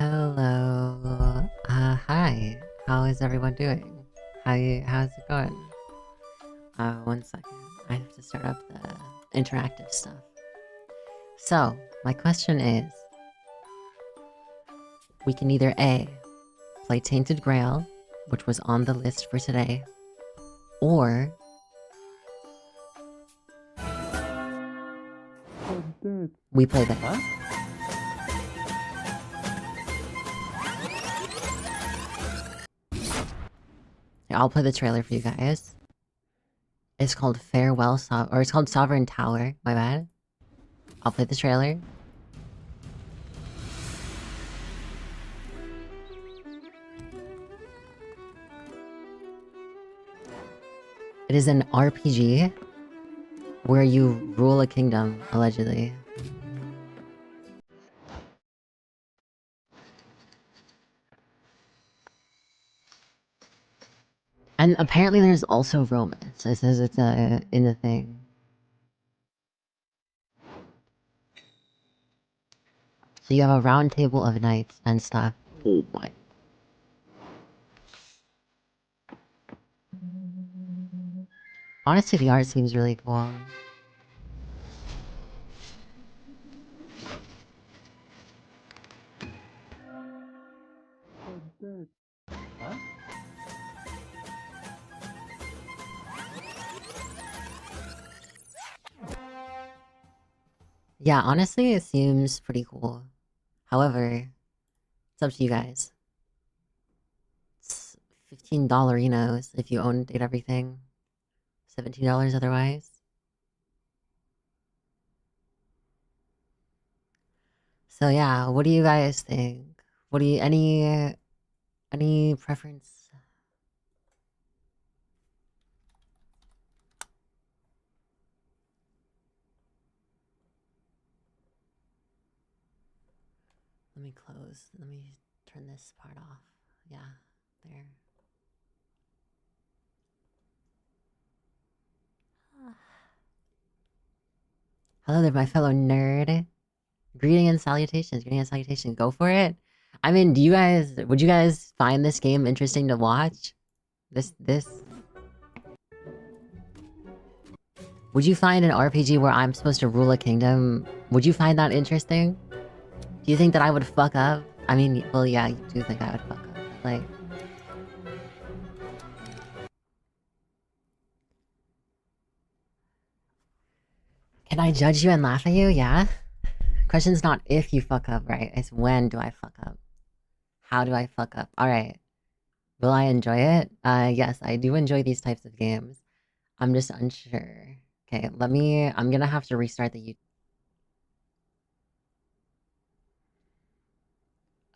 Hello. Hi. How is everyone doing? How's it going? 1 second. I have to start up the interactive stuff. So, my question is, we can either A, play Tainted Grail, which was on the list for today, or we play that. Huh? I'll play the trailer for you guys. It's called or it's called Sovereign Tower, my bad. I'll play the trailer. It is an RPG where you rule a kingdom, allegedly. And apparently there's also romance. It says it's in the thing. So you have a round table of knights and stuff. Oh my. Honestly, the art seems really cool. Huh? Yeah, honestly, it seems pretty cool. However, it's up to you guys. It's $15 if you own it everything. $17 otherwise. So yeah, what do you guys think? What do you any preference? Let me close. Let me turn this part off. Yeah, there. Hello there, my fellow nerd. Greeting and salutations. Greeting and salutations. Go for it. I mean, would you guys find this game interesting to watch? This? Would you find an RPG where I'm supposed to rule a kingdom? Would you find that interesting? Do you think that I would fuck up? I mean, well, yeah, you do think I would fuck up. Like... Can I judge you and laugh at you? Yeah? Question's not if you fuck up, right? It's when do I fuck up? How do I fuck up? Alright. Will I enjoy it? Yes, I do enjoy these types of games. I'm just unsure. Okay, I'm gonna have to restart the YouTube.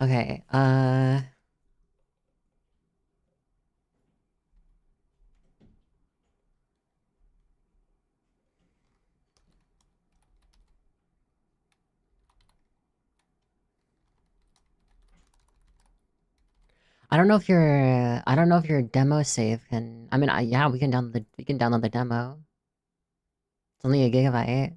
Okay, I don't know if your demo save can... I mean, yeah, we can download the demo. It's only a gigabyte.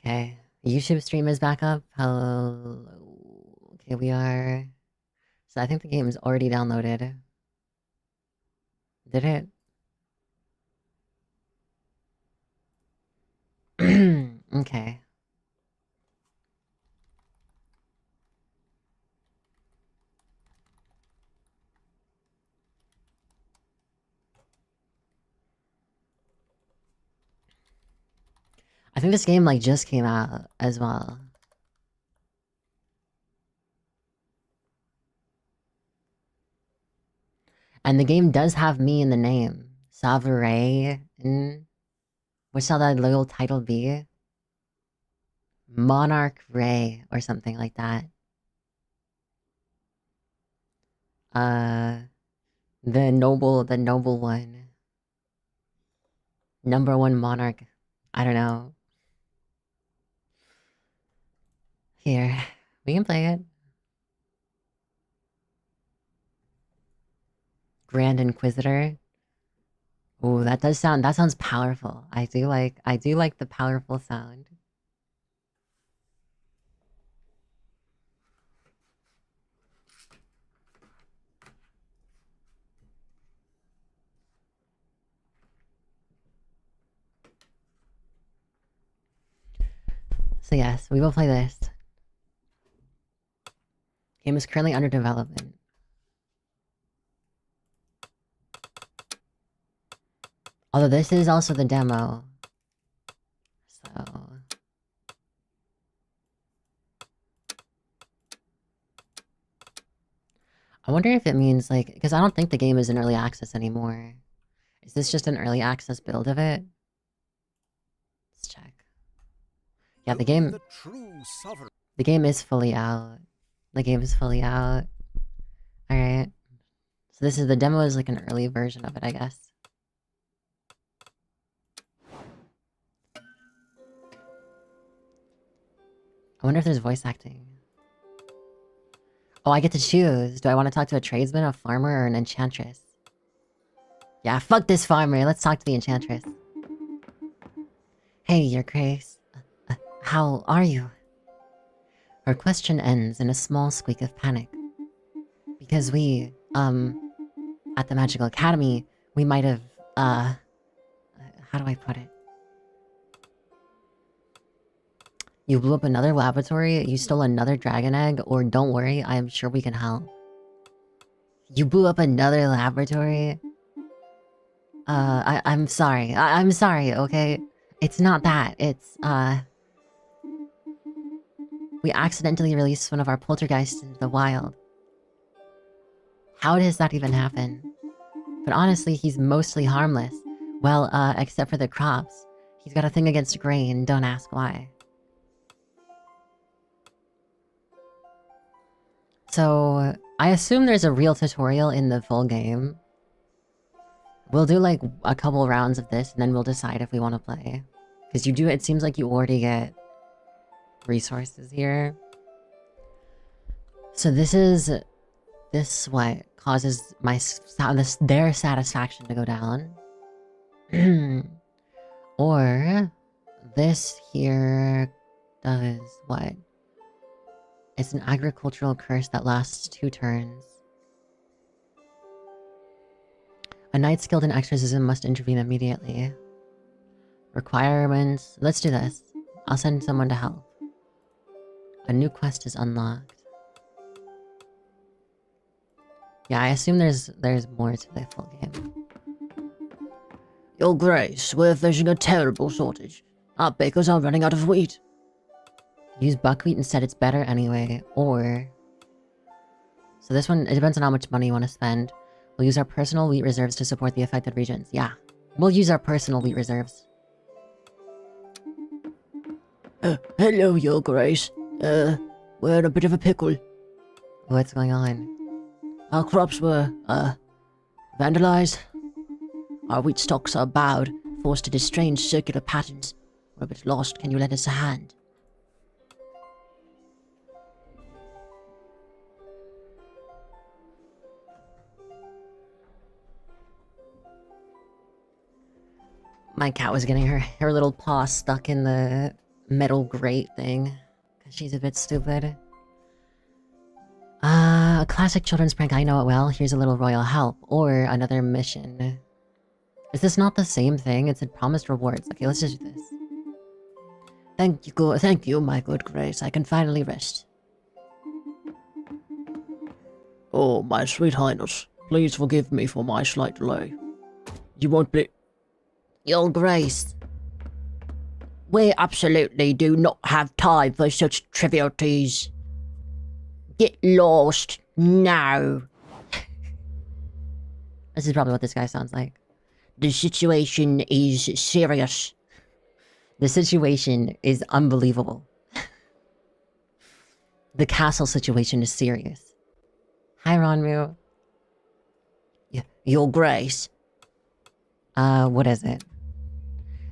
Okay, YouTube stream is back up. Hello. Okay, we are... So I think the game is already downloaded. Did it? Okay. I think this game, like, just came out as well. And the game does have me in the name. SoveREIgn. What shall that little title be? Monarch Ray or something like that. Uh, the noble one. Number one monarch. I don't know. Here, we can play it. Grand Inquisitor. Oh, that sounds powerful. I do like the powerful sound. So yes, we will play this. Game is currently under development. Although this is also the demo. So... I wonder if it means, like... Because I don't think the game is in early access anymore. Is this just an early access build of it? Let's check. Yeah, the game... The game is fully out. The game is fully out. Alright. So this is... The demo is like an early version of it, I guess. I wonder if there's voice acting. Oh, I get to choose. Do I want to talk to a tradesman, a farmer, or an enchantress? Yeah, fuck this farmer. Let's talk to the enchantress. Hey, your grace. How are you? Her question ends in a small squeak of panic. Because we, at the Magical Academy, we might have, how do I put it? You blew up another laboratory, you stole another dragon egg, or don't worry, I am sure we can help. You blew up another laboratory? I'm sorry. I'm sorry, okay? It's not that. It's, we accidentally released one of our poltergeists into the wild. How does that even happen? But honestly, he's mostly harmless. Well, except for the crops. He's got a thing against grain, don't ask why. So, I assume there's a real tutorial in the full game. We'll do like a couple rounds of this and then we'll decide if we want to play. Because it seems like you already get resources here. So this what causes their satisfaction to go down. Or this here does what? It's an agricultural curse that lasts 2 turns. A knight skilled in exorcism must intervene immediately. Requirements... Let's do this. I'll send someone to help. A new quest is unlocked. Yeah, I assume there's more to the full game. Your Grace, we're facing a terrible shortage. Our bakers are running out of wheat. Use buckwheat instead, it's better anyway. Or... So this one, it depends on how much money you want to spend. We'll use our personal wheat reserves to support the affected regions. Yeah, we'll use our personal wheat reserves. Hello, Your Grace. We're in a bit of a pickle. What's going on? Our crops were, vandalized. Our wheat stocks are bowed, forced into strange circular patterns. We're a bit lost. Can you lend us a hand? My cat was getting her little paw stuck in the metal grate thing. Because she's a bit stupid. A classic children's prank, I know it well. Here's a little royal help. Or another mission. Is this not the same thing? It said promised rewards. Okay, let's just do this. Thank you, my good grace. I can finally rest. Oh, my sweet highness. Please forgive me for my slight delay. You won't be... Your Grace, we absolutely do not have time for such trivialities. Get lost now. This is probably what this guy sounds like. The situation is serious. The situation is unbelievable. The castle situation is serious. Hi, Ronmu. Your Grace. What is it?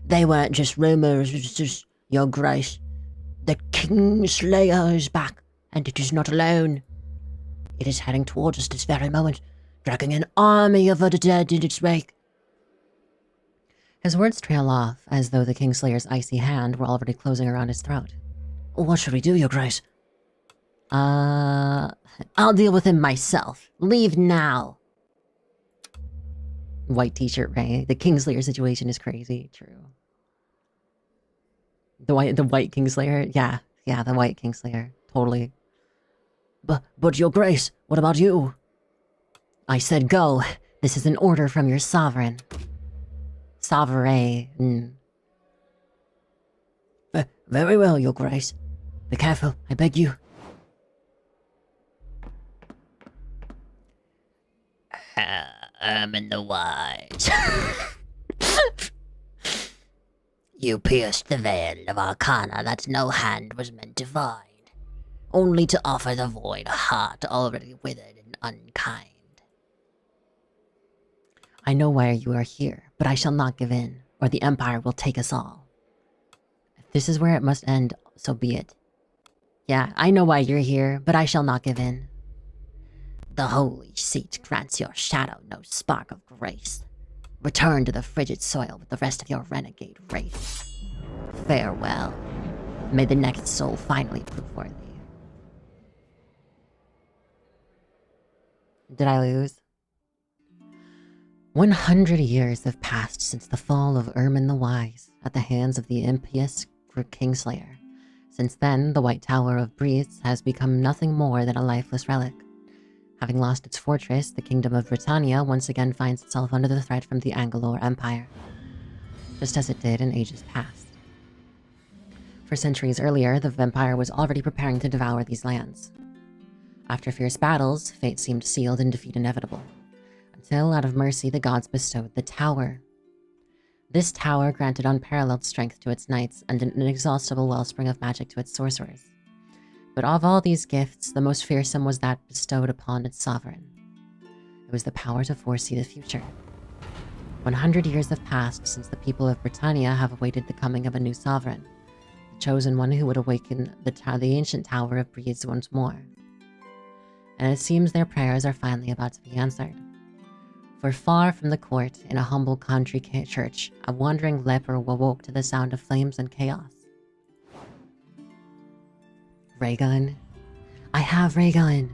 They weren't just rumors, it was just Your Grace. The Kingslayer is back, and it is not alone. It is heading towards us this very moment, dragging an army of the dead in its wake. His words trail off, as though the Kingslayer's icy hand were already closing around his throat. What should we do, Your Grace? I'll deal with him myself. Leave now. White t-shirt, Ray. The Kingslayer situation is crazy. True. The white Kingslayer? Yeah, the white Kingslayer. Totally. But Your Grace, what about you? I said go. This is an order from your sovereign. SoveREIgn. Very well, Your Grace. Be careful, I beg you. I'm in the wise. You pierced the veil of arcana that no hand was meant to find, only to offer the void a heart already withered and unkind. I know why you are here, but I shall not give in, or the Empire will take us all. If this is where it must end, so be it. Yeah, I know why you're here, but I shall not give in. The holy seat grants your shadow no spark of grace. Return to the frigid soil with the rest of your renegade race. Farewell. May the next soul finally prove worthy. Did I lose? 100 years have passed since the fall of Ermin the Wise at the hands of the impious Kingslayer. Since then, the White Tower of Breeze has become nothing more than a lifeless relic. Having lost its fortress, the Kingdom of Britannia once again finds itself under the threat from the Anglo Empire, just as it did in ages past. For centuries earlier, the Empire was already preparing to devour these lands. After fierce battles, fate seemed sealed and defeat inevitable, until out of mercy the gods bestowed the Tower. This tower granted unparalleled strength to its knights and an inexhaustible wellspring of magic to its sorcerers. But of all these gifts, the most fearsome was that bestowed upon its sovereign. It was the power to foresee the future. 100 years have passed since the people of Britannia have awaited the coming of a new sovereign, the chosen one who would awaken the ancient Tower of Breeze once more. And it seems their prayers are finally about to be answered. For far from the court, in a humble country church, a wandering leper awoke to the sound of flames and chaos. Raygun. I have Raygun.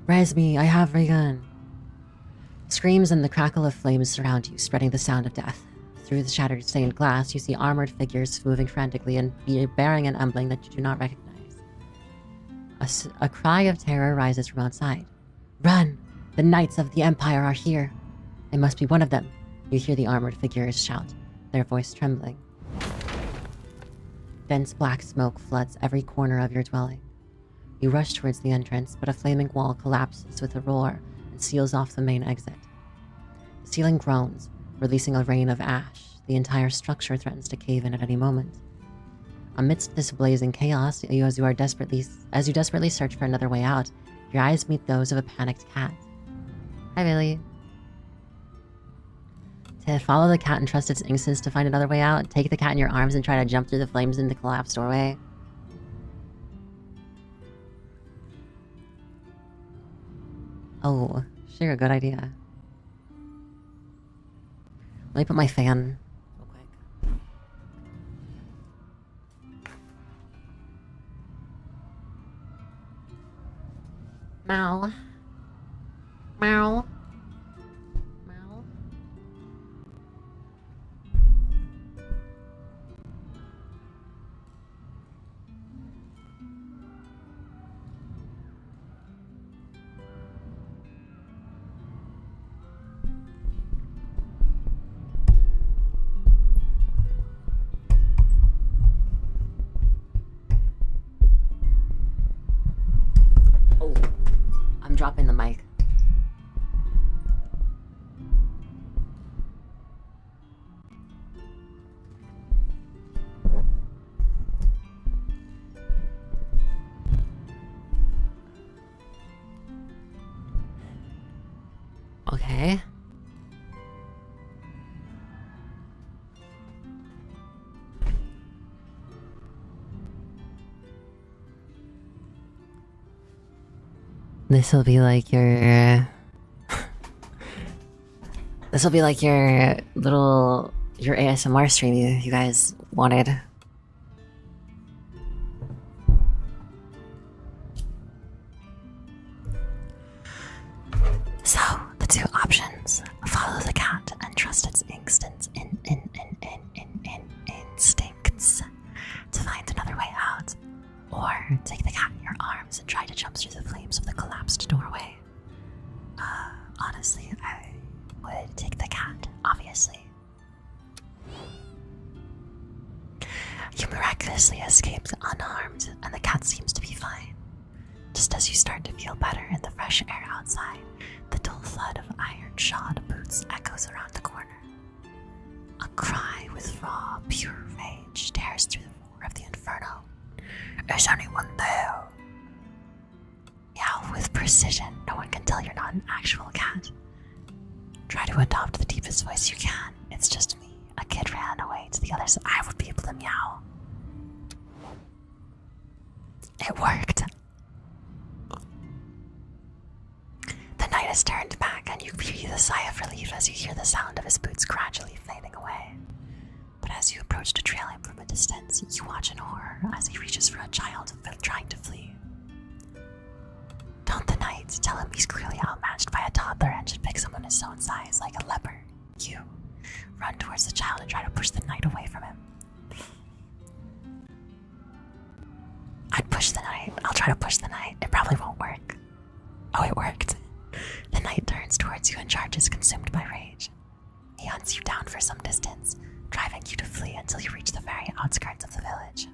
Res me, I have Raygun. Screams and the crackle of flames surround you, spreading the sound of death. Through the shattered stained glass, you see armored figures moving frantically and bearing an emblem that you do not recognize. A cry of terror rises from outside. Run! The Knights of the Empire are here. It must be one of them. You hear the armored figures shout, their voice trembling. Dense black smoke floods every corner of your dwelling. You rush towards the entrance, but a flaming wall collapses with a roar and seals off the main exit. The ceiling groans, releasing a rain of ash. The entire structure threatens to cave in at any moment. Amidst this blazing chaos, as you desperately search for another way out, your eyes meet those of a panicked cat. Hi, Billy. To follow the cat and trust its instincts to find another way out, take the cat in your arms and try to jump through the flames in the collapsed doorway. Oh, sure, good idea. Let me put my fan real quick. Meow. Meow. Meow. This will be like your... This will be like your little... Your ASMR stream you guys wanted. So, the two options. Follow the cat and trust its instincts to find another way out. Or take the cat in your arms and try to jump through the flames of the collapsed doorway. Honestly, I would take the cat, obviously. You miraculously escaped unharmed, and the cat seems to be fine. Just as you start to feel better in the fresh air outside, the dull thud of iron-shod boots echoes around the corner. A cry with raw, pure rage tears through the roar of the inferno. Is anyone there? Meow with precision. No one can tell you're not an actual cat. Try to adopt the deepest voice you can. It's just me. A kid ran away to the other side. I would be able to meow. It worked. The night has turned back, and you breathe a sigh of relief as you hear the sound of his boots gradually fading away. But as you approach to trail him from a distance, you watch in horror as he reaches for a child trying to flee. Don't the knight tell him he's clearly outmatched by a toddler and should pick someone his own size, like a leper. You run towards the child and try to push the knight away from him. I'd push the knight. I'll try to push the knight. It probably won't work. Oh, it worked. The knight turns towards you and charges, consumed by rage. He hunts you down for some distance, driving you to flee until you reach the very outskirts of the village.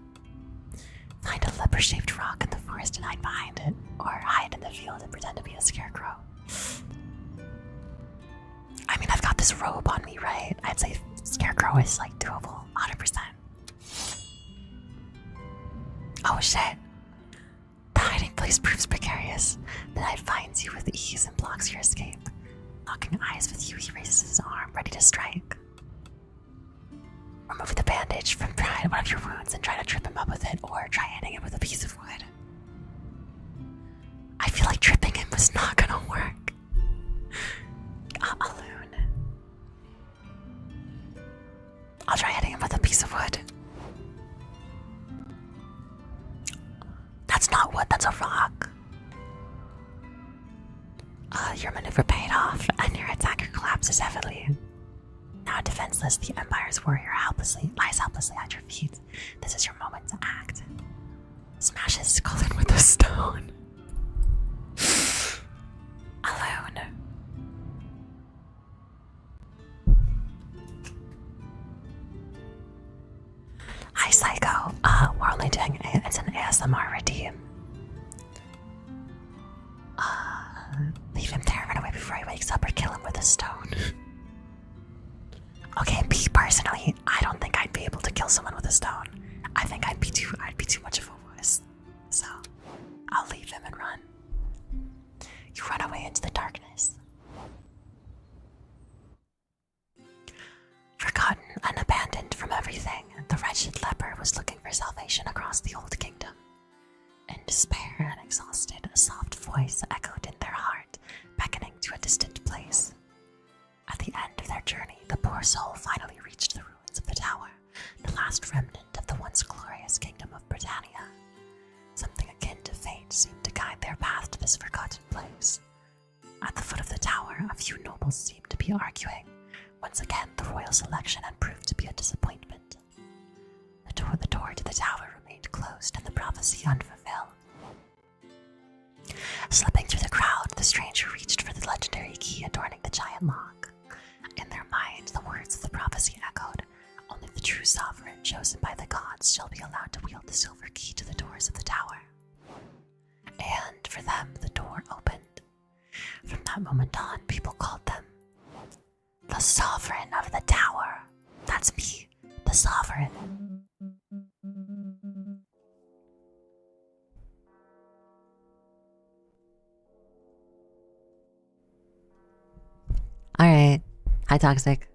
Find a leper-shaped rock in the forest and hide behind it, or hide in the field and pretend to be a scarecrow. I mean, I've got this robe on me, right? I'd say scarecrow is like doable, 100%. Oh shit. The hiding place proves precarious. The knight finds you with ease and blocks your escape. Locking eyes with you, he raises his arm, ready to strike. Remove the bandage from one of your wounds and try to trip him up with it, or try hitting him with a piece of wood. I feel like tripping him was not gonna work. Alone. I'll try hitting him with a piece of wood. That's not wood, that's a rock. Your maneuver paid off, and your attacker collapses heavily. Now defenseless, the Empire's warrior lies helplessly at your feet. This is your moment to act. Smash his skull in with a stone. Alone. Hi, Psycho. We're only doing it's an ASMR redeem. Leave him there, run away before he wakes up, or kill him with a stone. Okay, me personally, I don't think I'd be able to kill someone with a stone. I think I'd be too much of a wuss. So, I'll leave him and run. You run away into the darkness. Forgotten and abandoned from everything, the wretched leper was looking for salvation across the old kingdom. In despair and exhausted, a soft voice echoed in their heart, beckoning to a distant place. At the end of their journey, the poor soul finally reached the ruins of the tower, the last remnant of the once glorious kingdom of Britannia. Something akin to fate seemed to guide their path to this forgotten place. At the foot of the tower, a few nobles seemed to be arguing. Once again, the royal selection had proved to be a disappointment. The door to the tower remained closed and the prophecy unfulfilled. Slipping through the crowd, the stranger reached for the legendary key adorning the giant lock. In their mind, the words of the prophecy echoed. Only the true sovereign chosen by the gods shall be allowed to wield the silver key to the doors of the tower. And for them, the door opened. From that moment on, people called them the Sovereign of the Tower. That's me, the Sovereign. Alright. Hi, Toxic.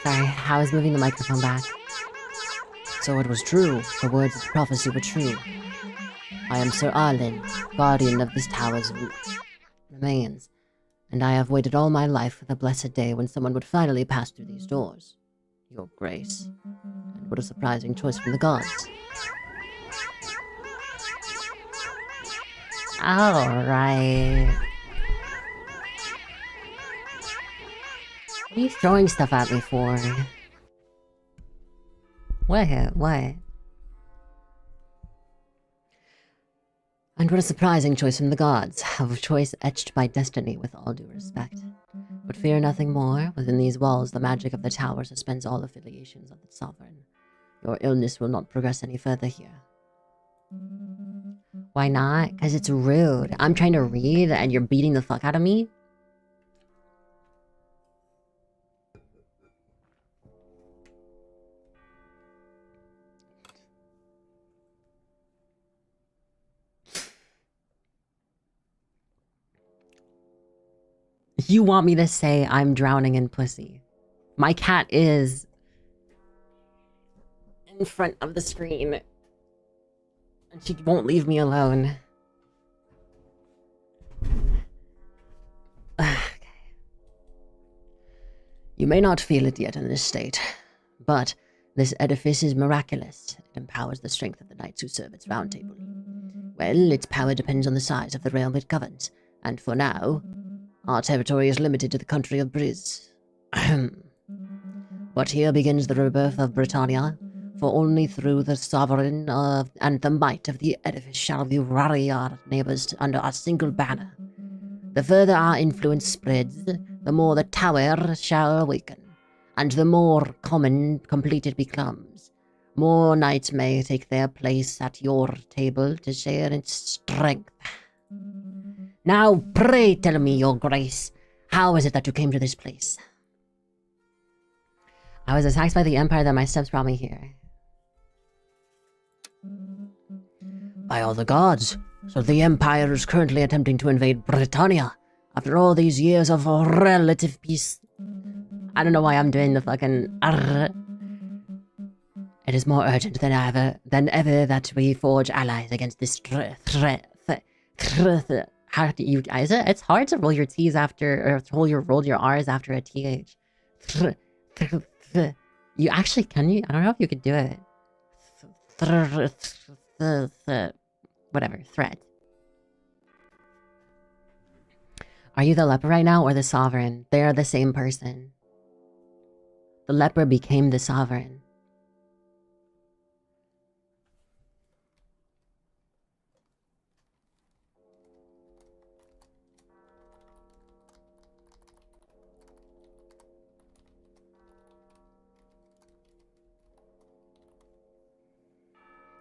Sorry, I was moving the microphone back. So it was true. The words of the prophecy were true. I am Sir Arlen, guardian of this tower's remains, and I have waited all my life for the blessed day when someone would finally pass through these doors. Your grace. And what a surprising choice from the gods. Alright. What are you throwing stuff at me for? What? What? And what a surprising choice from the gods, a choice etched by destiny with all due respect. But fear nothing more, within these walls the magic of the tower suspends all affiliations of the sovereign. Your illness will not progress any further here. Why not? Because it's rude. I'm trying to read and you're beating the fuck out of me? You want me to say I'm drowning in pussy. My cat is in front of the screen. And she won't leave me alone. Okay. You may not feel it yet in this state, but this edifice is miraculous. It empowers the strength of the knights who serve its round table. Well, its power depends on the size of the realm it governs, and for now, our territory is limited to the country of Briz. But here begins the rebirth of Britannia, for only through the sovereign and the might of the edifice shall we rally our neighbours under a single banner. The further our influence spreads, the more the tower shall awaken, and the more complete it becomes. More knights may take their place at your table to share its strength. Now, pray tell me, your grace, how is it that you came to this place? I was attacked by the Empire that my steps brought me here. By all the gods, so the Empire is currently attempting to invade Britannia after all these years of relative peace. I don't know why I'm doing the fucking... It is more urgent than ever that we forge allies against this threat. How do you... It's hard to roll your T's after... Or roll your R's after a TH. You actually... Can you? I don't know if you could do it. Whatever. Threat. Are you the leper right now or the sovereign? They are the same person. The leper became the sovereign.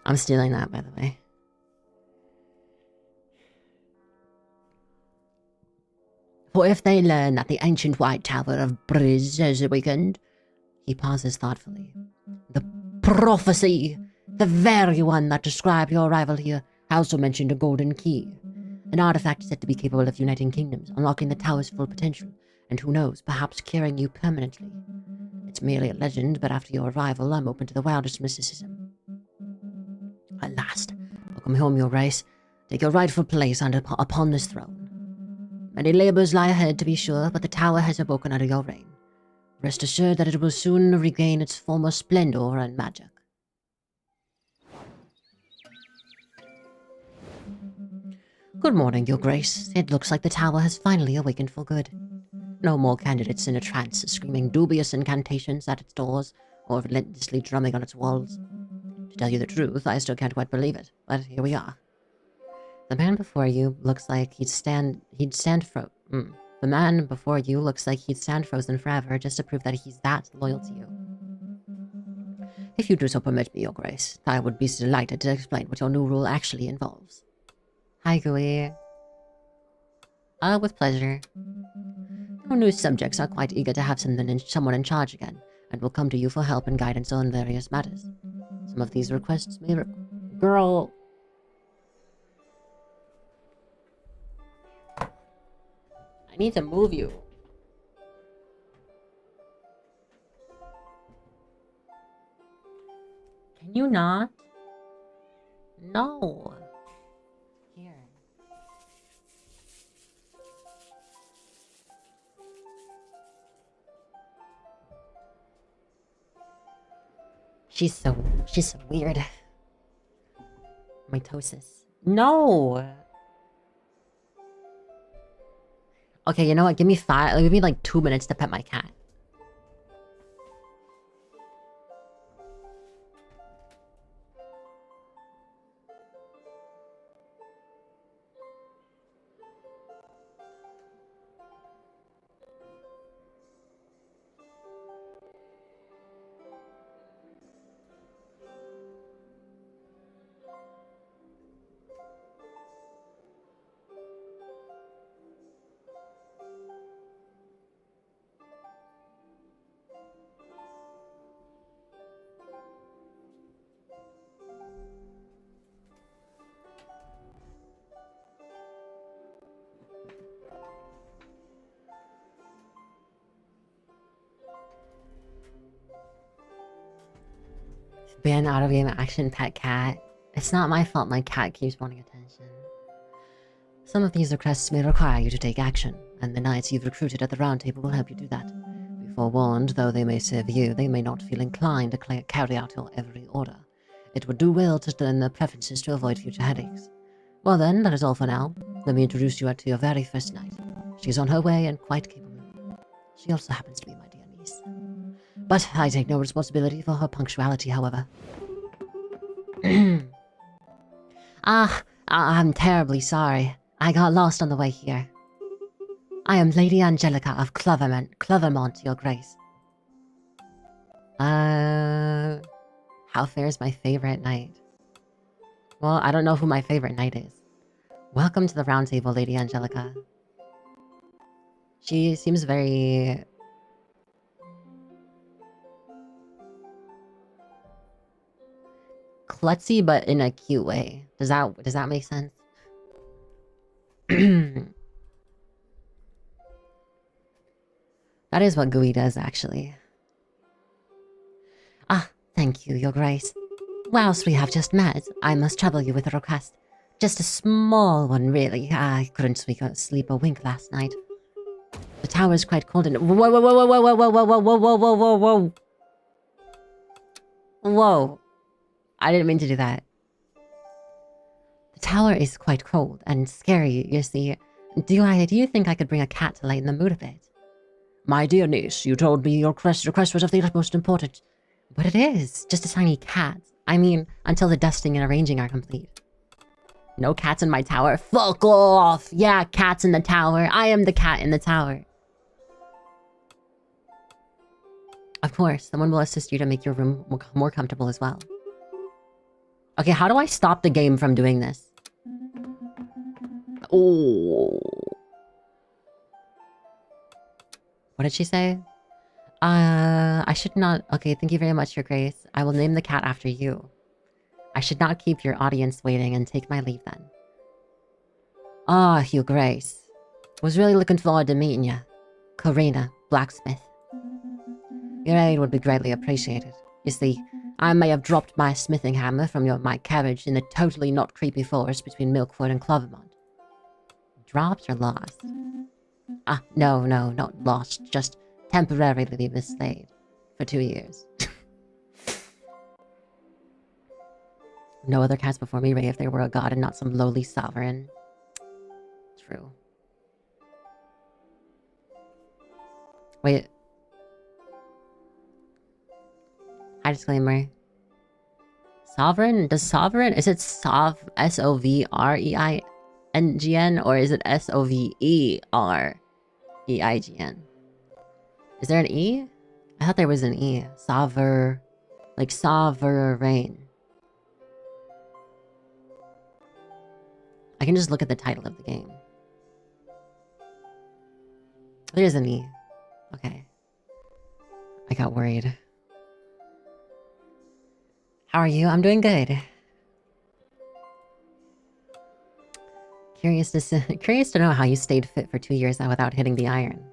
I'm stealing that, by the way. For if they learn that the ancient White Tower of Briz has awakened, he pauses thoughtfully. The prophecy, the very one that described your arrival here, also mentioned a golden key. An artifact said to be capable of uniting kingdoms, unlocking the tower's full potential, and who knows, perhaps curing you permanently. It's merely a legend, but after your arrival, I'm open to the wildest mysticism. At last, welcome home, your grace. Take your rightful place upon this throne. Many labors lie ahead, to be sure, but the tower has awoken under your reign. Rest assured that it will soon regain its former splendor and magic. Good morning, your grace. It looks like the tower has finally awakened for good. No more candidates in a trance, screaming dubious incantations at its doors, or relentlessly drumming on its walls. To tell you the truth, I still can't quite believe it, but here we are. The man before you looks like The man before you looks like he'd stand frozen forever just to prove that he's that loyal to you. If you do so permit me, your grace, I would be delighted to explain what your new rule actually involves. Hi, Gooey. With pleasure. Your new subjects are quite eager to have someone in charge again, and will come to you for help and guidance on various matters. Some of these requests may Girl. I need to move you. you not? No. Here. She's so weird. Mitosis. No. Okay, you know what? Give me like 2 minutes to pet my cat. Ban out of game action pet cat. It's not my fault my cat keeps wanting attention. Some of these requests may require you to take action, and the knights you've recruited at the round table will help you do that. Be forewarned, though they may serve you, they may not feel inclined to carry out your every order. It would do well to learn their preferences to avoid future headaches. Well then, that is all for now. Let me introduce you to your very first knight. She is on her way and quite capable. She also happens to be my dear niece. But I take no responsibility for her punctuality, however. I'm terribly sorry. I got lost on the way here. I am Lady Angelica of Clevermont, Your Grace. How fares my favorite knight? Well, I don't know who my favorite knight is. Welcome to the round table, Lady Angelica. She seems very... klutzy, but in a cute way. Does that make sense? That is what Gooey does, actually. Ah, thank you, Your Grace. Whilst we have just met, I must trouble you with a request. Just a small one, really. I couldn't sleep a wink last night. The tower is quite cold and... Whoa, whoa, whoa, whoa, whoa, whoa, whoa, whoa, whoa, whoa, whoa, whoa, whoa. Whoa. I didn't mean to do that. The tower is quite cold and scary, you see. Do you think I could bring a cat to lighten the mood a bit? My dear niece, you told me your request was of the utmost importance. But it is. Just a tiny cat. I mean, until the dusting and arranging are complete. No cats in my tower? Fuck off! Yeah, cats in the tower. I am the cat in the tower. Of course, someone will assist you to make your room more comfortable as well. Okay, how do I stop the game from doing this? Oh. What did she say? I should not... Okay, thank you very much, Your Grace. I will name the cat after you. I should not keep your audience waiting and take my leave then. Ah, Your Grace. Was really looking forward to meeting you. Karina, blacksmith. Your aid would be greatly appreciated. You see, I may have dropped my smithing hammer from my carriage in the totally not creepy forest between Milkwood and Clovermont. Dropped or lost? Ah, no, not lost. Just temporarily mislaid. For 2 years. No other cats before me, Ray, if they were a god and not some lowly sovereign. True. Wait. High disclaimer. Sovereign? Does sovereign? Is it S-O-V-R-E-I-N-G-N? Or is it S-O-V-E-R-E-I-G-N? Is there an E? I thought there was an E. Like SoveREIgn. I can just look at the title of the game. There's an E. Okay. I got worried. How are you? I'm doing good. Curious to know how you stayed fit for 2 years now without hitting the iron.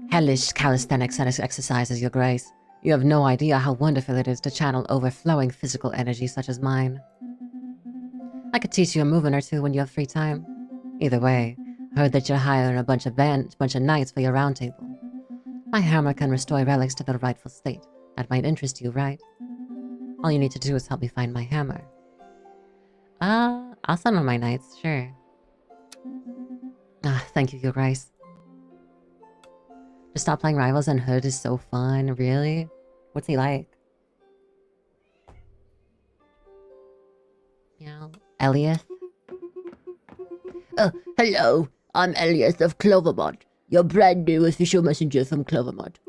Hellish calisthenics exercises, Your Grace. You have no idea how wonderful it is to channel overflowing physical energy such as mine. I could teach you a movement or two when you have free time. Either way, I heard that you're hiring a bunch of knights for your round table. My hammer can restore relics to their rightful state. That might interest you, right? All you need to do is help me find my hammer. I'll summon my knights, sure. Thank you, Your Grace. Just stop playing Rivals and Hood is so fun, really? What's he like? Meow. Elias? Hello. I'm Elias of Clovermont, your brand new official messenger from Clovermont.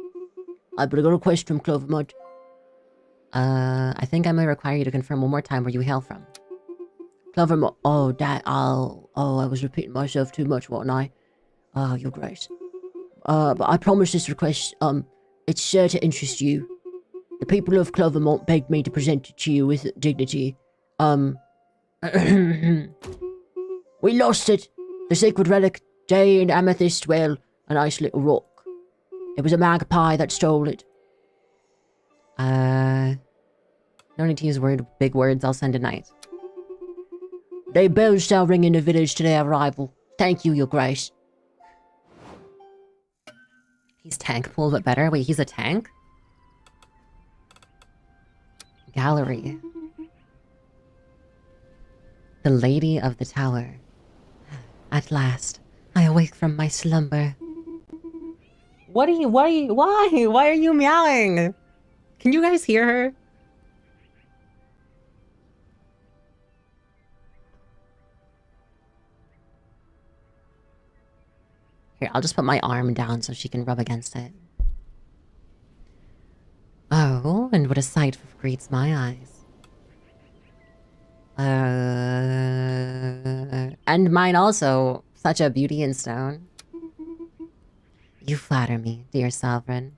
I bring a request from Clovermont. I think I may require you to confirm one more time where you hail from. Clovermont. I was repeating myself too much, wasn't I? Oh, Your Grace. But I promise this request, it's sure to interest you. The people of Clovermont begged me to present it to you with dignity. We lost it. The sacred relic, Jade Amethyst, well, a nice little rock. It was a magpie that stole it. No need to use big words, I'll send a knight. They bells shall ring in the village to their arrival. Thank you, Your Grace. He's tank pool, but better. Wait, he's a tank? Gallery. The Lady of the Tower. At last, I awake from my slumber. Why are you meowing? Can you guys hear her? Here, I'll just put my arm down so she can rub against it. Oh, and what a sight greets my eyes. And mine also. Such a beauty in stone. You flatter me, dear sovereign.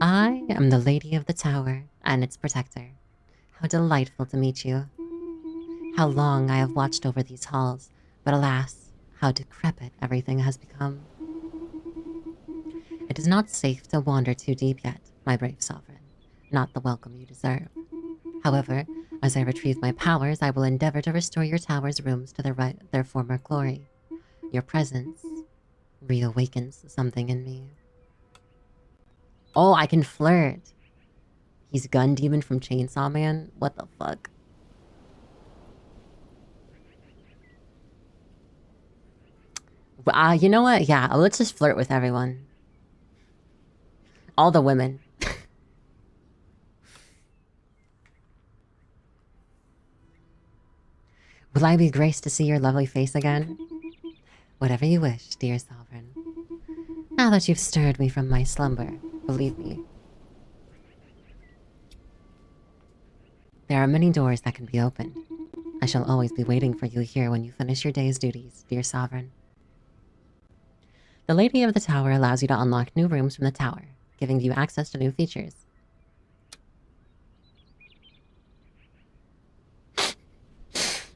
I am the Lady of the Tower and its protector. How delightful to meet you. How long I have watched over these halls, but alas, how decrepit everything has become. It is not safe to wander too deep yet, my brave sovereign. Not the welcome you deserve. However, as I retrieve my powers, I will endeavor to restore your tower's rooms to their former glory. Your presence reawakens something in me. Oh, I can flirt. He's Gun Demon from Chainsaw Man? What the fuck? You know what? Yeah, let's just flirt with everyone. All the women. Will I be graced to see your lovely face again? Whatever you wish, dear sovereign. Now that you've stirred me from my slumber, believe me, there are many doors that can be opened. I shall always be waiting for you here when you finish your day's duties, dear sovereign. The Lady of the Tower allows you to unlock new rooms from the tower, giving you access to new features.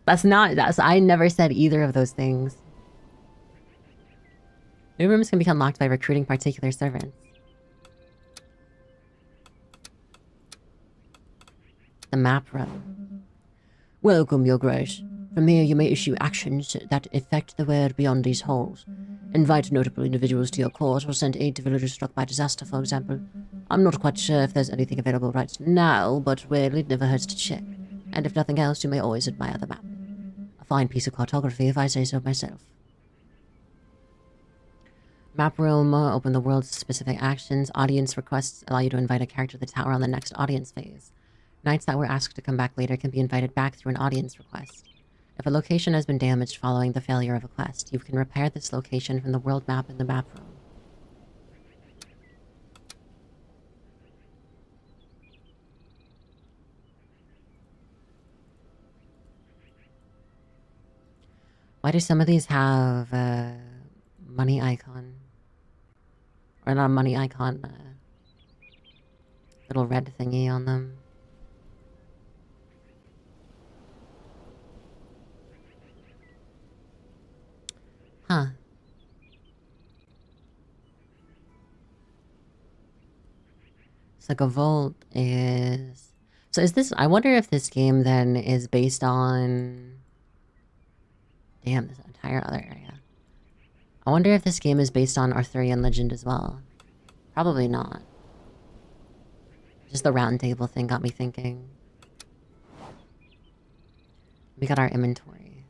I never said either of those things. New rooms can be unlocked by recruiting particular servants. The map room. Welcome, Your Grace. From here you may issue actions that affect the world beyond these halls. Invite notable individuals to your court or send aid to villagers struck by disaster, for example. I'm not quite sure if there's anything available right now, but well, it never hurts to check. And if nothing else, you may always admire the map. A fine piece of cartography, if I say so myself. Map room, open the world's specific actions. Audience requests allow you to invite a character to the tower on the next audience phase. Knights that were asked to come back later can be invited back through an audience request. If a location has been damaged following the failure of a quest, you can repair this location from the world map in the map room. Why do some of these have money icon? Or not a money icon, little red thingy on them. Huh. It's like a vault is... So is this... I wonder if this game then is based on... Damn, this entire other area. I wonder if this game is based on Arthurian legend as well. Probably not. Just the round table thing got me thinking. We got our inventory.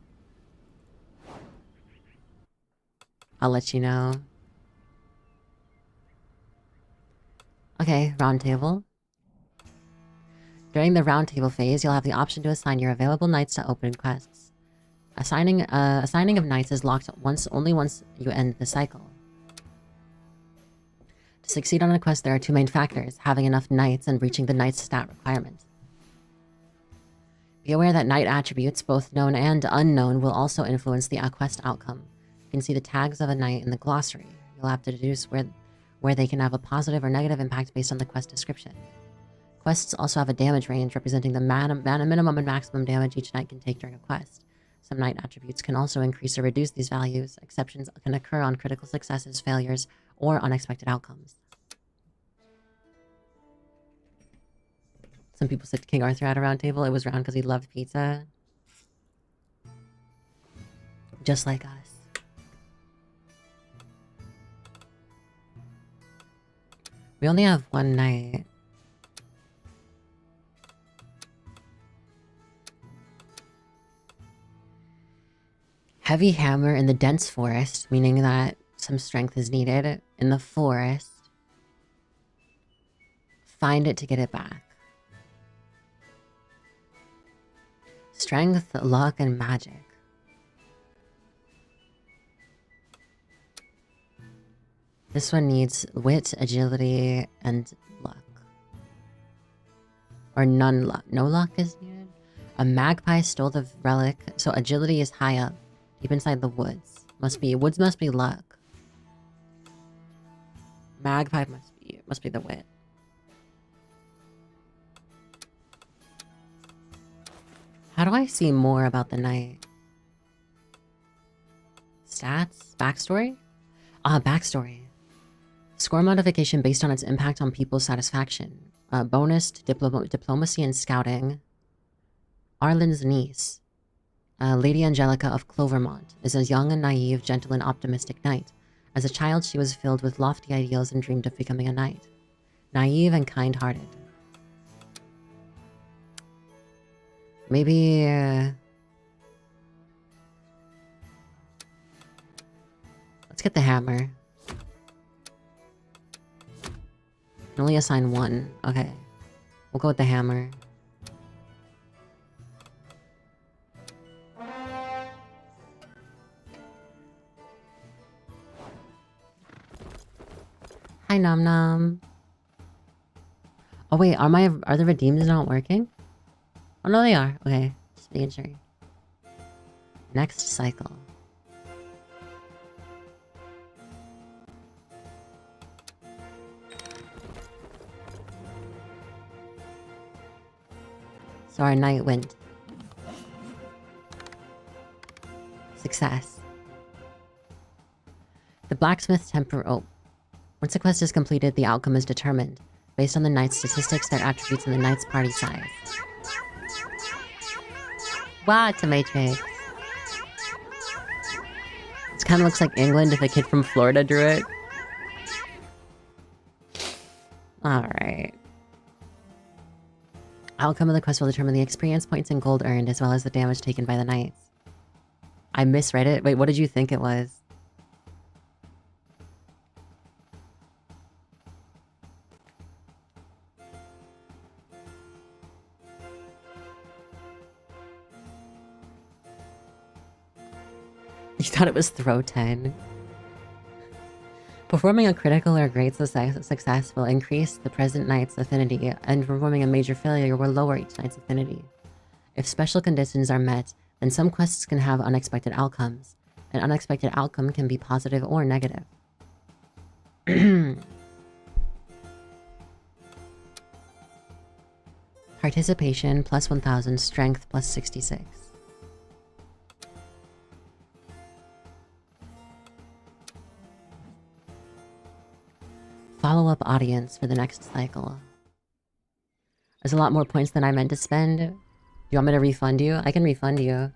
I'll let you know. Okay, round table. During the round table phase, you'll have the option to assign your available knights to open quests. Assigning of knights is locked only once you end the cycle. To succeed on a quest, there are two main factors: having enough knights and reaching the knight's stat requirement. Be aware that knight attributes, both known and unknown, will also influence the quest outcome. You can see the tags of a knight in the glossary. You'll have to deduce where they can have a positive or negative impact based on the quest description. Quests also have a damage range, representing the minimum and maximum damage each knight can take during a quest. Some knight attributes can also increase or reduce these values. Exceptions can occur on critical successes, failures, or unexpected outcomes. Some people said King Arthur had a round table. It was round because he loved pizza. Just like us. We only have one knight. Heavy hammer in the dense forest, meaning that some strength is needed in the forest. Find it to get it back. Strength, luck, and magic. This one needs wit, agility, and luck. Or none luck. No luck is needed. A magpie stole the relic, so agility is high up, deep inside the woods. Woods must be luck. Magpie must be the wit. How do I see more about the knight? Stats? Backstory? Backstory. Score modification based on its impact on people's satisfaction. Bonus to diplomacy and scouting. Arlen's niece, Lady Angelica of Clovermont, is a young and naive, gentle and optimistic knight. As a child, she was filled with lofty ideals and dreamed of becoming a knight. Naive and kind-hearted. Maybe... let's get the hammer. Can only assign one. Okay. We'll go with the hammer. Hi, Nom Nom. Oh wait, are the redeems not working? Oh no, they are. Okay, just making sure. Next cycle. So our knight went. Success. The blacksmith temper. Oh. Once a quest is completed, the outcome is determined based on the knight's statistics, their attributes, and the knight's party size. Wow, it's a matrix. It kind of looks like England if a kid from Florida drew it. Alright. Outcome of the quest will determine the experience points and gold earned, as well as the damage taken by the knights. I misread it. Wait, what did you think it was? You thought it was throw 10. Performing a critical or great success will increase the present knight's affinity, and performing a major failure will lower each knight's affinity. If special conditions are met, then some quests can have unexpected outcomes. An unexpected outcome can be positive or negative. Participation plus 1000, strength plus 66. Follow-up audience for the next cycle. There's a lot more points than I meant to spend. Do you want me to refund you? I can refund you.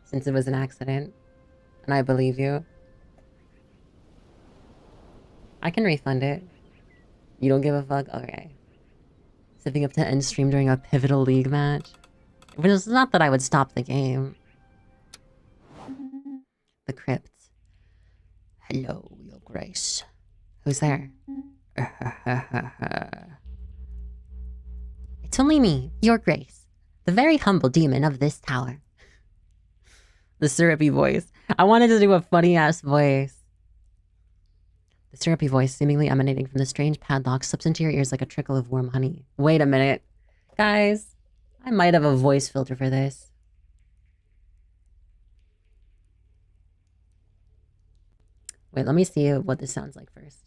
Since it was an accident. And I believe you. I can refund it. You don't give a fuck? Okay. Sipping up to end stream during a pivotal league match. Which is not that I would stop the game. The crypt. Hello, your grace. Who's there? It's only me, your grace. The very humble demon of this tower. The syrupy voice. I wanted to do a funny-ass voice. The syrupy voice, seemingly emanating from the strange padlock, slips into your ears like a trickle of warm honey. Wait a minute. Guys, I might have a voice filter for this. Wait, let me see what this sounds like first.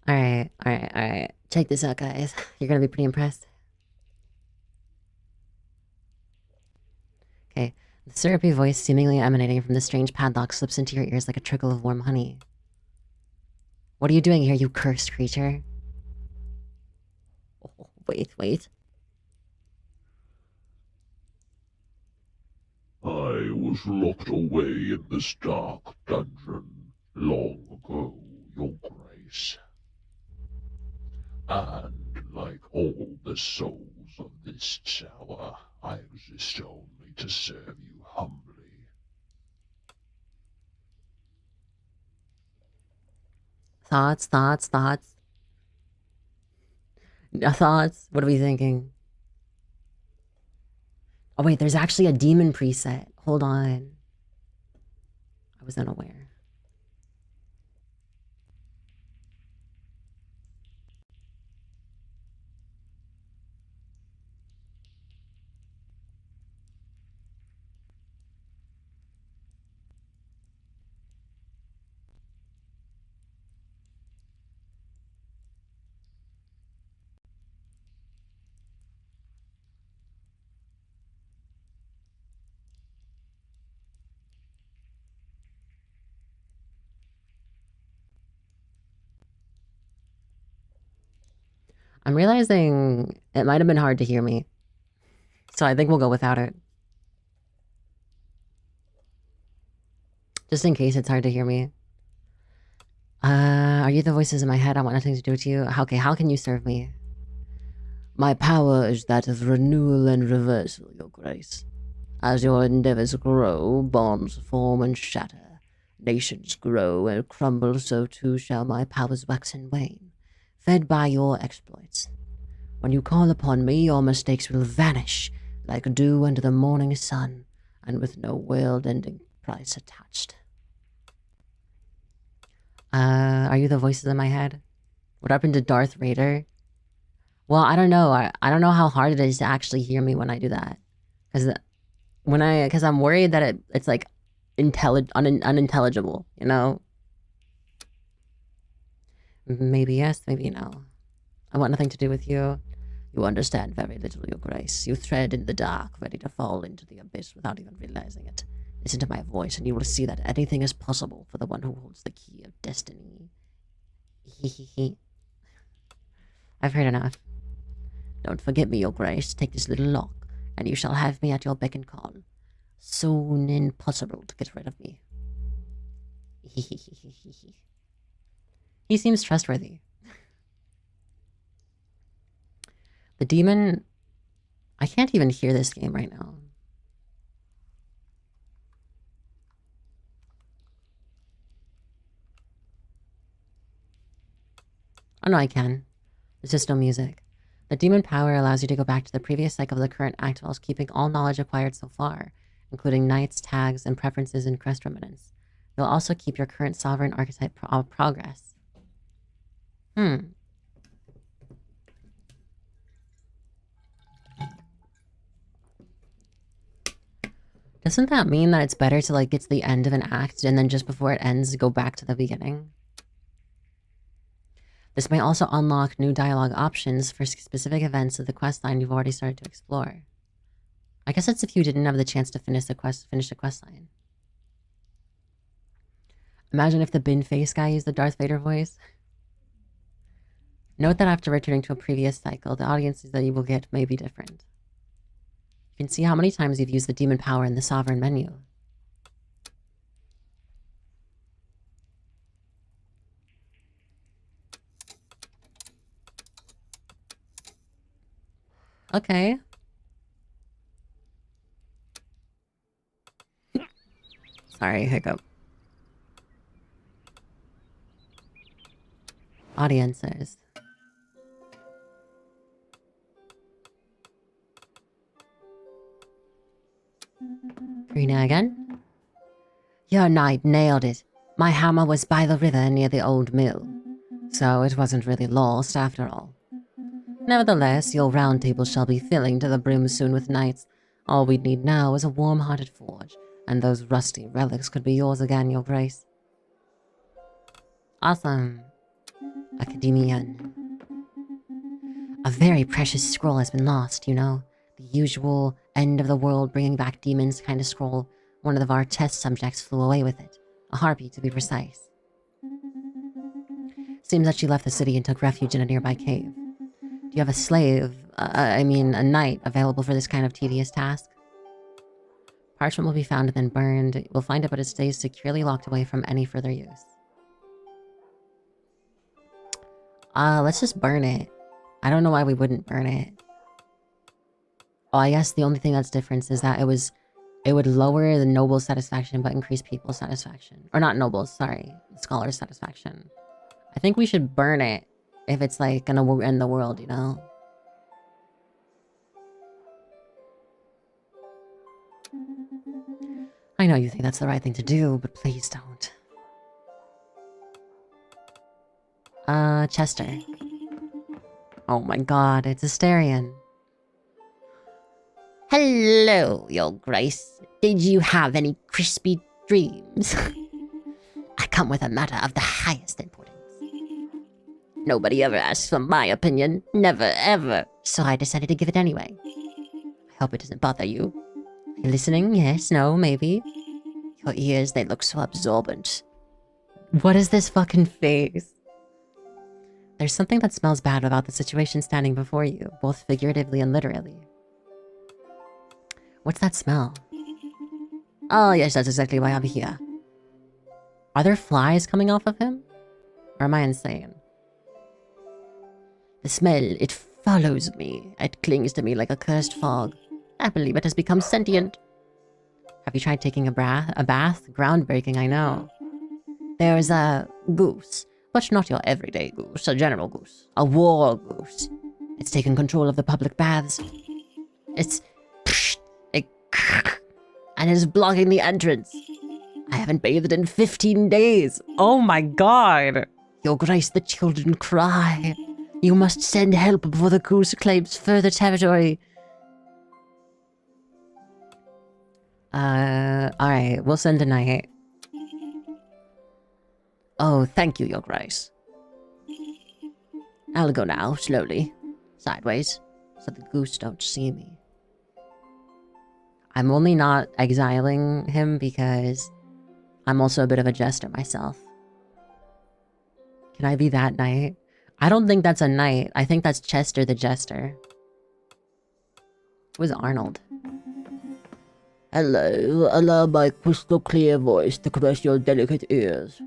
Alright. Check this out, guys. You're gonna be pretty impressed. Okay. The syrupy voice, seemingly emanating from the strange padlock, slips into your ears like a trickle of warm honey. What are you doing here, you cursed creature? Oh, wait. I was locked away in this dark dungeon long ago, your grace. And like all the souls of this tower, I exist only to serve you humbly. Thoughts? No thoughts? What are we thinking? Oh wait, there's actually a demon preset. Hold on. I was unaware. I'm realizing it might have been hard to hear me. So I think we'll go without it. Just in case it's hard to hear me. Are you the voices in my head? I want nothing to do with you. Okay, how can you serve me? My power is that of renewal and reversal, your grace. As your endeavors grow, bonds form and shatter. Nations grow and crumble, so too shall my powers wax and wane, fed by your exploits. When you call upon me, your mistakes will vanish like dew under the morning sun, and with no world-ending price attached. Are you the voices in my head? What happened to Darth Vader? Well, I don't know. I don't know how hard it is to actually hear me when I do that. Because I'm worried that it's like unintelligible, you know? Maybe yes, maybe no. I want nothing to do with you. You understand very little, your grace. You thread in the dark, ready to fall into the abyss without even realizing it. Listen to my voice, and you will see that anything is possible for the one who holds the key of destiny. I've heard enough. Don't forget me, your grace. Take this little lock, and you shall have me at your beck and call. Soon impossible to get rid of me. He seems trustworthy. The demon... I can't even hear this game right now. Oh no, I can. There's just no music. The demon power allows you to go back to the previous cycle of the current act whilst keeping all knowledge acquired so far, including knights, tags, and preferences in crest remnants. You'll also keep your current sovereign archetype progress. Doesn't that mean that it's better to, like, get to the end of an act and then just before it ends, go back to the beginning? This may also unlock new dialogue options for specific events of the questline you've already started to explore. I guess it's if you didn't have the chance to finish a questline. Imagine if the bin face guy used the Darth Vader voice. Note that after returning to a previous cycle, the audiences that you will get may be different. You can see how many times you've used the demon power in the sovereign menu. Okay. Sorry, hiccup. Audiences. Rena again? Your knight nailed it. My hammer was by the river near the old mill. So it wasn't really lost after all. Nevertheless, your round table shall be filling to the brim soon with knights. All we need now is a warm-hearted forge, and those rusty relics could be yours again, your grace. Awesome. Academian. A very precious scroll has been lost, you know. The usual end of the world bringing back demons kind of scroll. One of our test subjects flew away with it. A harpy, to be precise. Seems that she left the city and took refuge in a nearby cave. Do you have a slave, a knight, available for this kind of tedious task? Parchment will be found and then burned. We'll find it, but it stays securely locked away from any further use. Let's just burn it. I don't know why we wouldn't burn it. Oh, I guess the only thing that's different is that it would lower the nobles' satisfaction but increase people's satisfaction. Or not nobles, sorry. Scholars' satisfaction. I think we should burn it if it's like gonna end the world, you know? I know you think that's the right thing to do, but please don't. Chester. Oh my god, it's Asterion. Hello, your grace. Did you have any crispy dreams? I come with a matter of the highest importance. Nobody ever asks for my opinion. Never, ever. So I decided to give it anyway. I hope it doesn't bother you. Are you listening? Yes, no, maybe? Your ears, they look so absorbent. What is this fucking face? There's something that smells bad about the situation standing before you, both figuratively and literally. What's that smell? Oh, yes, that's exactly why I'm here. Are there flies coming off of him? Or am I insane? The smell, it follows me. It clings to me like a cursed fog. I believe it has become sentient. Have you tried taking a bath? Groundbreaking, I know. There's a goose, but not your everyday goose, a general goose. A war goose. It's taken control of the public baths. And is blocking the entrance. I haven't bathed in 15 days. Oh my god! Your grace, the children cry. You must send help before the goose claims further territory. Alright, we'll send a knight. Oh, thank you, your grace. I'll go now, slowly. Sideways, so the goose don't see me. I'm only not exiling him because I'm also a bit of a jester myself. Can I be that knight? I don't think that's a knight. I think that's Chester the Jester. It was Arnold. Hello, allow my crystal clear voice to caress your delicate ears.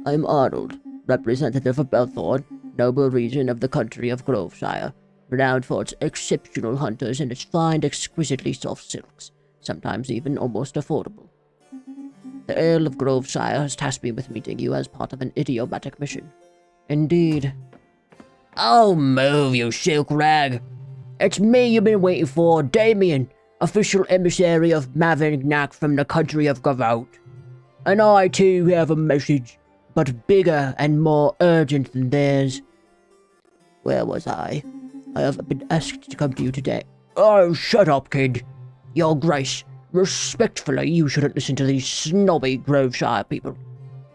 I'm Arnold, representative of Belthorn, noble region of the country of Groveshire, renowned for its exceptional hunters and its fine, exquisitely soft silks, sometimes even almost affordable. The Earl of Groveshire has tasked me with meeting you as part of an idiomatic mission. Indeed. Oh, move, you silk rag. It's me you've been waiting for, Damien, official emissary of Mavignac from the country of Gavout. And I too have a message, but bigger and more urgent than theirs. Where was I? I have been asked to come to you today. Oh, shut up, kid. Your Grace, respectfully, you shouldn't listen to these snobby Groveshire people.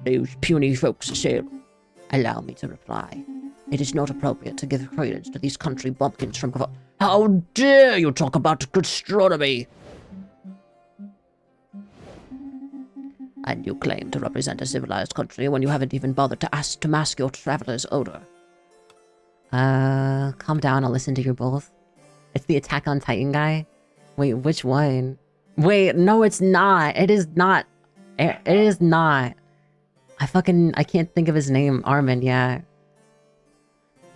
Those puny folks say. Allow me to reply. It is not appropriate to give credence to these country bumpkins from Gavout. How dare you talk about gastronomy? And you claim to represent a civilized country when you haven't even bothered to mask your traveler's odor. Calm down, I'll listen to you both. It's the Attack on Titan guy? Wait, which one? Wait, no, it's not. It is not. It is not. I can't think of his name. Armin, yeah.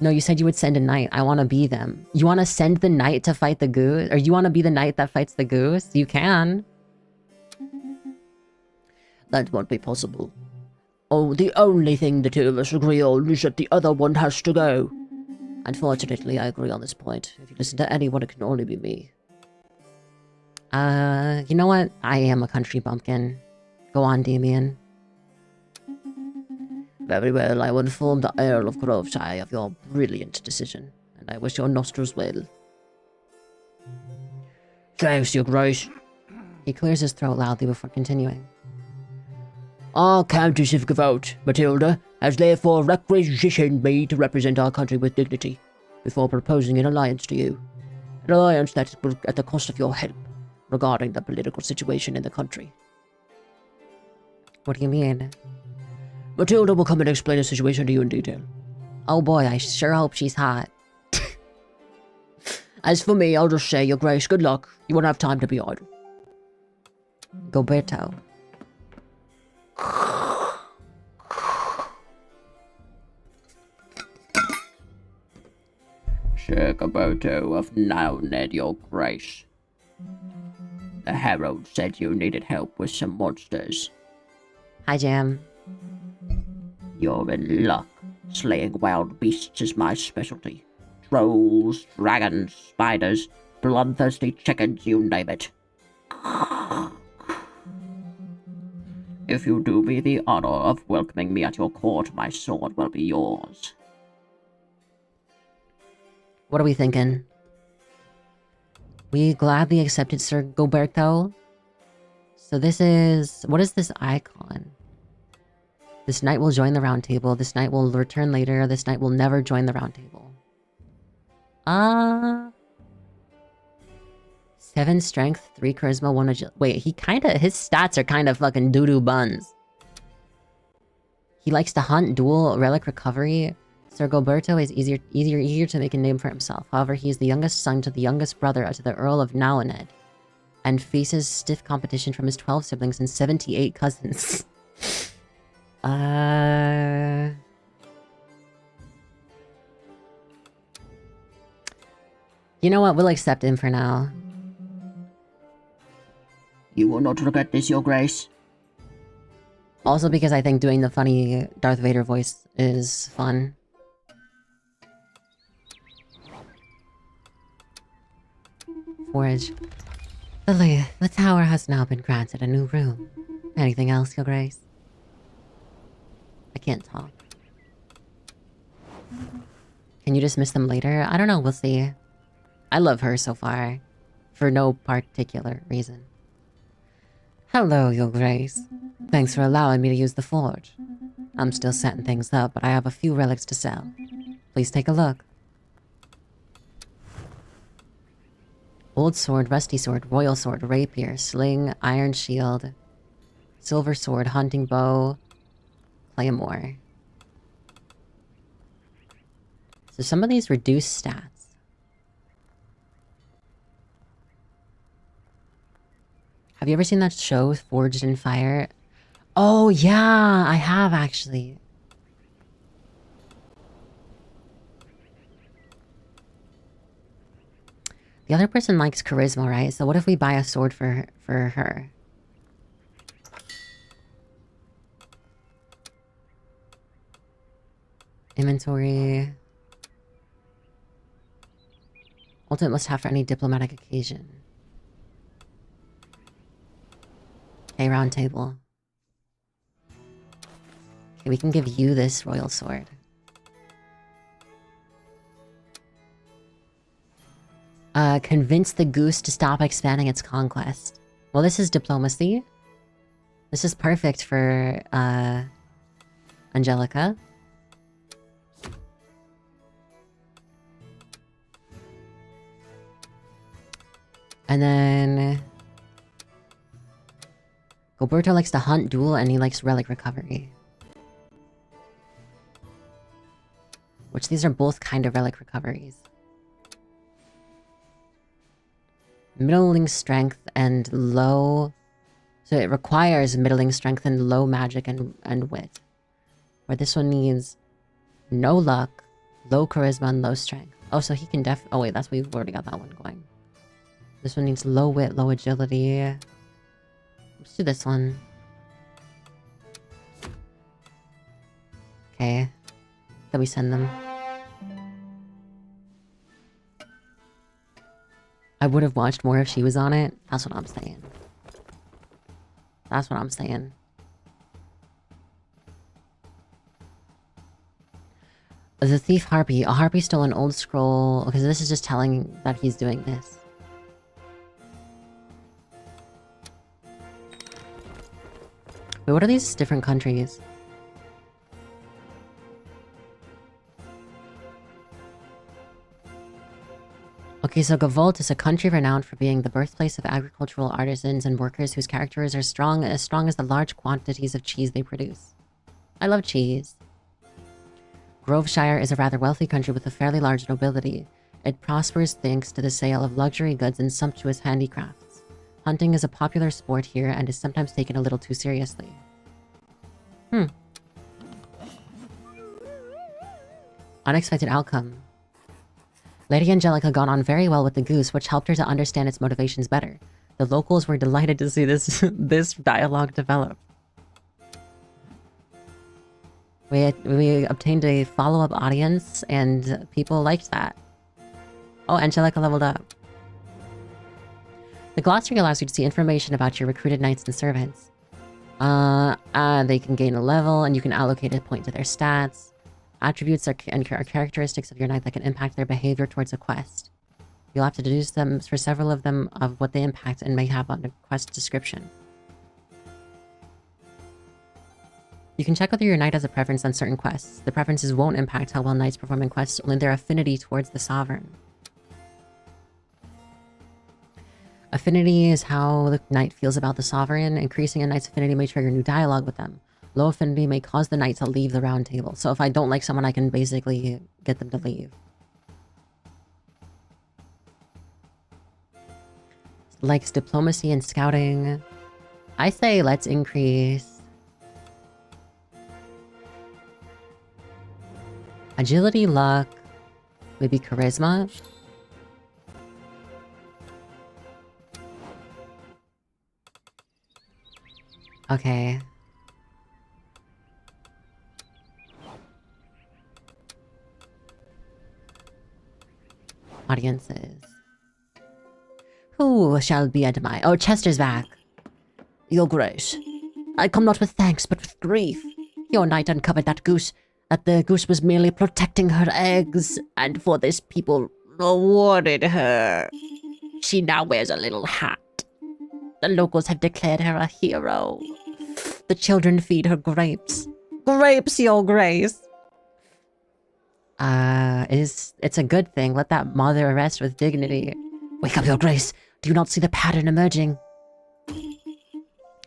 No, you said you would send a knight. I want to be them. You want to send the knight to fight the goose? Or you want to be the knight that fights the goose? You can. That won't be possible. Oh, the only thing the two of us agree on is that the other one has to go. Unfortunately, I agree on this point. If you listen to anyone, it can only be me. You know what? I am a country bumpkin. Go on, Damien. Very well, I will inform the Earl of Groveshire of your brilliant decision, and I wish your nostrils well. Thanks, Your Grace. He clears his throat loudly before continuing. Our Countess of Gavout, Matilda, has therefore requisitioned me to represent our country with dignity, before proposing an alliance to you. An alliance that will at the cost of your help, regarding the political situation in the country. What do you mean? Matilda will come and explain the situation to you in detail. Oh boy, I sure hope she's hot. As for me, I'll just say, Your Grace, good luck. You won't have time to be idle. Goberto. Sir Goberto of Naoned, Your Grace. The Herald said you needed help with some monsters. Hi, Jam. You're in luck. Slaying wild beasts is my specialty. Trolls, dragons, spiders, bloodthirsty chickens, you name it. If you do me the honor of welcoming me at your court, my sword will be yours. What are we thinking? We gladly accepted Sir Goberto. So this is... What is this icon? This knight will join the round table. This knight will return later. This knight will never join the round table. 7 strength, 3 charisma, 1 agility. Wait, his stats are kind of fucking doo-doo buns. He likes to hunt, duel, relic recovery. Sir Goberto is eager to make a name for himself. However, he is the youngest son to the youngest brother to the Earl of Naoned, and faces stiff competition from his 12 siblings and 78 cousins. You know what? We'll accept him for now. You will not regret this, Your Grace. Also because I think doing the funny Darth Vader voice is fun. Forge. Lily, the tower has now been granted a new room. Anything else, Your Grace? I can't talk. Can you dismiss them later? I don't know, we'll see. I love her so far. For no particular reason. Hello, Your Grace. Thanks for allowing me to use the forge. I'm still setting things up, but I have a few relics to sell. Please take a look. Old sword, rusty sword, royal sword, rapier, sling, iron shield, silver sword, hunting bow, claymore. So some of these reduce stats. Have you ever seen that show, Forged in Fire? Oh yeah, I have actually. The other person likes charisma, right? So what if we buy a sword for her? Inventory. Ultimate must have for any diplomatic occasion. Okay, round table. Okay, we can give you this royal sword. Convince the goose to stop expanding its conquest. Well, this is diplomacy. This is perfect for, Angelica. And then... Gilberto likes to hunt, duel, and he likes relic recovery. Which these are both kind of relic recoveries. Middling strength and low... So it requires middling strength and low magic and wit. Where this one needs no luck, low charisma, and low strength. Oh, so he can oh wait, we've already got that one going. This one needs low wit, low agility. Let's do this one. Okay. Then we send them. I would have watched more if she was on it. That's what I'm saying. That's what I'm saying. The Thief Harpy. A harpy stole an old scroll. Okay, so this is just telling that he's doing this. Wait, what are these different countries? Okay, so Gavolt is a country renowned for being the birthplace of agricultural artisans and workers whose characters are strong as the large quantities of cheese they produce. I love cheese. Groveshire is a rather wealthy country with a fairly large nobility. It prospers thanks to the sale of luxury goods and sumptuous handicrafts. Hunting is a popular sport here and is sometimes taken a little too seriously. Unexpected outcome. Lady Angelica got on very well with the goose, which helped her to understand its motivations better. The locals were delighted to see this dialogue develop. We obtained a follow-up audience, and people liked that. Oh, Angelica leveled up. The glossary allows you to see information about your recruited knights and servants. They can gain a level, and you can allocate a point to their stats. Attributes are characteristics of your knight that can impact their behavior towards a quest. You'll have to deduce them for several of them of what they impact and may have on the quest description. You can check whether your knight has a preference on certain quests. The preferences won't impact how well knights perform in quests, only their affinity towards the sovereign. Affinity is how the knight feels about the sovereign. Increasing a knight's affinity may trigger new dialogue with them. Low affinity may cause the knight to leave the round table. So if I don't like someone, I can basically get them to leave. Likes diplomacy and scouting. I say let's increase agility, luck, maybe charisma. Okay. Audiences. Who shall be at my... Oh, Chester's back. Your Grace, I come not with thanks, but with grief. Your knight uncovered that the goose was merely protecting her eggs, and for this people rewarded her. She now wears a little hat. The locals have declared her a hero. The children feed her grapes. Grapes, Your Grace! It's a good thing. Let that mother rest with dignity. Wake up, Your Grace. Do you not see the pattern emerging?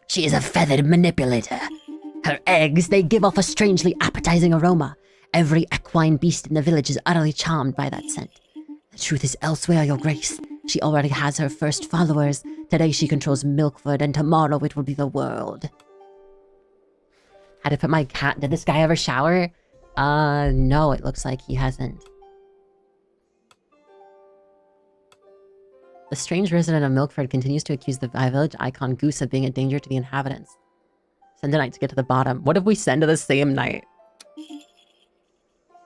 She is a feathered manipulator. Her eggs, they give off a strangely appetizing aroma. Every equine beast in the village is utterly charmed by that scent. The truth is elsewhere, Your Grace. She already has her first followers. Today she controls Milkford, and tomorrow it will be the world. Had to put my cat... Did this guy ever shower? No, it looks like he hasn't. The strange resident of Milkford continues to accuse the village icon Goose of being a danger to the inhabitants. Send a knight to get to the bottom. What if we send to the same knight?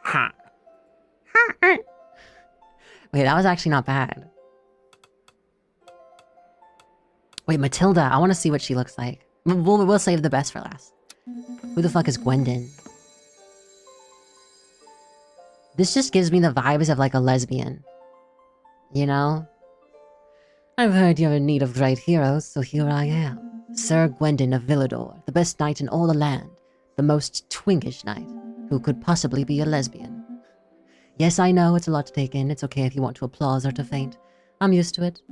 Ha. Wait, that was actually not bad. Wait, Matilda. I want to see what she looks like. We'll save the best for last. Who the fuck is Gwendon? This just gives me the vibes of like a lesbian. You know? I've heard you're in need of great heroes, so here I am. Sir Gwendon of Villador, the best knight in all the land. The most twinkish knight. Who could possibly be a lesbian? Yes, I know, it's a lot to take in. It's okay if you want to applause or to faint. I'm used to it.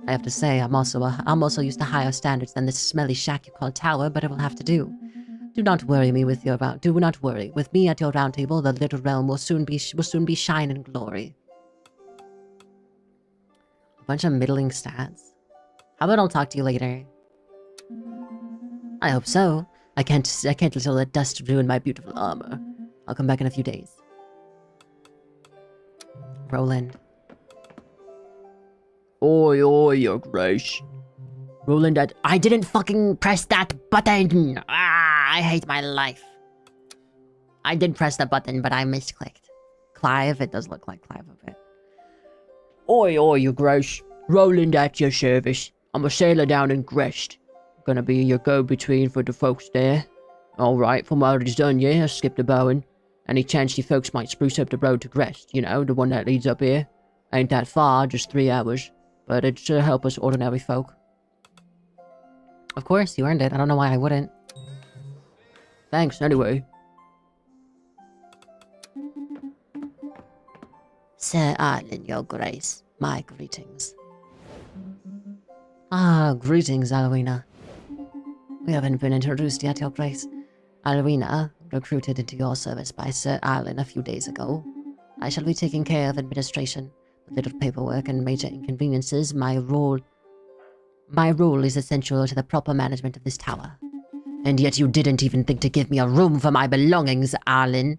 I have to say, I'm also used to higher standards than this smelly shack you call tower, but it will have to do. Do not worry with me at your round table. The little realm will soon be shine in glory. A bunch of middling stats. How about I'll talk to you later? I hope so. I can't let dust ruin my beautiful armor. I'll come back in a few days. Roland. Oi, your grace. Roland, I didn't fucking press that button! I hate my life. I did press the button, but I misclicked. Clive, it does look like Clive a bit. Oi, your grace. Roland at your service. I'm a sailor down in Grest. Gonna be your go-between for the folks there. Alright, formality's done, yeah? I skipped a bowing. Any chance you folks might spruce up the road to Grest, you know, the one that leads up here? Ain't that far, just 3 hours. But it's to help us ordinary folk. Of course, you earned it. I don't know why I wouldn't. Thanks, anyway. Sir Arlen, your grace. My greetings. Ah, greetings, Alwina. We haven't been introduced yet, your grace. Alwina, recruited into your service by Sir Arlen a few days ago. I shall be taking care of administration, the little paperwork and major inconveniences. My role is essential to the proper management of this tower. And yet you didn't even think to give me a room for my belongings, Arlen.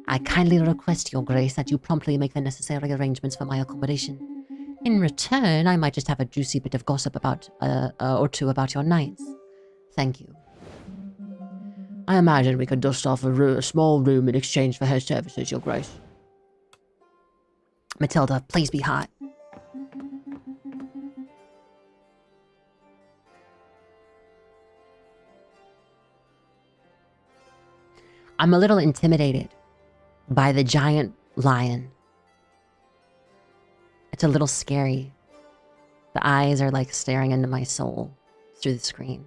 I kindly request, your grace, that you promptly make the necessary arrangements for my accommodation. In return, I might just have a juicy bit of gossip or two about your knights. Thank you. I imagine we could dust off a small room in exchange for her services, your grace. Matilda, please be hot. I'm a little intimidated by the giant lion. It's a little scary. The eyes are like staring into my soul through the screen.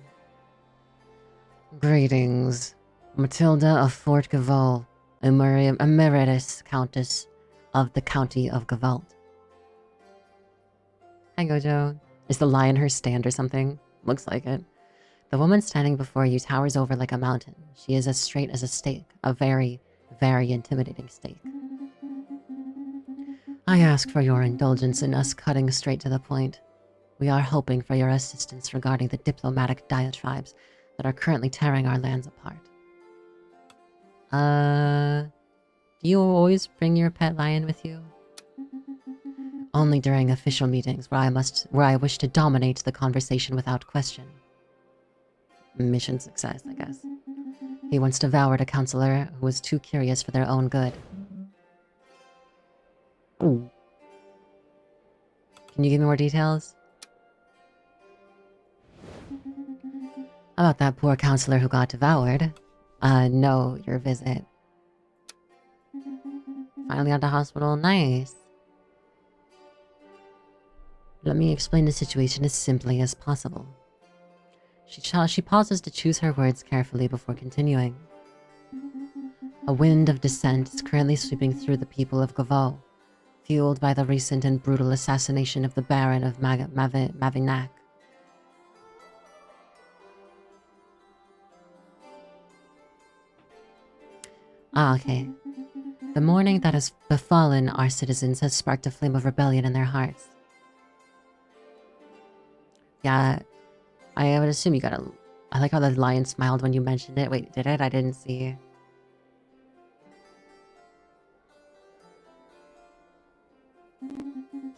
Greetings, Matilda of Fort Gavalt, Emeritus Countess of the County of Gavalt. Hi, Gojo. Is the lion her stand or something? Looks like it. The woman standing before you towers over like a mountain. She is as straight as a stake, a very, very intimidating stake. I ask for your indulgence in us cutting straight to the point. We are hoping for your assistance regarding the diplomatic diatribes that are currently tearing our lands apart. Do you always bring your pet lion with you? Only during official meetings where I wish to dominate the conversation without question. Mission success, I guess. He once devoured a counselor who was too curious for their own good. Ooh. Can you give me more details? About that poor counselor who got devoured. No, your visit. Finally got to hospital, nice. Let me explain the situation as simply as possible. She pauses to choose her words carefully before continuing. A wind of dissent is currently sweeping through the people of Gavalt, fueled by the recent and brutal assassination of the Baron of Mavinac. Okay. The mourning that has befallen our citizens has sparked a flame of rebellion in their hearts. Yeah, I would assume you got a... I like how the lion smiled when you mentioned it. Wait, did it? I didn't see.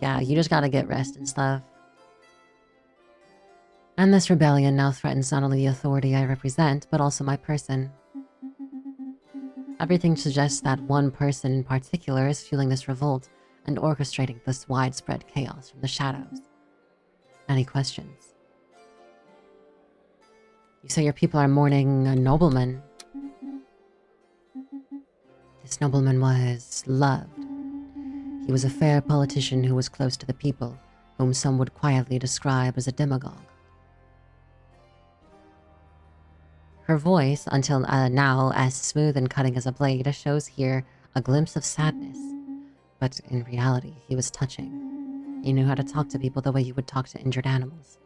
Yeah, you just gotta get rest and stuff. And this rebellion now threatens not only the authority I represent, but also my person. Everything suggests that one person in particular is fueling this revolt, and orchestrating this widespread chaos from the shadows. Any questions? You say your people are mourning a nobleman. This nobleman was loved. He was a fair politician who was close to the people, whom some would quietly describe as a demagogue. Her voice, until now as smooth and cutting as a blade, shows here a glimpse of sadness. But in reality, he was touching. He knew how to talk to people the way you would talk to injured animals.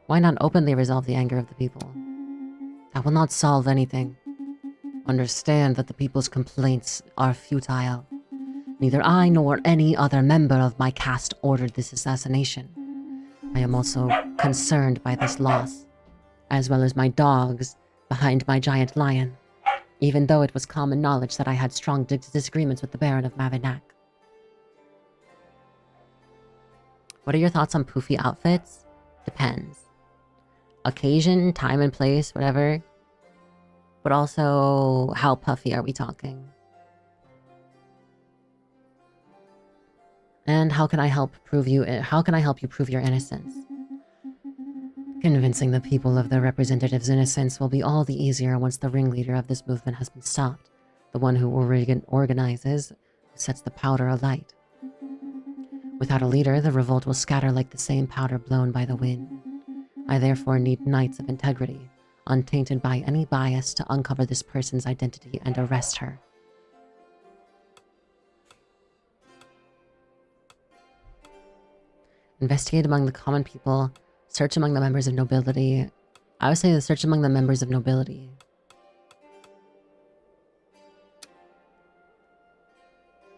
Why not openly resolve the anger of the people? That will not solve anything. Understand that the people's complaints are futile. Neither I nor any other member of my caste ordered this assassination. I am also concerned by this loss, as well as my dogs behind my giant lion, even though it was common knowledge that I had strong disagreements with the Baron of Mavinac. What are your thoughts on poofy outfits? Depends. Occasion, time and place, whatever. But also, how puffy are we talking? And how can I help you prove your innocence? Convincing the people of their representative's innocence will be all the easier once the ringleader of this movement has been stopped, the one who organizes, who sets the powder alight. Without a leader, the revolt will scatter like the same powder blown by the wind. I therefore need knights of integrity, untainted by any bias, to uncover this person's identity and arrest her. Investigate among the common people. Search among the members of nobility. I would say search among the members of nobility.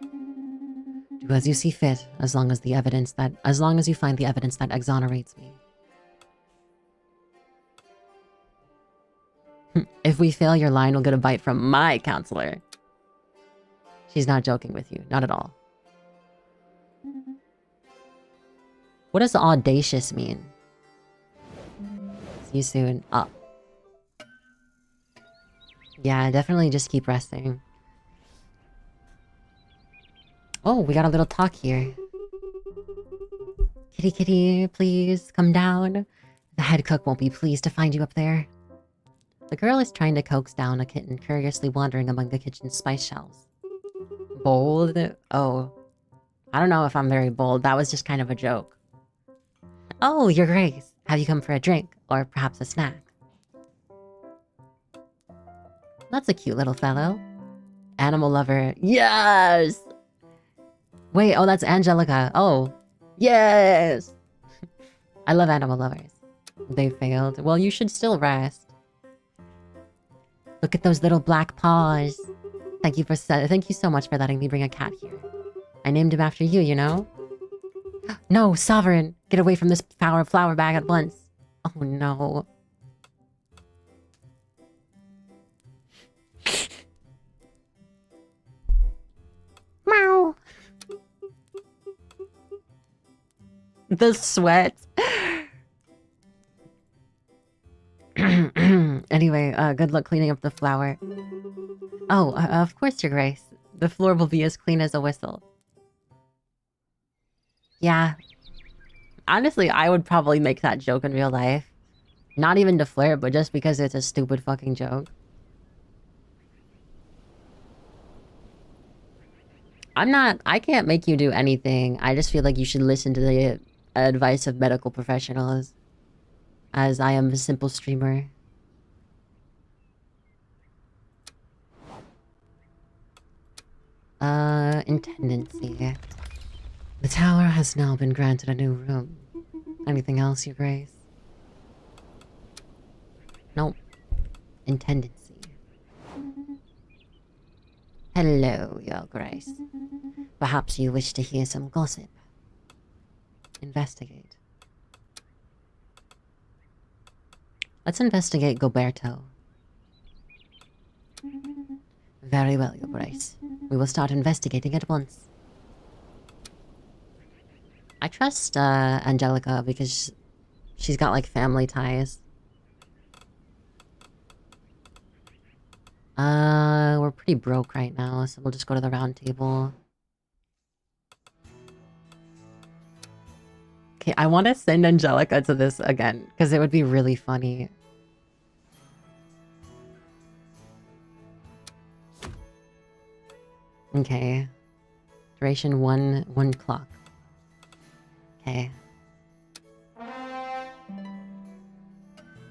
Do as you see fit, as long as you find the evidence that exonerates me. If we fail, your lion will get a bite from my counselor. She's not joking with you, not at all. What does audacious mean? See you soon. Up. Yeah, definitely just keep resting. Oh, we got a little talk here. Kitty kitty, please come down. The head cook won't be pleased to find you up there. The girl is trying to coax down a kitten curiously wandering among the kitchen's spice shelves. Bold? Oh. I don't know if I'm very bold. That was just kind of a joke. Oh, your grace. Have you come for a drink? Or perhaps a snack? That's a cute little fellow. Animal lover. Yes! Wait, oh, that's Angelica. Oh, yes! I love animal lovers. They failed. Well, you should still rest. Look at those little black paws. Thank you so much for letting me bring a cat here. I named him after you, you know? No, SoveREIgn! Get away from this flower bag at once. Oh no. Meow. The sweat. Anyway, good luck cleaning up the flour. Oh, of course, your grace. The floor will be as clean as a whistle. Yeah. Honestly, I would probably make that joke in real life. Not even to flirt, but just because it's a stupid fucking joke. I can't make you do anything. I just feel like you should listen to the advice of medical professionals. As I am a simple streamer. Intendancy. The tower has now been granted a new room. Anything else, your grace? Nope. Intendancy. Hello, your grace. Perhaps you wish to hear some gossip. Investigate. Let's investigate Goberto. Very well, your grace. We will start investigating at once. I trust Angelica because she's got like family ties. We're pretty broke right now, so we'll just go to the round table. Okay, I want to send Angelica to this again, because it would be really funny. Okay. Duration one clock. Okay.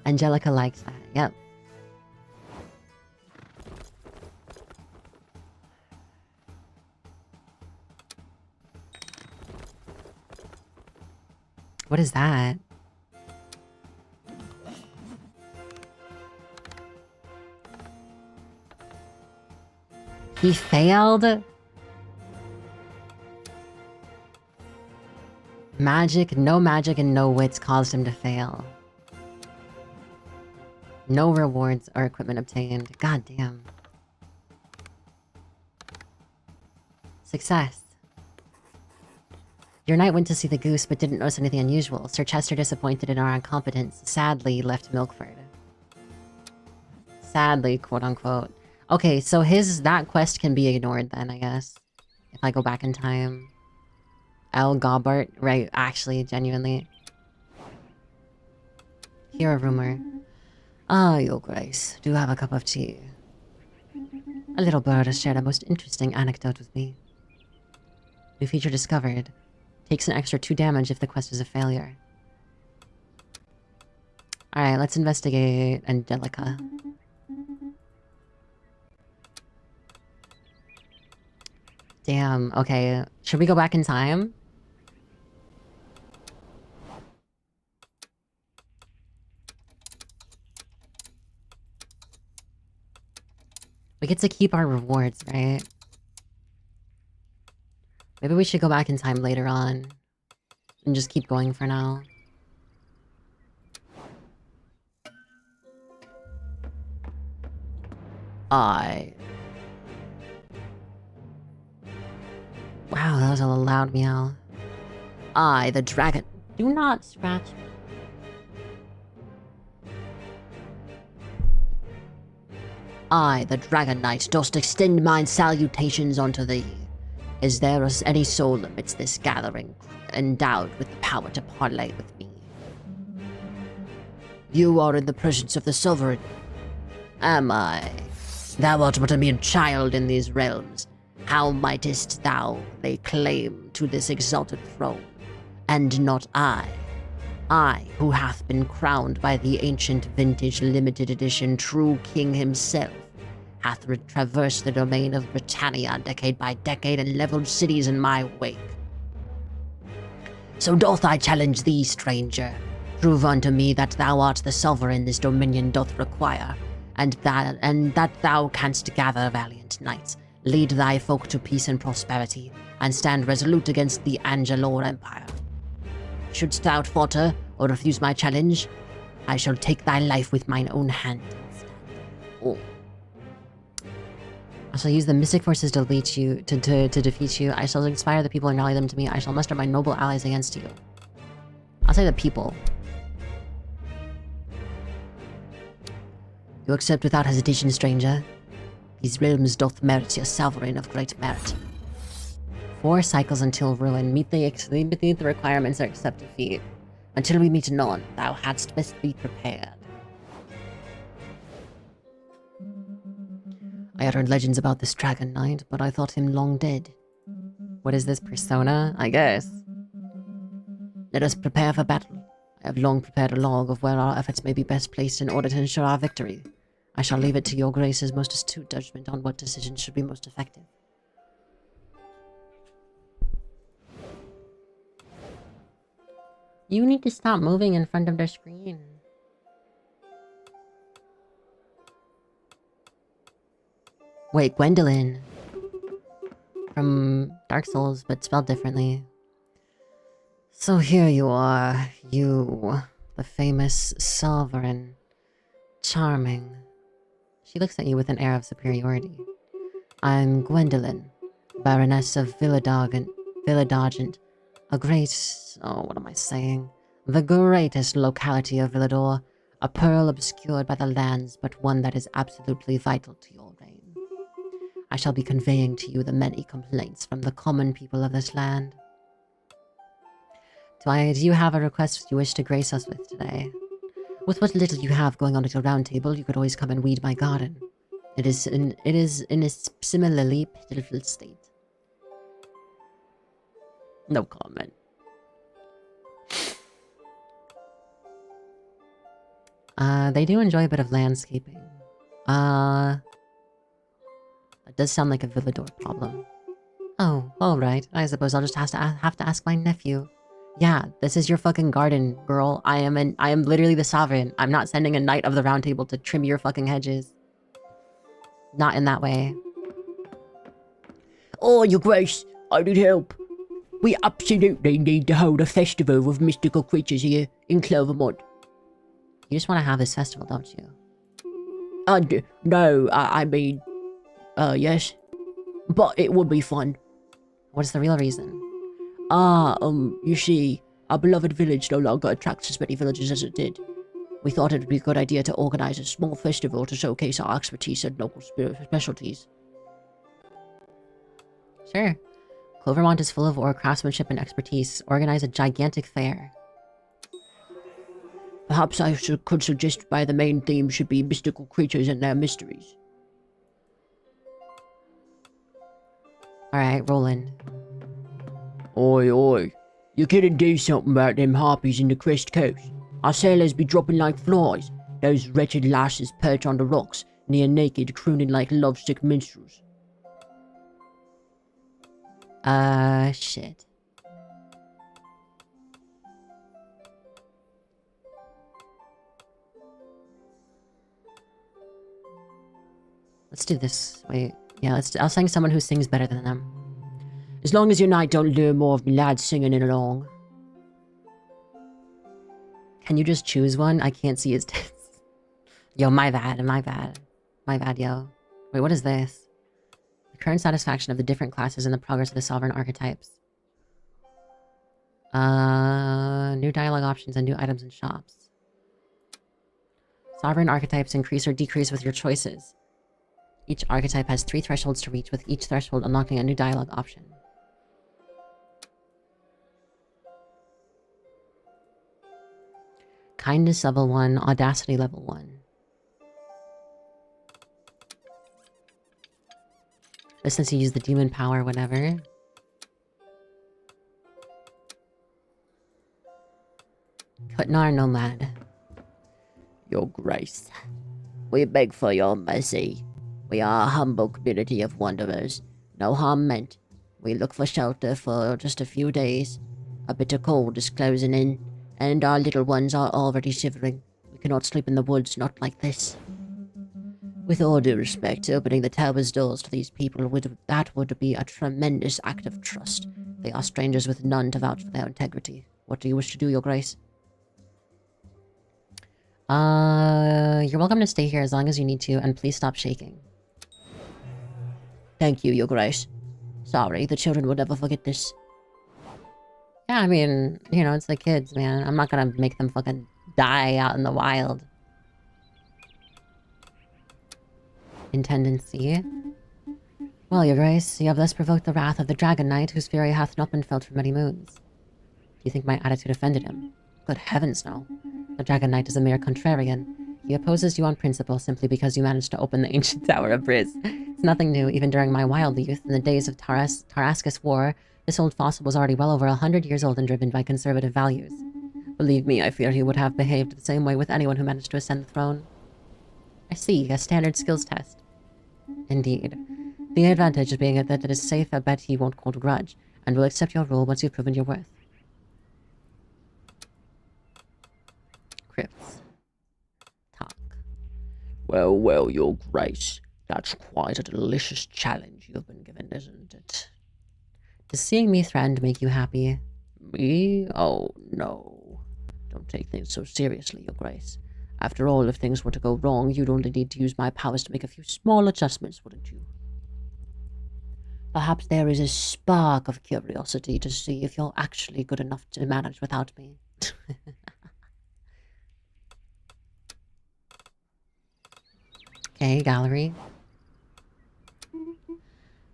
Angelica likes that. Yep. What is that? He failed? Magic, no magic, and no wits caused him to fail. No rewards or equipment obtained. God damn. Success. Your knight went to see the goose but didn't notice anything unusual. Sir Chester, disappointed in our incompetence, sadly left Milkford. Sadly, quote unquote. Okay, so that quest can be ignored then, I guess. If I go back in time. El Gobbart, right, actually, genuinely. Hear a rumor. Ah, your grace, do have a cup of tea. A little bird has shared a most interesting anecdote with me. New feature discovered. Takes an extra 2 damage if the quest is a failure. Alright, let's investigate Angelica. Damn, okay. Should we go back in time? We get to keep our rewards, right? Maybe we should go back in time later on. And just keep going for now. Wow, that was a loud meow. I, the dragon. Do not scratch me. I, the Dragon Knight, dost extend mine salutations unto thee. Is there any soul amidst this gathering, endowed with the power to parley with me? You are in the presence of the SoveREIgn. Am I? Thou art but a mere child in these realms. How mightest thou lay claim to this exalted throne, and not I? I, who hath been crowned by the ancient vintage limited edition true king himself, hath traversed the domain of Britannia decade by decade and leveled cities in my wake. So doth I challenge thee, stranger. Prove unto me that thou art the sovereign this dominion doth require, and that thou canst gather valiant knights, lead thy folk to peace and prosperity, and stand resolute against the Angelor Empire. Shouldst thou falter or refuse my challenge, I shall take thy life with mine own hand instead. Oh. I shall use the mystic forces to defeat you. I shall inspire the people and rally them to me. I shall muster my noble allies against you. I'll say the people. You accept without hesitation, stranger. These realms doth merit your sovereign of great merit. 4 cycles until ruin. Meet the requirements or accept defeat. Until we meet anon, thou hadst best be prepared. I uttered legends about this Dragon Knight, but I thought him long dead. What is this, persona? I guess. Let us prepare for battle. I have long prepared a log of where our efforts may be best placed in order to ensure our victory. I shall leave it to your grace's most astute judgment on what decisions should be most effective. You need to stop moving in front of the screen. Wait, Gwendolyn. From Dark Souls, but spelled differently. So here you are, you, the famous sovereign. Charming. She looks at you with an air of superiority. I'm Gwendolyn, Baroness of Villadagent, a great... oh, what am I saying? The greatest locality of Villador, a pearl obscured by the lands, but one that is absolutely vital to your reign. I shall be conveying to you the many complaints from the common people of this land. Do you have a request you wish to grace us with today? With what little you have going on at your round table, you could always come and weed my garden. It is in a similarly pitiful state. No comment. They do enjoy a bit of landscaping. That does sound like a Villador problem. Oh, alright. I suppose I'll just have to ask my nephew. Yeah, this is your fucking garden, girl. I am literally the sovereign. I'm not sending a knight of the round table to trim your fucking hedges. Not in that way. Oh, your grace, I need help. We absolutely need to hold a festival with mystical creatures here in Clovermont. You just want to have this festival, don't you? And, no, I mean, yes. But it would be fun. What's the real reason? You see, our beloved village no longer attracts as many villagers as it did. We thought it would be a good idea to organize a small festival to showcase our expertise and local specialties. Sure. Clovermont is full of ore craftsmanship and expertise. Organize a gigantic fair. Perhaps I could suggest why the main theme should be mystical creatures and their mysteries. Alright, Roland. Oi, oi. You couldn't do something about them harpies in the Crest Coast. Our sailors be dropping like flies. Those wretched lasses perch on the rocks, near naked, crooning like lovesick minstrels. Shit. Let's do this. Wait. Yeah, I'll sing someone who sings better than them. As long as your knight don't lure more of me lads singing it along. Can you just choose one? I can't see his tits. Yo, my bad, my bad. My bad, yo. Wait, what is this? The current satisfaction of the different classes and the progress of the sovereign archetypes. New dialogue options and new items and shops. Sovereign archetypes increase or decrease with your choices. Each archetype has 3 thresholds to reach, with each threshold unlocking a new dialogue option. Kindness level 1, Audacity level 1. This lets you use the demon power, whatever. Kutnar Nomad. Your grace, we beg for your mercy. We are a humble community of wanderers. No harm meant. We look for shelter for just a few days. A bitter cold is closing in, and our little ones are already shivering. We cannot sleep in the woods, not like this. With all due respect, opening the tower's doors to these people would be a tremendous act of trust. They are strangers with none to vouch for their integrity. What do you wish to do, your grace? You're welcome to stay here as long as you need to, and please stop shaking. Thank you, your grace. Sorry, the children will never forget this. Yeah, I mean, you know, it's the kids, man. I'm not gonna make them fucking die out in the wild. In tendency. Well, your grace, you have thus provoked the wrath of the Dragon Knight, whose fury hath not been felt for many moons. Do you think my attitude offended him? Good heavens, no. The Dragon Knight is a mere contrarian. He opposes you on principle simply because you managed to open the ancient Tower of Briz. It's nothing new, even during my wild youth, in the days of Tarascus War, this old fossil was already well over 100 years old and driven by conservative values. Believe me, I fear he would have behaved the same way with anyone who managed to ascend the throne. I see, a standard skills test. Indeed. The advantage of being that it is safe, I bet he won't hold a grudge, and will accept your rule once you've proven your worth. Crypts. Talk. Well, well, your grace. That's quite a delicious challenge you've been given, isn't it? Does seeing me threatened make you happy? Me? Oh, no. Don't take things so seriously, your grace. After all, if things were to go wrong, you'd only need to use my powers to make a few small adjustments, wouldn't you? Perhaps there is a spark of curiosity to see if you're actually good enough to manage without me. Okay, gallery.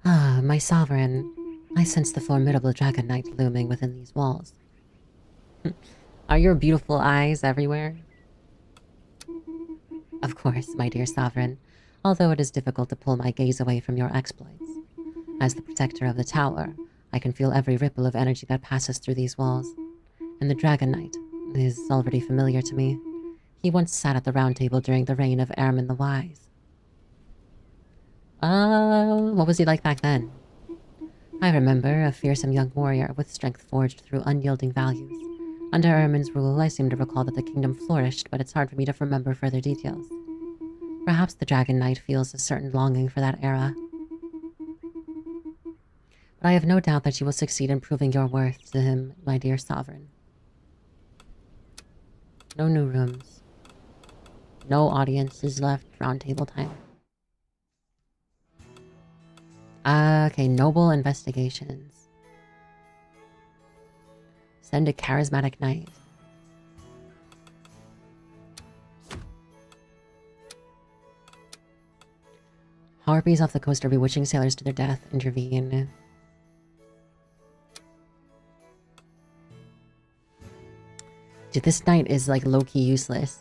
Ah, my sovereign. I sense the formidable Dragon Knight looming within these walls. Are your beautiful eyes everywhere? Of course, my dear sovereign, although it is difficult to pull my gaze away from your exploits. As the protector of the tower, I can feel every ripple of energy that passes through these walls. And the Dragon Knight is already familiar to me. He once sat at the round table during the reign of Airman the Wise. What was he like back then? I remember a fearsome young warrior with strength forged through unyielding values. Under Ermin's rule, I seem to recall that the kingdom flourished, but it's hard for me to remember further details. Perhaps the Dragon Knight feels a certain longing for that era. But I have no doubt that you will succeed in proving your worth to him, my dear sovereign. No new rooms. No audiences left. Round table time. Okay, noble investigations. Send a charismatic knight. Harpies off the coast are bewitching sailors to their death. Intervene. Dude, this knight is like low-key useless.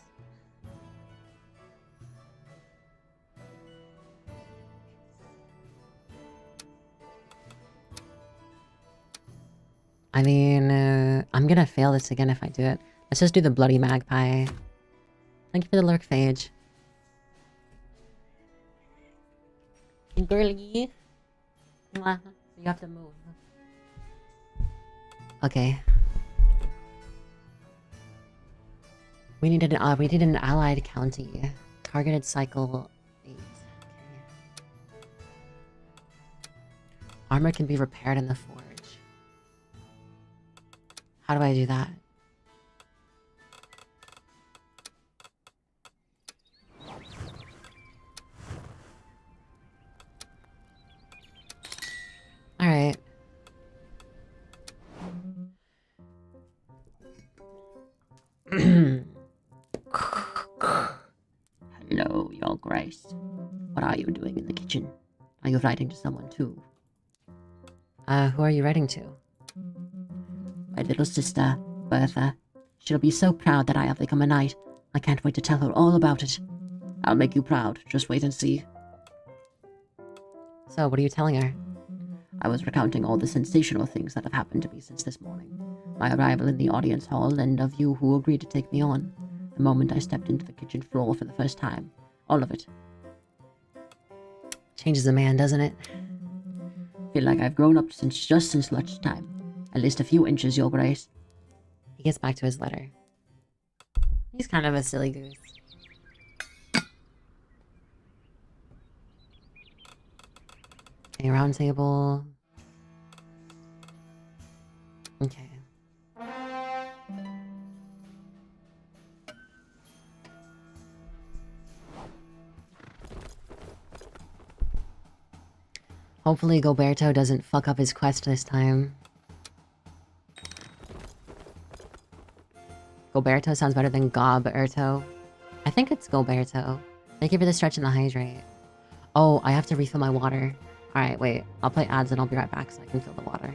I mean, I'm gonna fail this again if I do it. Let's just do the bloody magpie. Thank you for the lurk, Phage. Girly. Mwah. You have to move. Okay. We needed an allied county. Targeted cycle 8. Okay. Armor can be repaired in the forge. How do I do that? Alright. Hello, Your Grace. What are you doing in the kitchen? Are you writing to someone too? Who are you writing to? My little sister, Bertha. She'll be so proud that I have become a knight. I can't wait to tell her all about it. I'll make you proud. Just wait and see. So, what are you telling her? I was recounting all the sensational things that have happened to me since this morning. My arrival in the audience hall and of you who agreed to take me on. The moment I stepped into the kitchen floor for the first time. All of it. Changes a man, doesn't it? Feel like I've grown up since lunchtime. At least a few inches, Your Grace. He gets back to his letter. He's kind of a silly goose. Okay, round table. Okay. Hopefully Goberto doesn't fuck up his quest this time. Goberto sounds better than Goberto. I think it's Goberto. Thank you for the stretch and the hydrate. Oh, I have to refill my water. Alright, wait. I'll play ads and I'll be right back so I can fill the water.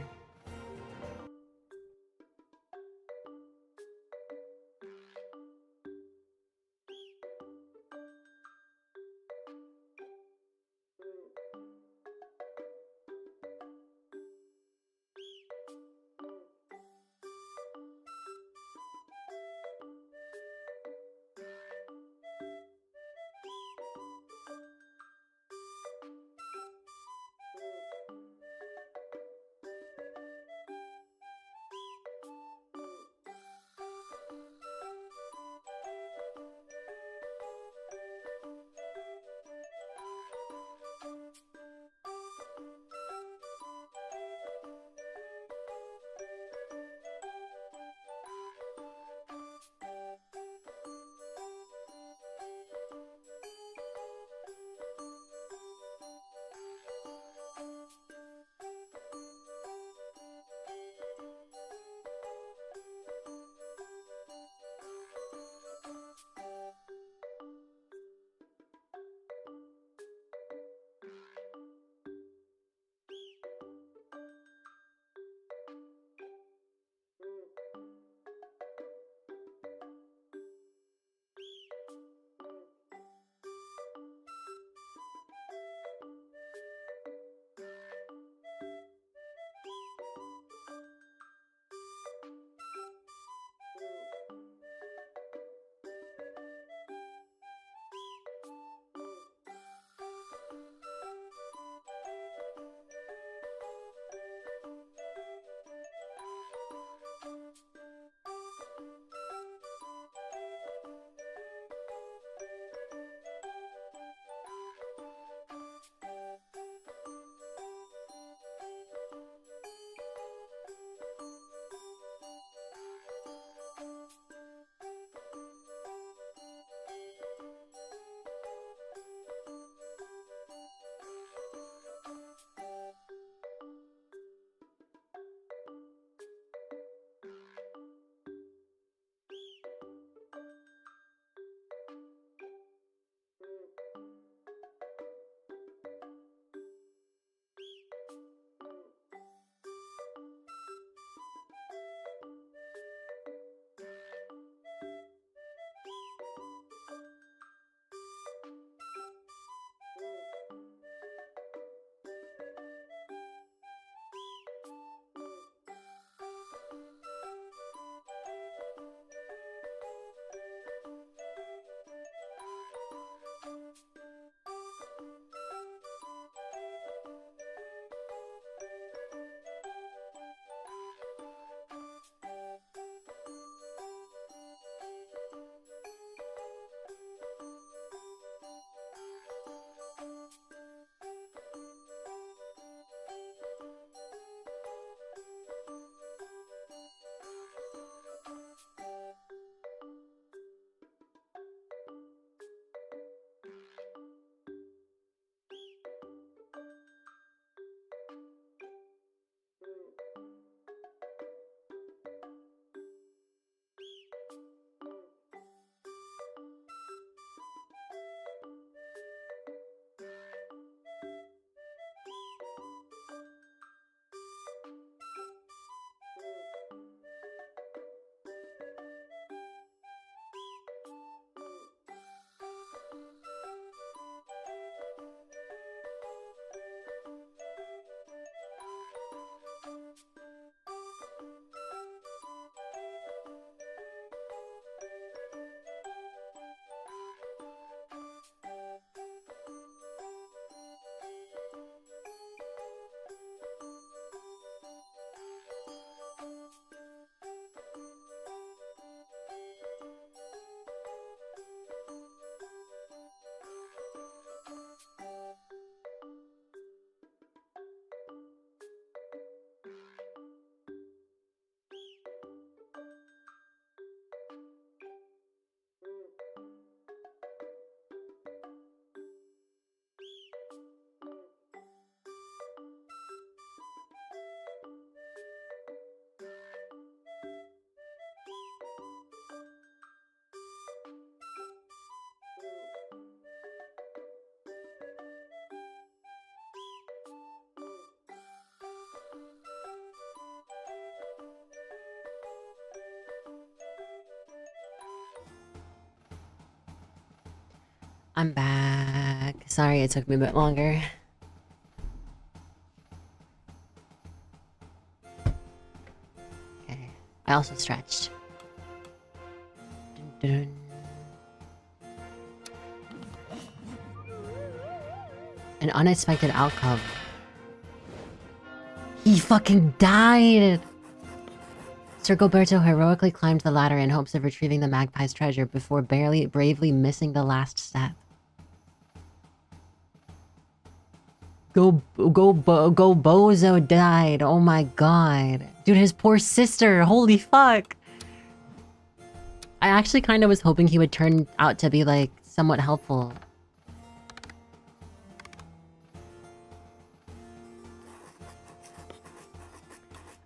I'm back. Sorry it took me a bit longer. Okay. I also stretched. Dun dun. An unexpected outcome. He fucking died! Sir Gilberto heroically climbed the ladder in hopes of retrieving the magpie's treasure before bravely missing the last step. Go Bozo died. Oh my god. Dude, his poor sister. Holy fuck. I actually kind of was hoping he would turn out to be, like, somewhat helpful.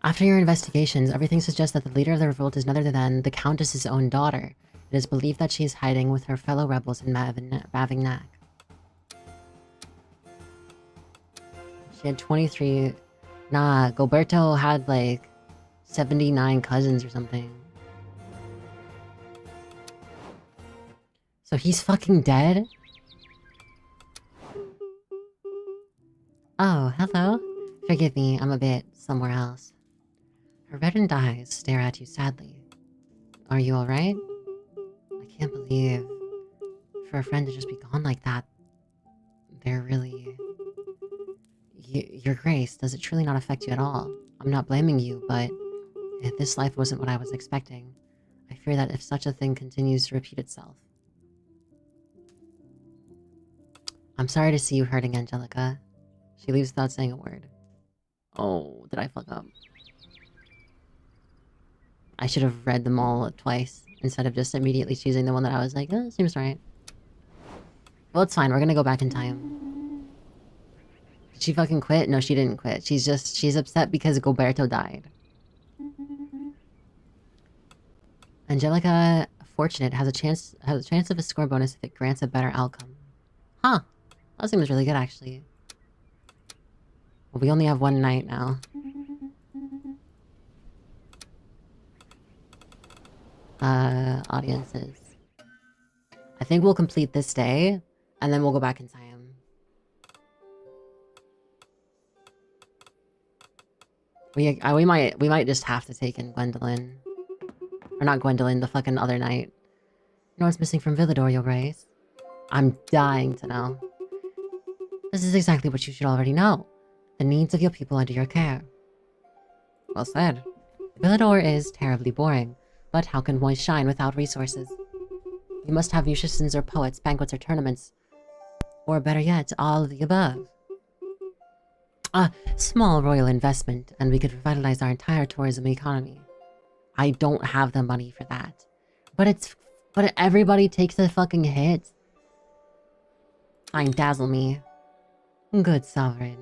After your investigations, everything suggests that the leader of the revolt is none other than the Countess's own daughter. It is believed that she is hiding with her fellow rebels in Ravignac. She had 23... Nah, Gilberto had, like, 79 cousins or something. So he's fucking dead? Oh, hello. Forgive me, I'm a bit somewhere else. Her reddened eyes stare at you sadly. Are you alright? I can't believe... For a friend to just be gone like that... They're really... Your Grace, does it truly not affect you at all? I'm not blaming you, but... If this life wasn't what I was expecting, I fear that if such a thing continues to repeat itself... I'm sorry to see you hurting, Angelica. She leaves without saying a word. Oh, did I fuck up? I should have read them all twice, instead of just immediately choosing the one that I was like, seems right. Well, it's fine, we're gonna go back in time. Did she fucking quit? No, she didn't quit. She's upset because Gilberto died. Angelica, fortunate, has a chance of a score bonus if it grants a better outcome. Huh. That seems really good, actually. Well, we only have one night now. Audiences. I think we'll complete this day, and then we'll go back in time. We might just have to take in Gwendolyn. Or not Gwendolyn, the fucking other night. You know what's missing from Villador, Your Grace? I'm dying to know. This is exactly what you should already know. The needs of your people under your care. Well said. Villador is terribly boring, but how can one shine without resources? You must have musicians or poets, banquets or tournaments. Or better yet, all of the above. A small royal investment, and we could revitalize our entire tourism economy. I don't have the money for that. But everybody takes a fucking hit. Fine, dazzle me. Good SoveREIgn.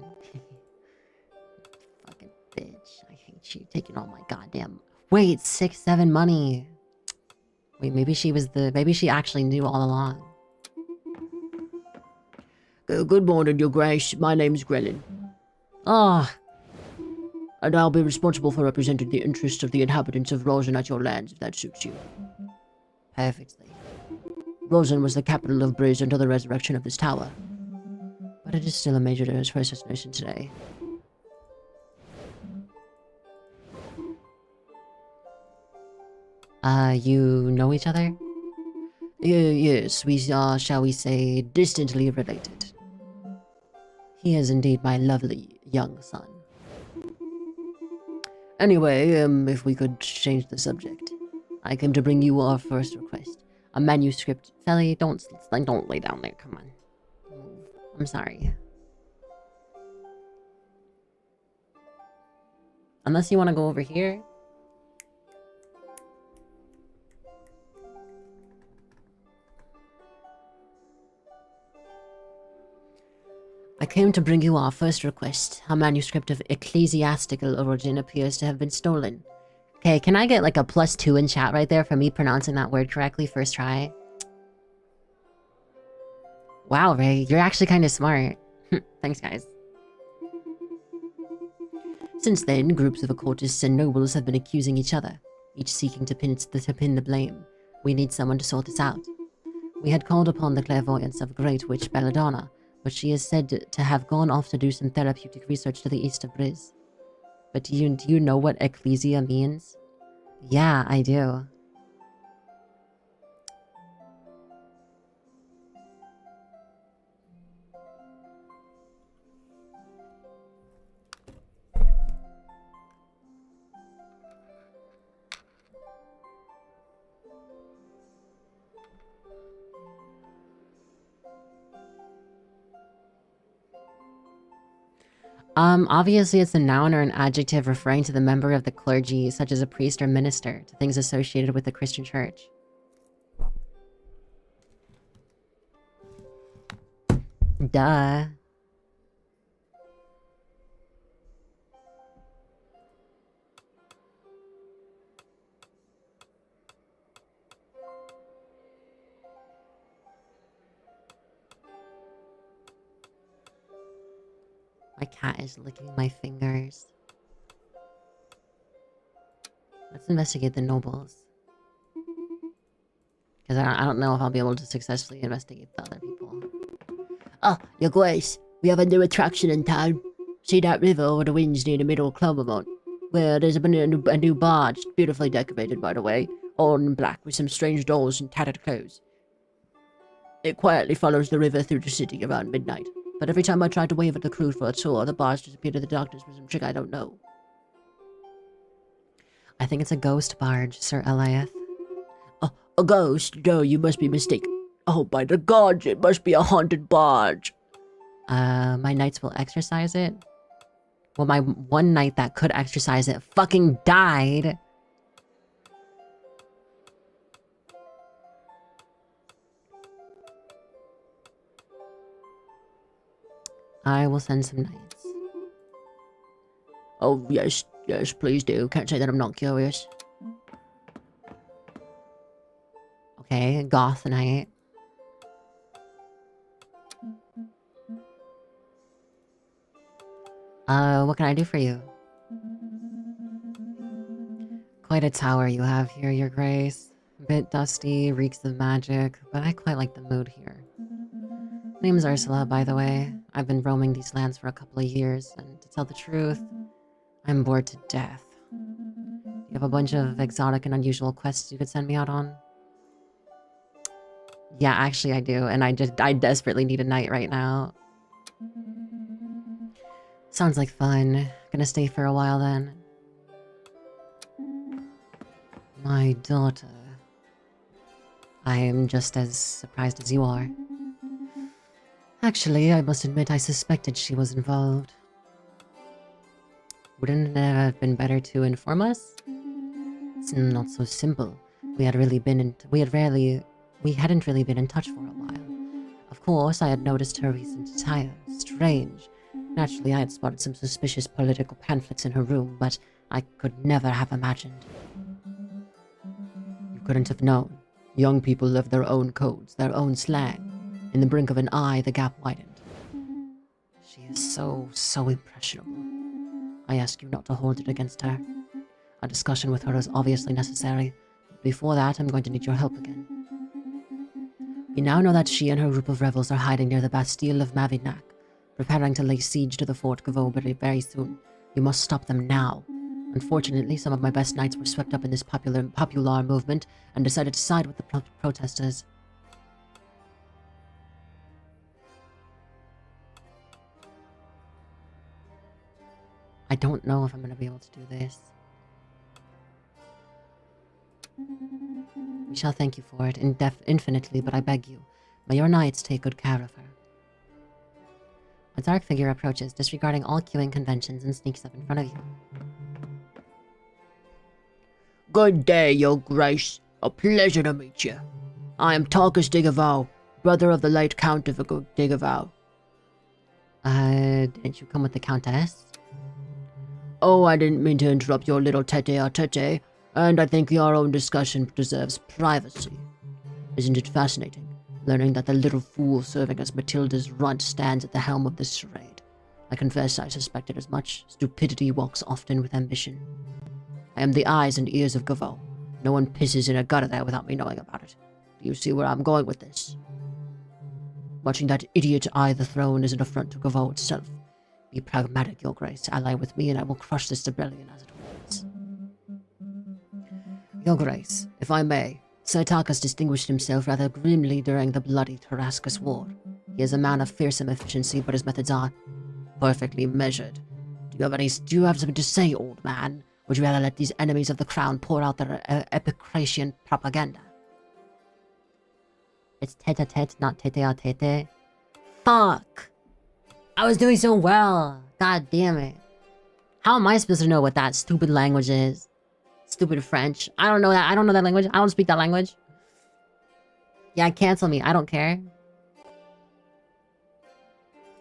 Fucking bitch. I hate you taking all my goddamn... Wait, 6-7 money. Wait, maybe she actually knew all along. Good morning, Your Grace. My name's Grelin. Oh, And I'll be responsible for representing the interests of the inhabitants of Rosen at your lands, if that suits you. perfectly. Rosen was the capital of Briz until the resurrection of this tower. But it is still a major tourist destination today. You know each other? Yes, we are, shall we say, distantly related. He is indeed my lovely young son. Anyway, if we could change the subject. I came to bring you our first request. A manuscript. Felly, don't lay down there, come on. I'm sorry. Unless you want to go over here. I came to bring you our first request. A manuscript of ecclesiastical origin appears to have been stolen. Okay, can I get like a +2 in chat right there for me pronouncing that word correctly first try? Wow, Ray, you're actually kind of smart. Thanks, guys. Since then, groups of occultists and nobles have been accusing each other, each seeking to pin the blame. We need someone to sort this out. We had called upon the clairvoyance of great witch Belladonna, but she is said to have gone off to do some therapeutic research to the east of Briz. But do you know what ecclesia means? Yeah, I do. Obviously it's a noun or an adjective referring to the member of the clergy, such as a priest or minister, to things associated with the Christian church. Duh. My cat is licking my fingers. Let's investigate the nobles. Because I don't know if I'll be able to successfully investigate the other people. Ah, your grace, we have a new attraction in town. See that river over the winds near the middle of Clovermont? Well, there's been a new barge, beautifully decorated, by the way, all in black with some strange dolls and tattered clothes. It quietly follows the river through the city around midnight. But every time I tried to wave at the crew for a tour, the barge disappeared to the darkness with some trick I don't know. I think it's a ghost barge, Sir Eliath. Oh, a ghost? No, you must be mistaken. Oh, by the gods, it must be a haunted barge. My knights will exercise it? Well, my one knight that could exercise it fucking died. I will send some knights. Oh, yes, please do. Can't say that I'm not curious. Okay, Goth Knight. What can I do for you? Quite a tower you have here, your grace. A bit dusty, reeks of magic, but I quite like the mood here. Name's Ursula, by the way. I've been roaming these lands for a couple of years, and to tell the truth, I'm bored to death. Do you have a bunch of exotic and unusual quests you could send me out on? Yeah, actually I do, and I desperately need a knight right now. Sounds like fun. Gonna stay for a while then. My daughter. I am just as surprised as you are. Actually, I must admit I suspected she was involved. Wouldn't it have been better to inform us? It's not so simple. We hadn't really been in touch for a while. Of course, I had noticed her recent attire. Strange. Naturally, I had spotted some suspicious political pamphlets in her room, but I could never have imagined. You couldn't have known. Young people live their own codes, their own slang. In the brink of an eye, the gap widened. She is so impressionable. I ask you not to hold it against her. A discussion with her is obviously necessary. Before that, I'm going to need your help again. We now know that she and her group of rebels are hiding near the Bastille of Mavignac, preparing to lay siege to the Fort Gavot very soon. You must stop them now. Unfortunately, some of my best knights were swept up in this popular movement and decided to side with the protesters. I don't know if I'm going to be able to do this. We shall thank you for it infinitely, but I beg you, may your knights take good care of her. A dark figure approaches, disregarding all queuing conventions, and sneaks up in front of you. Good day, your grace. A pleasure to meet you. I am Tarkus Digavau, brother of the late Count of Digavau. Didn't you come with the Countess? Oh, I didn't mean to interrupt your little tete-a-tete, and I think your own discussion deserves privacy. Isn't it fascinating, learning that the little fool serving as Matilda's runt stands at the helm of this charade? I confess I suspected as much. Stupidity walks often with ambition. I am the eyes and ears of Gavot. No one pisses in a gutter there without me knowing about it. Do you see where I'm going with this? Watching that idiot eye the throne is an affront to Gavo itself. Be pragmatic, Your Grace. Ally with me and I will crush this rebellion as it waits. Your Grace, if I may, Saitakas distinguished himself rather grimly during the bloody Tarascus War. He is a man of fearsome efficiency, but his methods are perfectly measured. Do you have something to say, old man? Would you rather let these enemies of the crown pour out their Epicratian propaganda? It's tete-a-tete, not tete-a-tete. Fuck! I was doing so well. God damn it. How am I supposed to know what that stupid language is? Stupid French. I don't know that. I don't know that language. I don't speak that language. Yeah, cancel me. I don't care.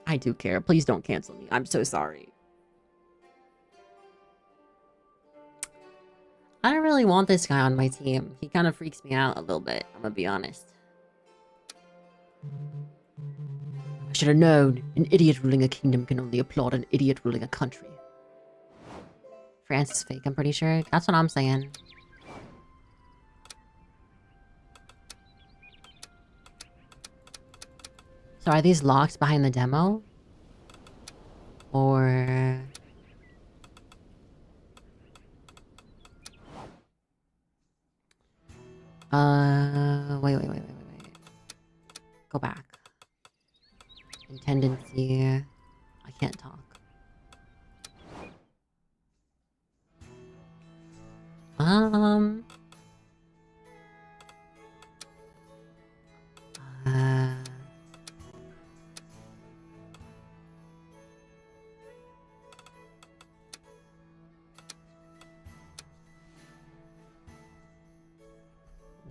I do care. Please don't cancel me. I'm so sorry. I don't really want this guy on my team. He kind of freaks me out a little bit. I'm gonna be honest. I should have known. An idiot ruling a kingdom can only applaud an idiot ruling a country. France is fake, I'm pretty sure. That's what I'm saying. So are these locked behind the demo? Or... wait. Go back. Intendancy. I can't talk.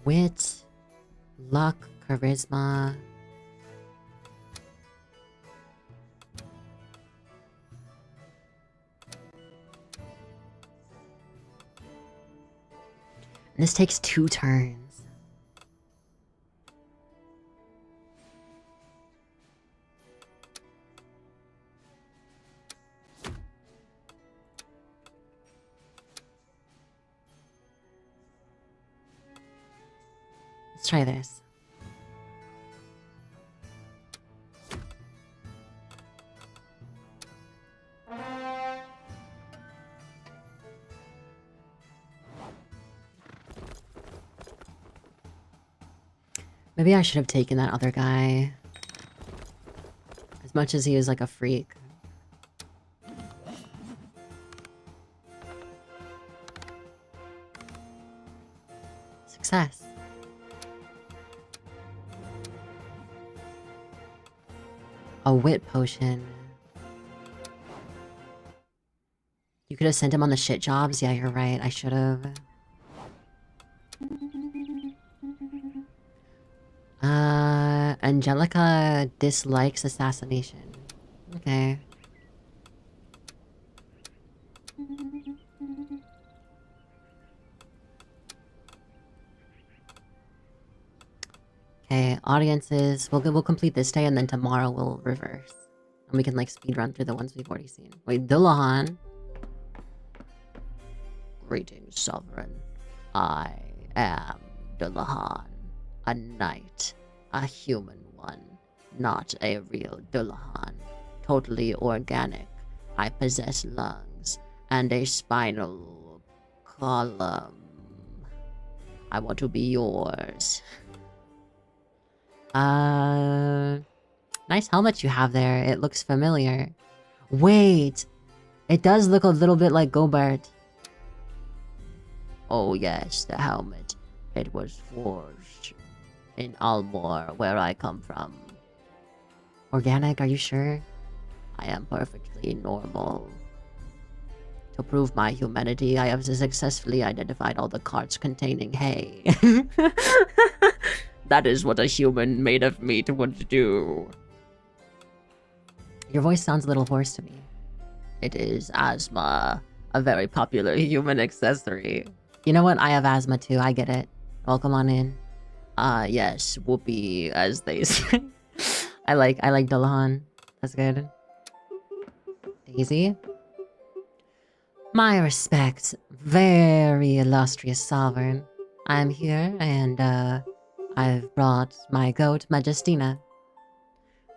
Wit, luck, charisma. And this takes 2 turns. Let's try this. Maybe I should have taken that other guy. As much as he is like a freak. Success. A wit potion. You could have sent him on the shit jobs. Yeah, you're right. I should have. Angelica dislikes assassination. Okay. Okay, audiences. We'll complete this day and then tomorrow we'll reverse. And we can like speed run through the ones we've already seen. Wait, Dillahan. Greetings, Sovereign. I am Dillahan, a knight, a human one, not a real Dillahan. Totally organic. I possess lungs and a spinal column. I want to be yours. Nice helmet you have there. It looks familiar. Wait, it does look a little bit like Gobert. Oh yes, the helmet. It was forged in Almor, where I come from. Organic, are you sure? I am perfectly normal. To prove my humanity, I have successfully identified all the carts containing hay. That is what a human made of meat would do. Your voice sounds a little hoarse to me. It is asthma, a very popular human accessory. You know what? I have asthma too. I get it. Welcome on in. Yes, whoopee, as they say. I like Dillahan. That's good. Daisy. My respects, very illustrious sovereign. I'm here and I've brought my goat, Majestina.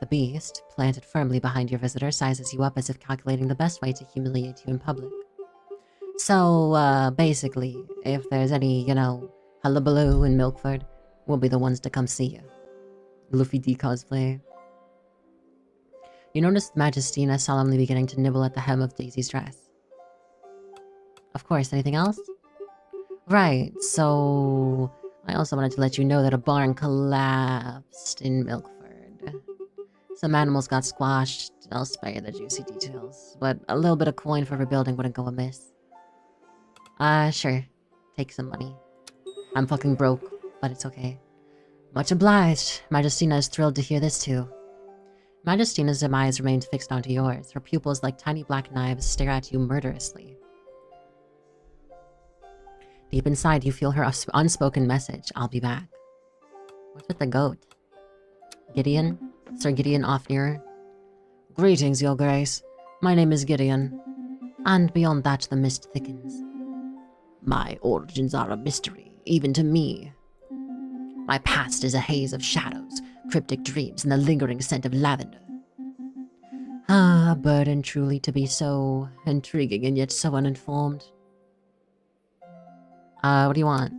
The beast, planted firmly behind your visitor, sizes you up as if calculating the best way to humiliate you in public. So, basically, if there's any, hullabaloo in Milkford, we'll be the ones to come see you. Luffy D cosplay. You notice Majestina solemnly beginning to nibble at the hem of Daisy's dress. Of course, anything else? Right, so I also wanted to let you know that a barn collapsed in Milkford. Some animals got squashed. I'll spare you the juicy details, but a little bit of coin for rebuilding wouldn't go amiss. Sure. Take some money. I'm fucking broke, but it's okay. Much obliged. Majestina is thrilled to hear this too. Majestina's eyes remained fixed onto yours. Her pupils, like tiny black knives, stare at you murderously. Deep inside, you feel her unspoken message. I'll be back. What's with the goat? Gideon? Sir Gideon Ofnir? Greetings, Your Grace. My name is Gideon. And beyond that, the mist thickens. My origins are a mystery, even to me. My past is a haze of shadows, cryptic dreams, and the lingering scent of lavender. Ah, a burden truly to be so intriguing and yet so uninformed. What do you want?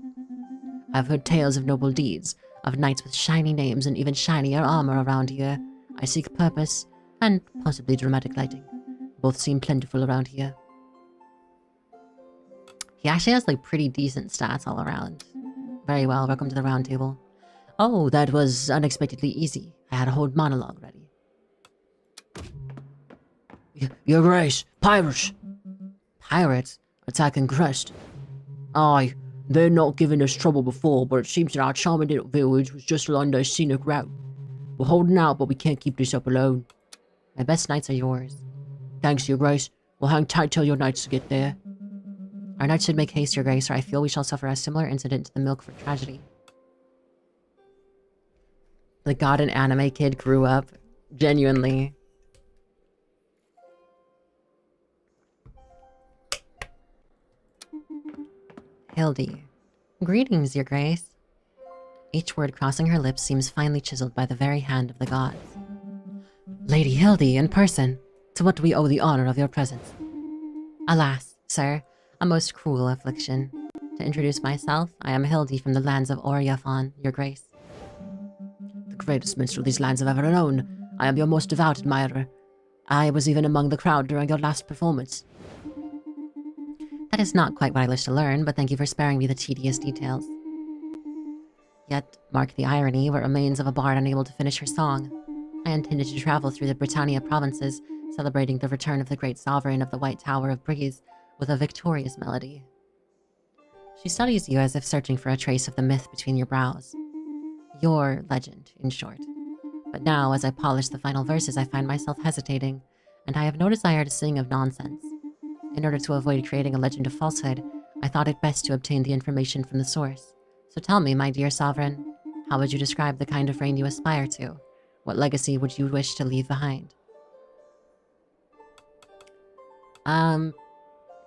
I've heard tales of noble deeds, of knights with shiny names and even shinier armor around here. I seek purpose, and possibly dramatic lighting. Both seem plentiful around here. He actually has, like, pretty decent stats all around. Very well, welcome to the round table. Oh, that was unexpectedly easy. I had a whole monologue ready. Your Grace, pirates! Pirates? Attacking Crest. Aye, they're not giving us trouble before, but it seems that our charming little village was just along their scenic route. We're holding out, but we can't keep this up alone. My best knights are yours. Thanks, Your Grace. We'll hang tight till your knights get there. Our knights should make haste, Your Grace, or I feel we shall suffer a similar incident to the Milkford tragedy. The god and anime kid grew up. Genuinely. Hildy. Greetings, Your Grace. Each word crossing her lips seems finely chiseled by the very hand of the gods. Lady Hildy, in person. To what do we owe the honor of your presence? Alas, sir, a most cruel affliction. To introduce myself, I am Hildy from the lands of Oryafon, Your Grace. The greatest minstrel these lands have ever known. I am your most devout admirer. I was even among the crowd during your last performance. That is not quite what I wish to learn, but thank you for sparing me the tedious details. Yet, mark the irony, what remains of a bard unable to finish her song. I intended to travel through the Britannia provinces, celebrating the return of the great sovereign of the White Tower of Breeze with a victorious melody. She studies you as if searching for a trace of the myth between your brows. Your legend, in short. But now, as I polish the final verses, I find myself hesitating, and I have no desire to sing of nonsense. In order to avoid creating a legend of falsehood, I thought it best to obtain the information from the source. So tell me, my dear sovereign, how would you describe the kind of reign you aspire to? What legacy would you wish to leave behind?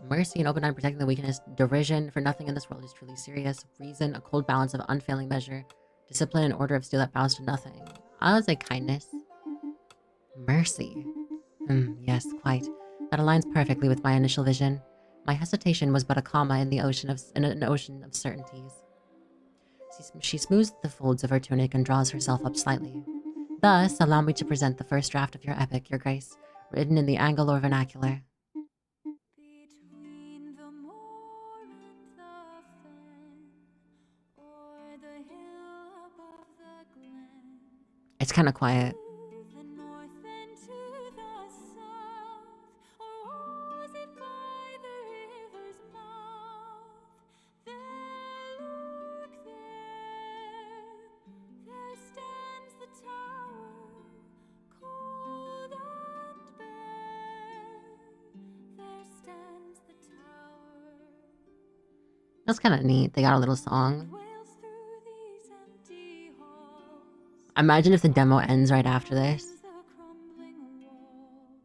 Mercy and open eye protecting the weakness, derision, for nothing in this world is truly serious, reason, a cold balance of unfailing measure, discipline and order of steel that bows to nothing. I would say kindness. Mercy. Yes, quite. That aligns perfectly with my initial vision. My hesitation was but a comma in an ocean of certainties. She smooths the folds of her tunic and draws herself up slightly. Thus, allow me to present the first draft of your epic, Your Grace, written in the Anglo vernacular. Between the moor and the fen, o'er the hill above the glen, It's kind of quiet. to the north and to the south, or was it by the river's mouth? There, look there stands the tower, cold and bare. There stands the tower. That's kind of neat. They got a little song. Wails through these empty halls. Imagine if the demo ends right after this. The crumbling walls.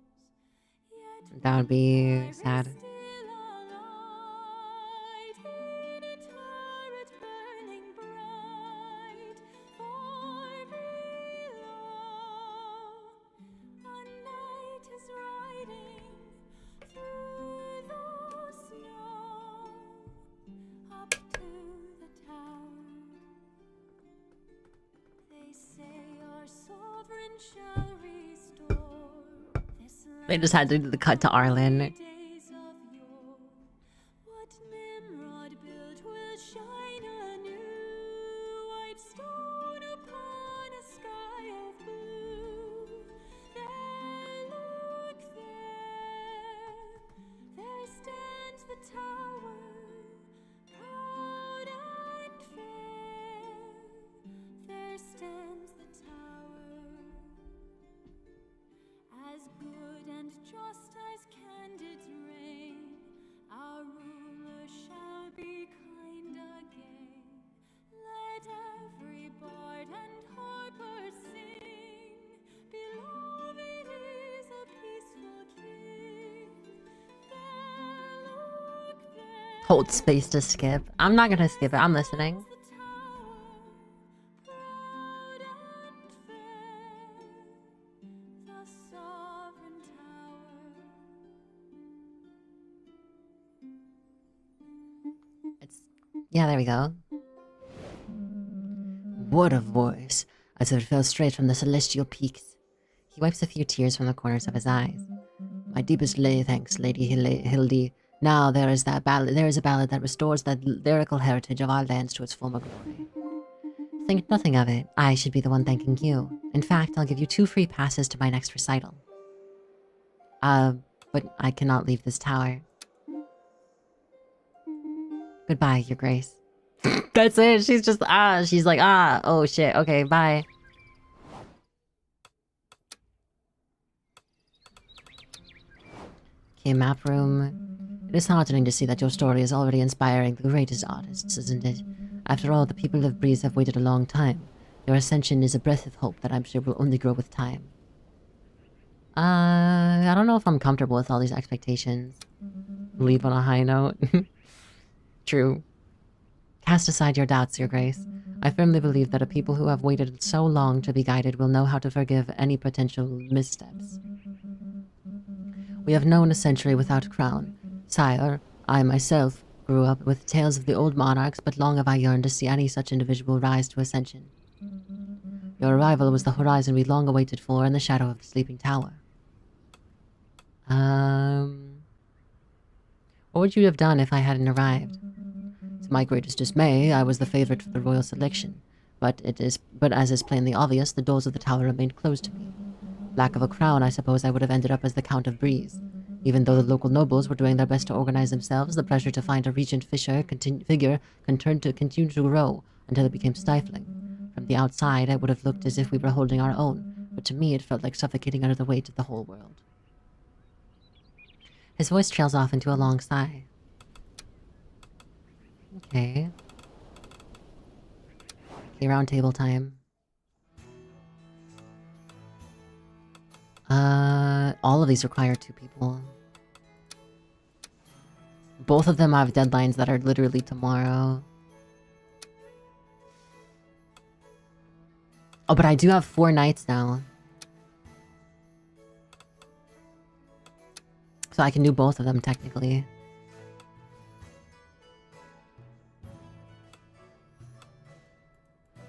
Yet That would be there is sad. still a light in a turret burning bright. shall restore this They just had to do the cut to Arlen. days of yore. What Nimrod built will shine anew, white stone upon a sky of blue. There, look there stands the tower, proud and fair. There stands the tower, as good and just as candid's reign. Our ruler shall be kind again. Let every bard and harper sing. Beloved is a peaceful king. There, look there. Hold space to skip. I'm not gonna skip it. I'm listening. The tower, proud and fair, the sovereign tower. Yeah, there we go. What a voice, as if it fell straight from the celestial peaks. He wipes a few tears from the corners of his eyes. My deepest thanks, Lady Hildy. Now there is a ballad that restores the lyrical heritage of our lands to its former glory. Think nothing of it. I should be the one thanking you. In fact, I'll give you 2 free passes to my next recital. But I cannot leave this tower. Goodbye, Your Grace. That's it. She's just, she's like, oh shit. Okay, bye. Okay, map room. It is heartening to see that your story is already inspiring the greatest artists, isn't it? After all, the people of Breeze have waited a long time. Your ascension is a breath of hope that I'm sure will only grow with time. I don't know if I'm comfortable with all these expectations. Leave on a high note. True. Cast aside your doubts, Your Grace. I firmly believe that a people who have waited so long to be guided will know how to forgive any potential missteps. We have known a century without a crown. Sire, I myself grew up with tales of the old monarchs, but long have I yearned to see any such individual rise to ascension. Your arrival was the horizon we long awaited for in the shadow of the Sleeping Tower. What would you have done if I hadn't arrived? To my greatest dismay, I was the favorite for the royal selection. But as is plainly obvious, the doors of the tower remained closed to me. Lack of a crown, I suppose I would have ended up as the Count of Breeze. Even though the local nobles were doing their best to organize themselves, the pressure to find a regent figure continued to grow until it became stifling. From the outside, it would have looked as if we were holding our own, but to me it felt like suffocating under the weight of the whole world. His voice trails off into a long sigh. Okay. Okay, round table time. All of these require 2 people. Both of them have deadlines that are literally tomorrow. Oh, but I do have 4 nights now. So I can do both of them, technically.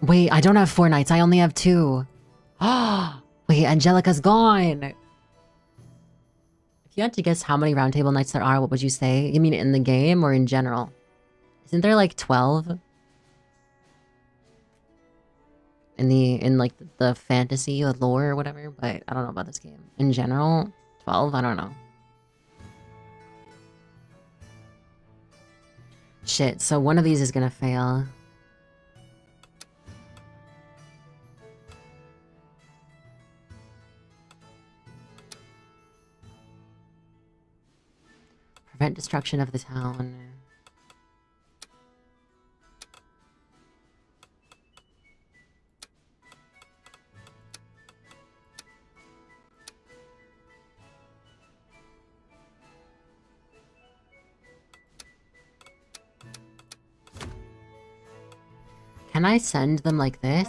Wait, I don't have 4 nights. I only have 2. Ah, wait, Angelica's gone. If you had to guess how many roundtable nights there are, what would you say? You mean in the game or in general? Isn't there like 12? In like the fantasy or lore or whatever, but I don't know about this game. In general, 12? I don't know. Shit, so one of these is gonna fail. Prevent destruction of the town. Can I send them like this?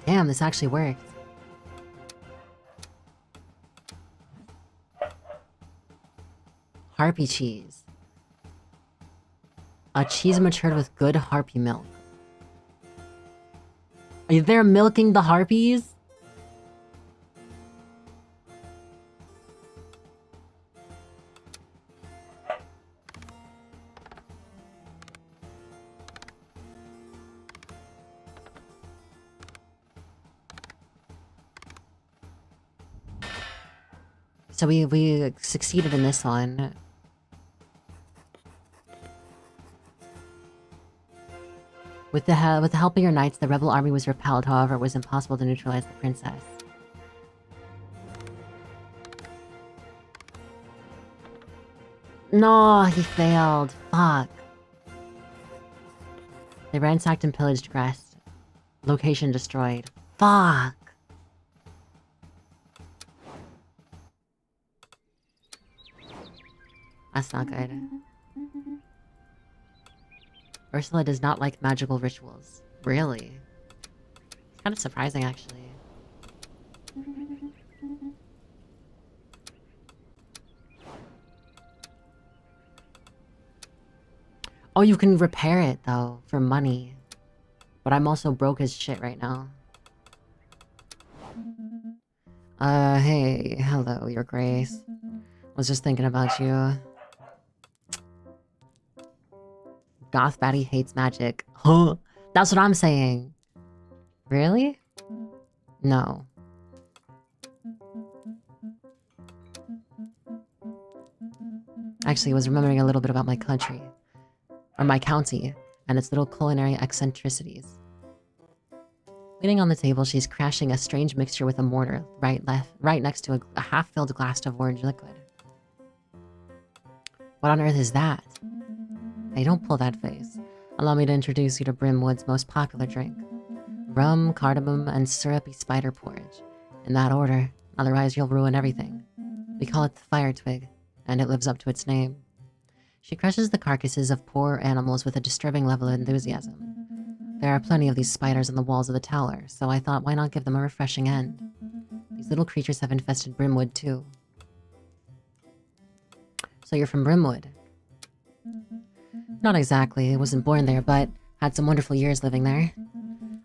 Damn, this actually worked. Harpy cheese. A cheese matured with good harpy milk. Are they milking the harpies? So we succeeded in this one. With the help of your knights, the rebel army was repelled. However, it was impossible to neutralize the princess. No, he failed. Fuck. They ransacked and pillaged Grest. Location destroyed. Fuck. That's not good. Ursula does not like magical rituals. Really? It's kind of surprising, actually. Oh, you can repair it, though, for money. But I'm also broke as shit right now. Hey, hello, your grace. Was just thinking about you. Goth baddie hates magic. Huh? That's what I'm saying. Really? No. Actually, I was remembering a little bit about my country. Or my county, and its little culinary eccentricities. Leaning on the table, she's crashing a strange mixture with a mortar right next to a half-filled glass of orange liquid. What on earth is that? Hey, don't pull that face. Allow me to introduce you to Brimwood's most popular drink. Rum, cardamom, and syrupy spider porridge. In that order, otherwise you'll ruin everything. We call it the fire twig, and it lives up to its name. She crushes the carcasses of poor animals with a disturbing level of enthusiasm. There are plenty of these spiders on the walls of the tower, so I thought, why not give them a refreshing end? These little creatures have infested Brimwood, too. So you're from Brimwood? Not exactly. I wasn't born there, but had some wonderful years living there.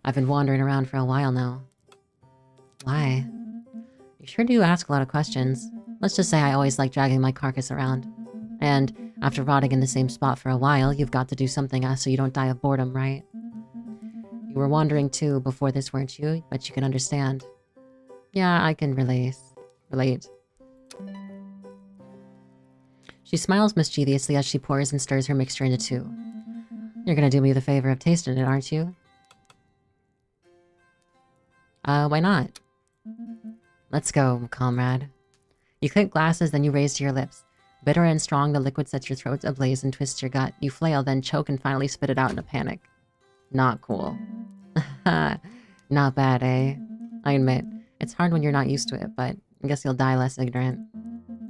I've been wandering around for a while now. Why? You sure do ask a lot of questions. Let's just say I always like dragging my carcass around. And after rotting in the same spot for a while, you've got to do something else so you don't die of boredom, right? You were wandering too before this, weren't you? But you can understand. Yeah, I can relate. She smiles mischievously as she pours and stirs her mixture into two. You're gonna do me the favor of tasting it, aren't you? Why not? Let's go, comrade. You clink glasses, then you raise to your lips. Bitter and strong, the liquid sets your throat ablaze and twists your gut. You flail, then choke and finally spit it out in a panic. Not cool. Not bad, eh? I admit, it's hard when you're not used to it, but I guess you'll die less ignorant.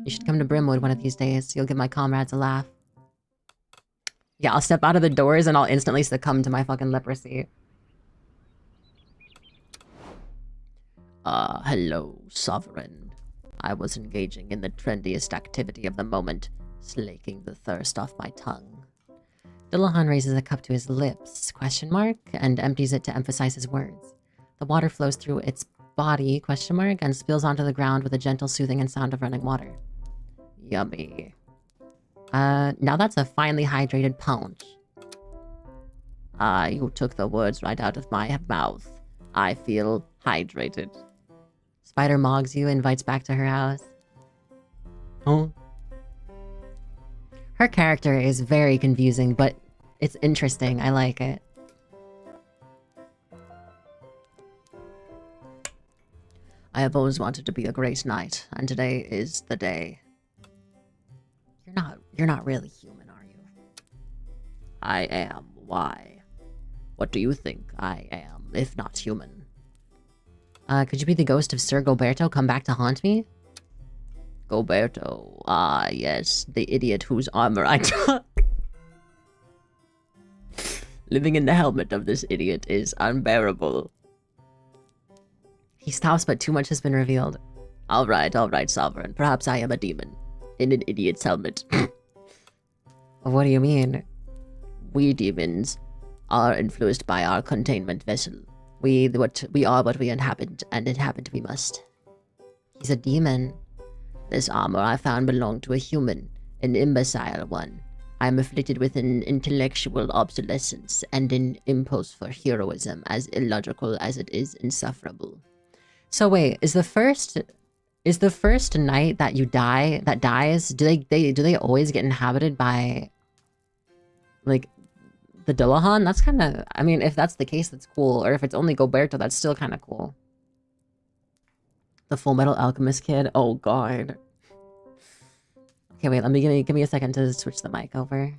You should come to Brimwood one of these days. You'll give my comrades a laugh. Yeah, I'll step out of the doors and I'll instantly succumb to my fucking leprosy. Hello, SoveREIgn. I was engaging in the trendiest activity of the moment, slaking the thirst off my tongue. Dillahan raises a cup to his lips, and empties it to emphasize his words. The water flows through its body, and spills onto the ground with a gentle soothing and sound of running water. Yummy. Now that's a finely hydrated punch. You took the words right out of my mouth. I feel hydrated. Spider mogs you, invites back to her house. Huh? Her character is very confusing, but it's interesting. I like it. I have always wanted to be a great knight, and today is the day. You're not really human, are you? I am. Why? What do you think I am, if not human? Could you be the ghost of Sir Goberto come back to haunt me? Goberto, ah yes, the idiot whose armor I took. Living in the helmet of this idiot is unbearable. He stops, but too much has been revealed. All right, Sovereign. Perhaps I am a demon in an idiot's helmet. What do you mean? We demons are influenced by our containment vessel. We are what we inhabit, and inhabit we must. He's a demon. This armor I found belonged to a human, an imbecile one. I am afflicted with an intellectual obsolescence and an impulse for heroism as illogical as it is insufferable. So wait, is the first knight that dies, do they always get inhabited by like the Dullahan? That's kind of, I mean, if that's the case, that's cool. Or if it's only Goberto, that's still kind of cool. The Full Metal Alchemist kid. Oh god. Okay, wait. Give me a second to switch the mic over.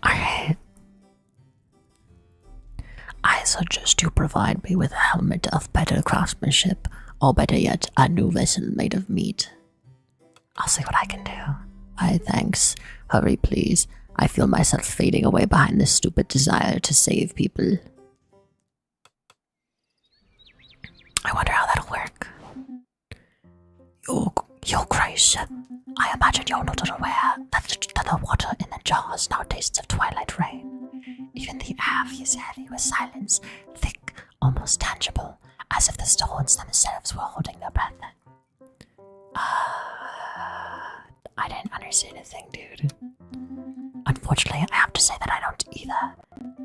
Alright. I suggest you provide me with a helmet of better craftsmanship, or better yet, a new vessel made of meat. I'll see what I can do. Aye, thanks. Hurry, please. I feel myself fading away behind this stupid desire to save people. I wonder how that'll work. Your Grace, I imagine you're not unaware that the water in the jars now tastes of twilight rain. Even the air feels heavy with silence, thick, almost tangible, as if the stones themselves were holding their breath. I didn't understand a thing, dude. Unfortunately, I have to say that I don't either.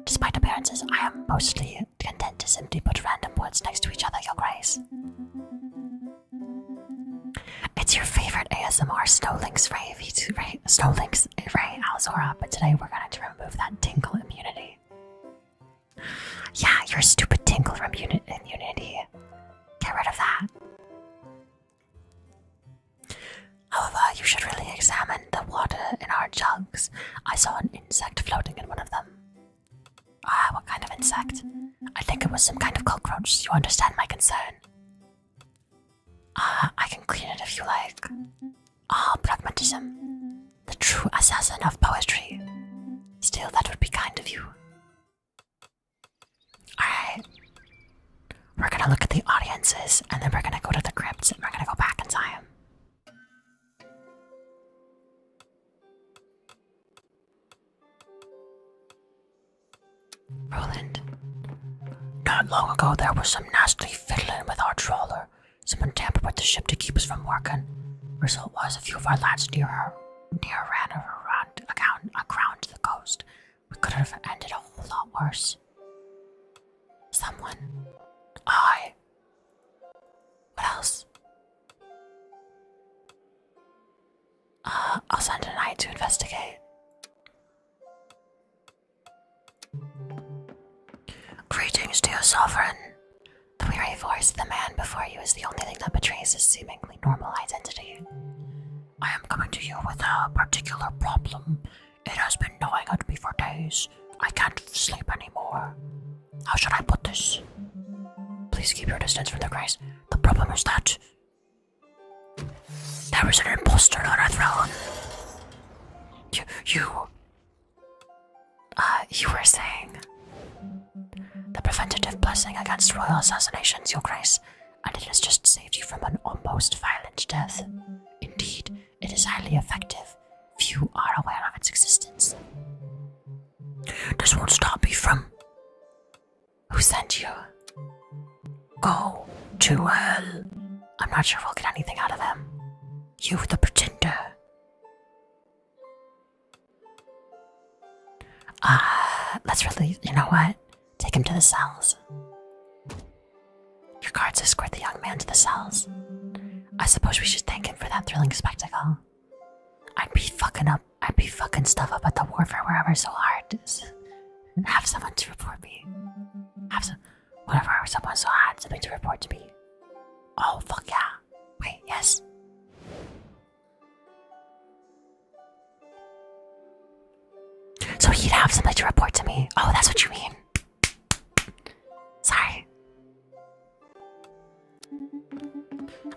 Despite appearances, I am mostly content to simply put random words next to each other, Your Grace. It's your favorite ASMR Snowlinks Ray Alzora, but today we're going to remove that tinkle immunity. Yeah, your stupid tinkle immunity. Get rid of that. However, you should really examine the water in our jugs. I saw an insect floating in one of them. What kind of insect? I think it was some kind of cockroach. You understand my concern? I can clean it if you like. Pragmatism. The true assassin of poetry. Still, that would be kind of you. Alright. We're gonna look at the audiences, and then we're gonna go to the crypts, and we're gonna go back in time. Roland. Not long ago, there was some nasty fiddling with our trawler. Someone tampered with the ship to keep us from working. Result was a few of our lads near ran aground to the coast. We could have ended a whole lot worse. Someone. What else? I'll send a knight to investigate. Greetings, dear Sovereign. The weary voice of the man before you is the only thing that betrays his seemingly normal identity. I am coming to you with a particular problem. It has been gnawing at me for days. I can't sleep anymore. How should I put this? Please keep your distance from the Grace. The problem is that there is an imposter on our throne. You were saying the preventative blessing against royal assassinations, Your Grace, and it has just saved you from an almost violent death. Indeed, it is highly effective. Few are aware of its existence. This won't stop me from... Who sent you? Go to hell. I'm not sure we'll get anything out of him. You, the pretender. Let's release. You know what? Take him to the cells. Your guards escort the young man to the cells. I suppose we should thank him for that thrilling spectacle. I'd be fucking stuff up at the wharf or wherever so hard. Have someone to report me. Whenever someone so hard, something to report to me. Oh, fuck yeah. Wait, yes. So he'd have something to report to me. Oh, that's what you mean. Sorry.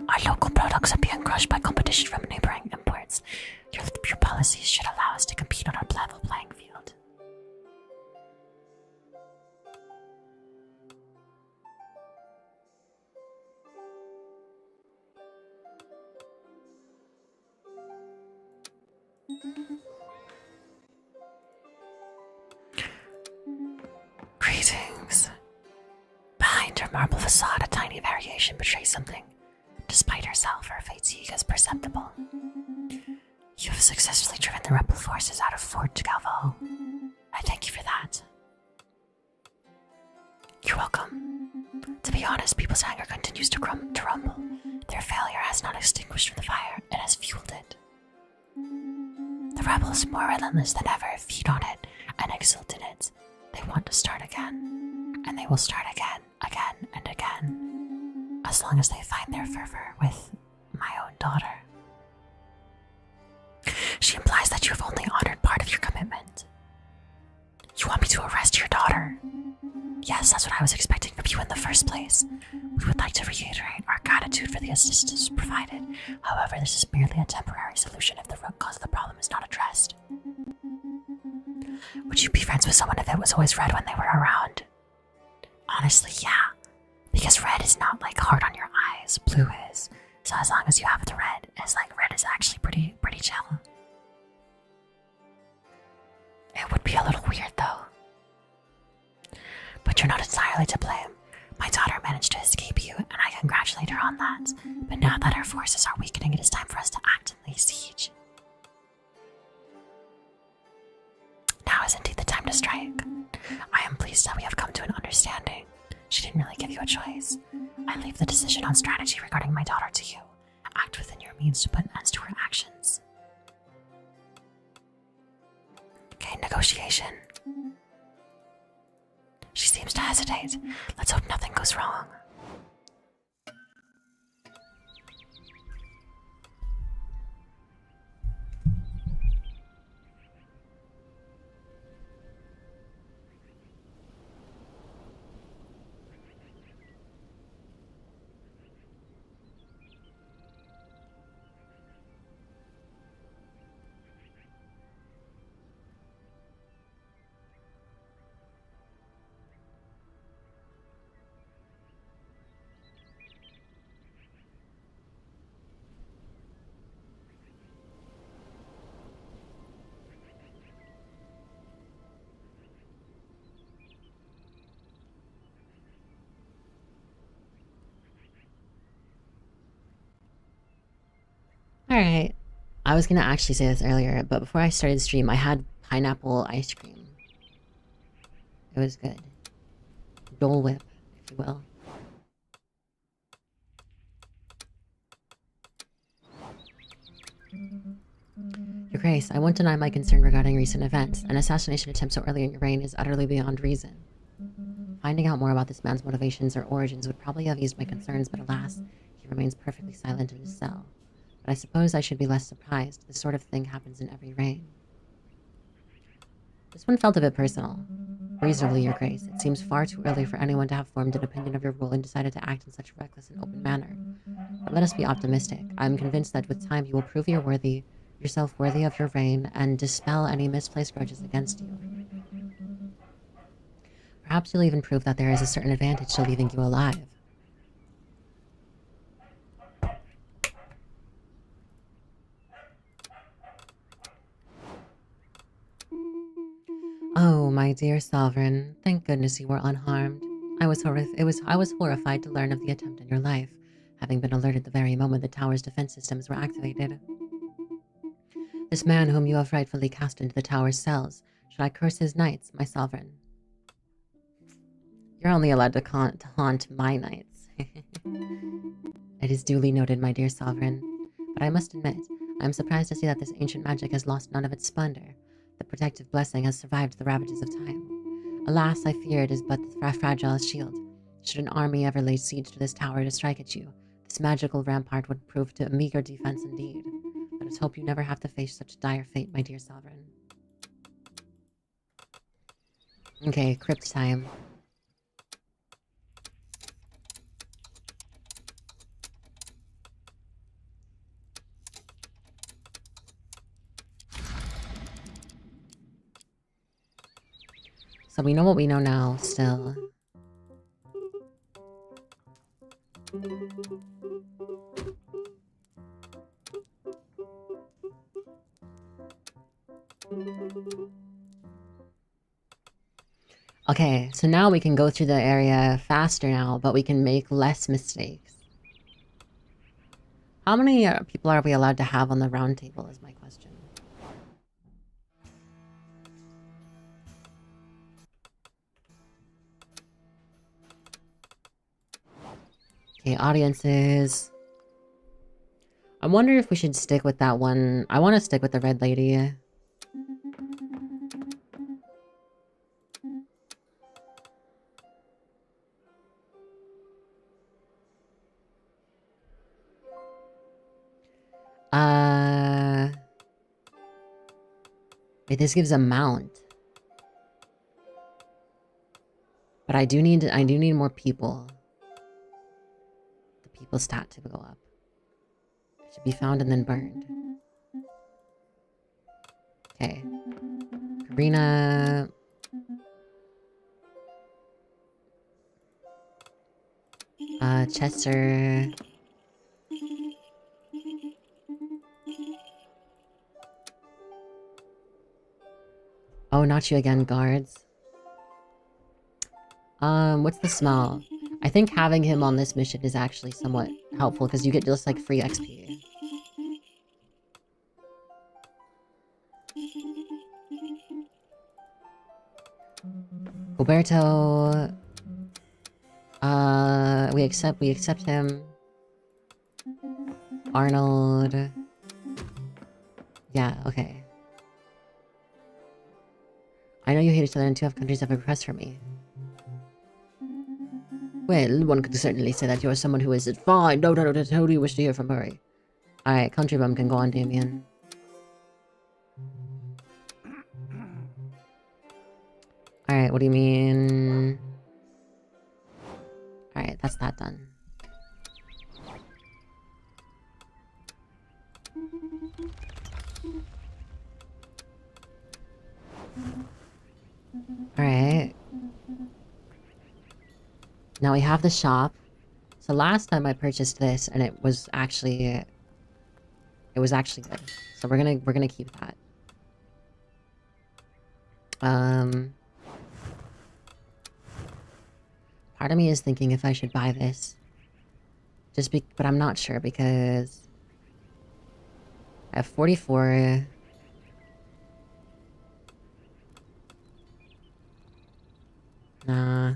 Our local products are being crushed by competition from neighboring imports. Your policies should allow us to compete on a level playing field. Greetings. Behind her marble facade, a tiny variation betrays something. Despite herself, her fatigue is perceptible. You have successfully driven the rebel forces out of Fort Galvo. I thank you for that. You're welcome. To be honest, people's anger continues to rumble. Their failure has not extinguished the fire, it has fueled it. The rebels, more relentless than ever, feed on it and exult in it. They want to start again, and they will start again, and again, as long as they find their fervor with my own daughter. She implies that you have only honored part of your commitment. You want me to arrest your daughter? Yes, that's what I was expecting from you in the first place. We would like to reiterate our gratitude for the assistance provided. However, this is merely a temporary solution if the root cause of the problem is not addressed. Would you be friends with someone if it was always red when they were around? Honestly, yeah. Because red is not like hard on your eyes, blue is. So as long as you have the red, it's like red is actually pretty chill. It would be a little weird though. But you're not entirely to blame. My daughter managed to escape you, and I congratulate her on that. But now that our forces are weakening, it is time for us to act and lay siege. Now is indeed the time to strike. I am pleased that we have come to an understanding. She didn't really give you a choice. I leave the decision on strategy regarding my daughter to you. Act within your means to put an end to her actions. Okay, negotiation. She seems to hesitate. Let's hope nothing goes wrong. Alright. I was gonna actually say this earlier, but before I started the stream, I had pineapple ice cream. It was good. Dole Whip, if you will. Your Grace, I won't deny my concern regarding recent events. An assassination attempt so early in your reign is utterly beyond reason. Finding out more about this man's motivations or origins would probably have eased my concerns, but alas, he remains perfectly silent in his cell. But I suppose I should be less surprised. This sort of thing happens in every reign. This one felt a bit personal. Reasonably, Your Grace, it seems far too early for anyone to have formed an opinion of your rule and decided to act in such a reckless and open manner. But let us be optimistic. I am convinced that with time you will prove yourself worthy of your reign and dispel any misplaced grudges against you. Perhaps you'll even prove that there is a certain advantage to leaving you alive. Oh, my dear sovereign, thank goodness you were unharmed. I was horrified to learn of the attempt on your life, having been alerted the very moment the tower's defense systems were activated. This man whom you have rightfully cast into the tower's cells Should I curse his nights, my sovereign? You're only allowed to haunt my nights. It is duly noted, my dear sovereign. But I must admit, I am surprised to see that this ancient magic has lost none of its splendor. The protective blessing has survived the ravages of time. Alas, I fear it is but the fragile shield. Should an army ever lay siege to this tower to strike at you, this magical rampart would prove to a meager defense indeed. Let us hope you never have to face such a dire fate, my dear sovereign. Okay, crypt time. So we know what we know now, still. Okay, so now we can go through the area faster now, but we can make less mistakes. How many people are we allowed to have on the round table is my question. Okay, audiences. I wonder if we should stick with that one. I want to stick with the red lady. Wait, this gives a mount. But I do need more people. The people stat to go up. It should be found and then burned. Okay. Karina. Chester. Oh, not you again, guards. What's the smell? I think having him on this mission is actually somewhat helpful because you get just like free XP. Roberto. We accept him. Arnold. Yeah, okay. I know you hate each other and two countries have a request for me. Well, one could certainly say that you're someone who is fine. No, who do you wish to hear from Murray? Alright, country bum can go on, Damien. Alright, what do you mean? Alright, that's that done. Alright. Now we have the shop. So last time I purchased this and it was actually good. So we're gonna keep that. Part of me is thinking if I should buy this. But I'm not sure because I have 44. Nah.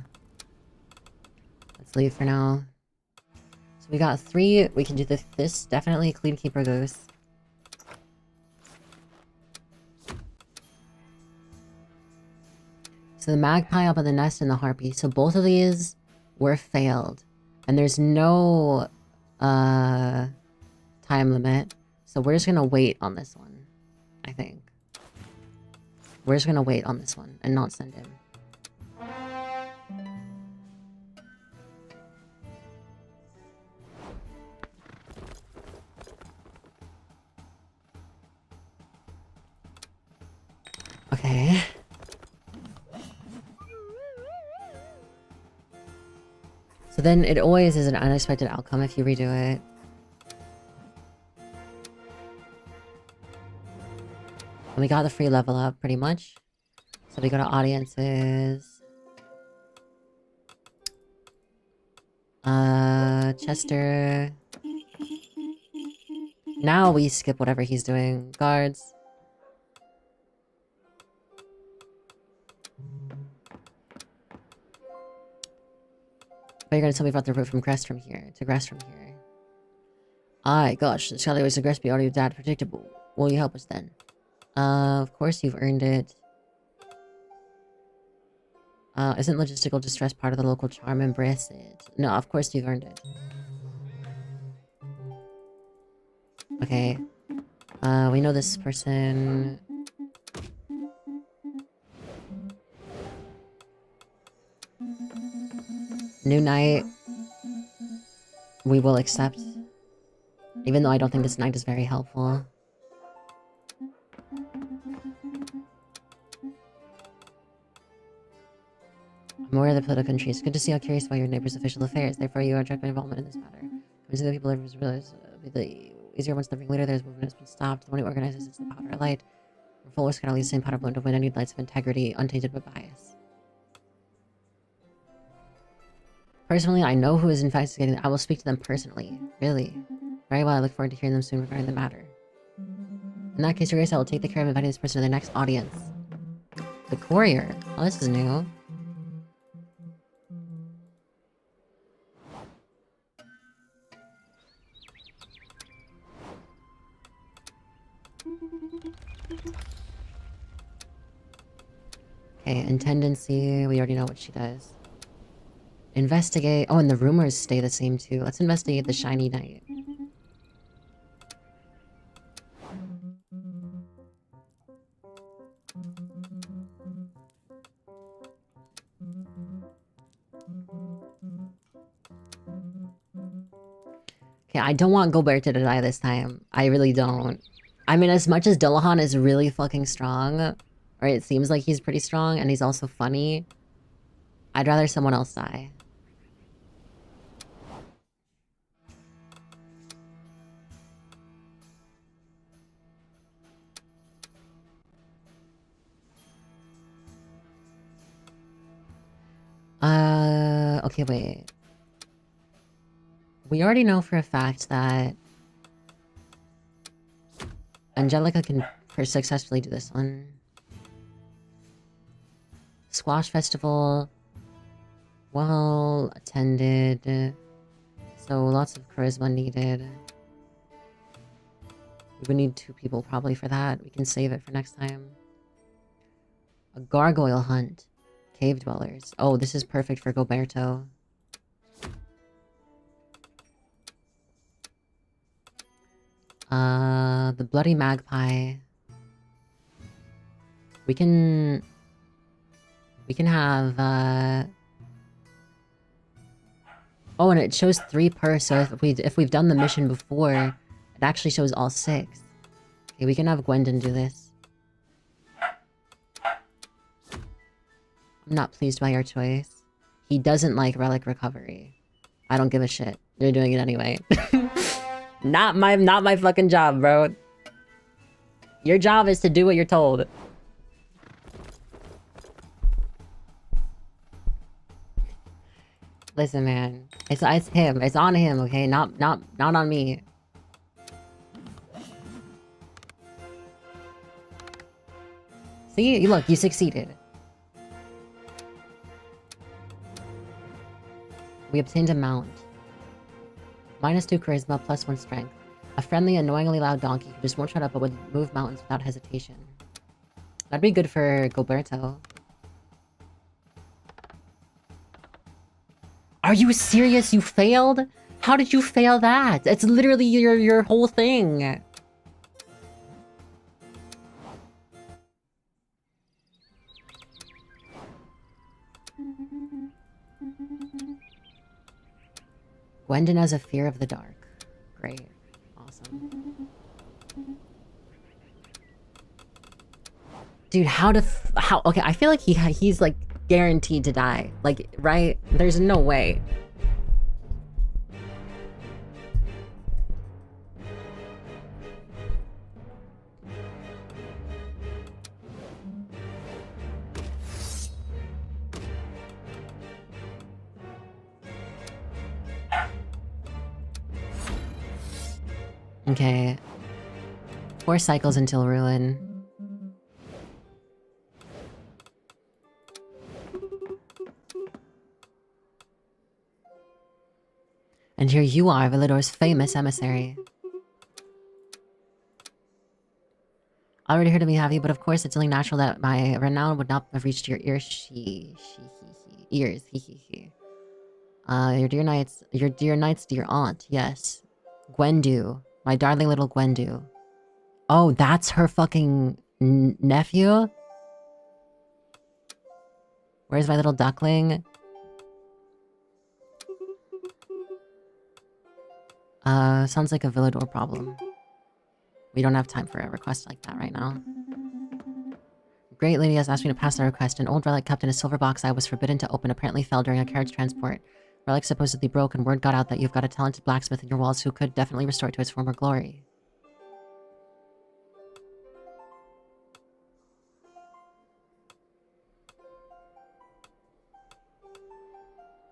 Let's leave for now. So we got 3. We can do this definitely Clean Keeper Goose. So the magpie up on the nest and the harpy. So both of these were failed. And there's no time limit. So we're just gonna wait on this one. I think. We're just gonna wait on this one and not send him. Okay. So then it always is an unexpected outcome if you redo it. And we got the free level up pretty much. So we go to audiences. Chester. Now we skip whatever he's doing. Guards. you're gonna tell me about the route from Grest from here to Grest from here. Aye, gosh, the alleyways to Grest be already that predictable. Will you help us then? Of course you've earned it. Isn't logistical distress part of the local charm? Embrace it. No, of course you've earned it. Okay. We know this person. New night. We will accept. Even though I don't think this night is very helpful. I'm aware of the political intrigue. It's good to see how curious about your neighbor's official affairs. Therefore, you are directly involvement in this matter. Convincing the people everyone realize the easier once the ringleader there's movement has been stopped. The one who organizes is the powder of light. We're full can lead the same powder blown to win any lights of integrity, untainted by bias. Personally, I know who is investigating. I will speak to them personally. Really. Very well, I look forward to hearing them soon regarding the matter. In that case, Your Grace, I will take the care of inviting this person to their next audience. The courier. Oh, this is new. Okay, intendancy. We already know what she does. Investigate. Oh, and the rumors stay the same too. Let's investigate the shiny knight. Okay, I don't want Gilberto to die this time. I really don't. I mean, as much as Dillahan is really fucking strong, or it seems like he's pretty strong, and he's also funny, I'd rather someone else die. Okay, wait. We already know for a fact that Angelica can successfully do this one. Squash Festival. Well attended. So lots of charisma needed. We would need 2 people probably for that. We can save it for next time. A gargoyle hunt. Cave dwellers. Oh, this is perfect for Gilberto. The bloody magpie. We can have, oh, and it shows 3 per, so if we've done the mission before, it actually shows all 6. Okay, we can have Gwendon do this. I'm not pleased by your choice. He doesn't like relic recovery. I don't give a shit. You're doing it anyway. Not my fucking job, bro. Your job is to do what you're told. Listen, man. It's him. It's on him, okay? Not on me. See? Look, you succeeded. We obtained a mount. -2 charisma, +1 strength. A friendly, annoyingly loud donkey who just won't shut up but would move mountains without hesitation. That'd be good for Gilberto. Are you serious? You failed? How did you fail that? It's literally your whole thing. Gwendon has a fear of the dark. Great. Awesome. Dude, how... Okay, I feel like he's like guaranteed to die. Like, right? There's no way. Okay. 4 cycles until ruin. And here you are, Villador's famous emissary. Already heard of me, have you? But of course, it's only natural that my renown would not have reached your ears. Ears. Your dear knight's dear aunt. Yes, Gwendu, my darling little Gwendu. Oh, that's her fucking nephew. Where's my little duckling? Sounds like a Villador problem. We don't have time for a request like that right now. Great lady has asked me to pass the request. An old relic kept in a silver box I was forbidden to open apparently fell during a carriage transport. Relic supposedly broke, and word got out that you've got a talented blacksmith in your walls who could definitely restore it to its former glory.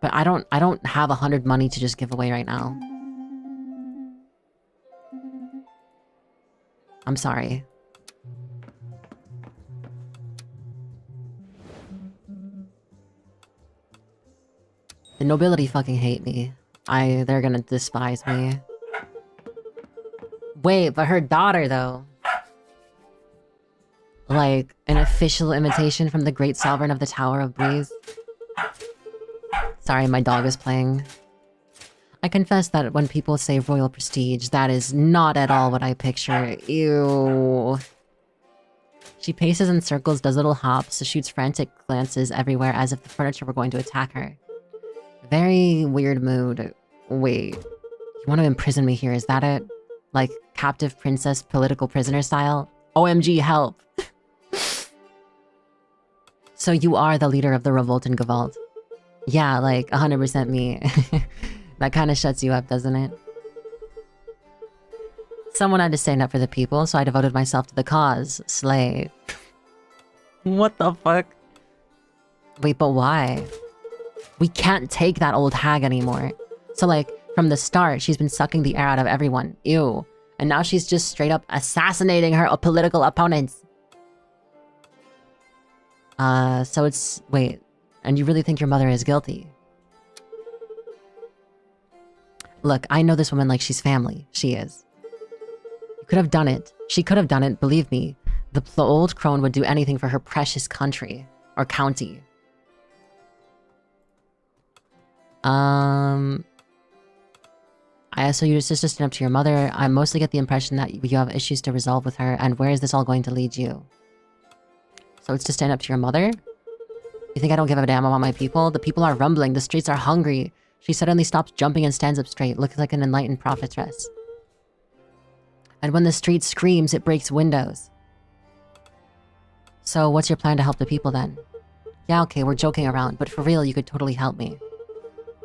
But I don't have 100 money to just give away right now. I'm sorry. The nobility fucking hate me. They're gonna despise me. Wait, but her daughter though. Like, an official invitation from the great sovereign of the Tower of Breeze. Sorry, my dog is playing. I confess that when people say royal prestige, that is not at all what I picture. Ew. She paces in circles, does little hops, shoots frantic glances everywhere as if the furniture were going to attack her. Very weird mood. Wait. You want to imprison me here, is that it? Like, captive princess, political prisoner style? OMG, help! So you are the leader of the revolt in Gavalt? Yeah, like, 100% me. That kind of shuts you up, doesn't it? Someone had to stand up for the people, so I devoted myself to the cause. Slay. What the fuck? Wait, but why? We can't take that old hag anymore. So, like, from the start, she's been sucking the air out of everyone. Ew. And now she's just straight up assassinating her political opponents. So it's... Wait. And you really think your mother is guilty? Look, I know this woman like she's family. She is. You could have done it. She could have done it, believe me. The old crone would do anything for her precious country. Or county. I asked you to just stand up to your mother. I mostly get the impression that you have issues to resolve with her, and where is this all going to lead you? So it's to stand up to your mother? You think I don't give a damn about my people? The people are rumbling, the streets are hungry. She suddenly stops jumping and stands up straight, looking like an enlightened prophetess. And when the street screams, it breaks windows. So what's your plan to help the people then? Yeah, okay, we're joking around, but for real, you could totally help me.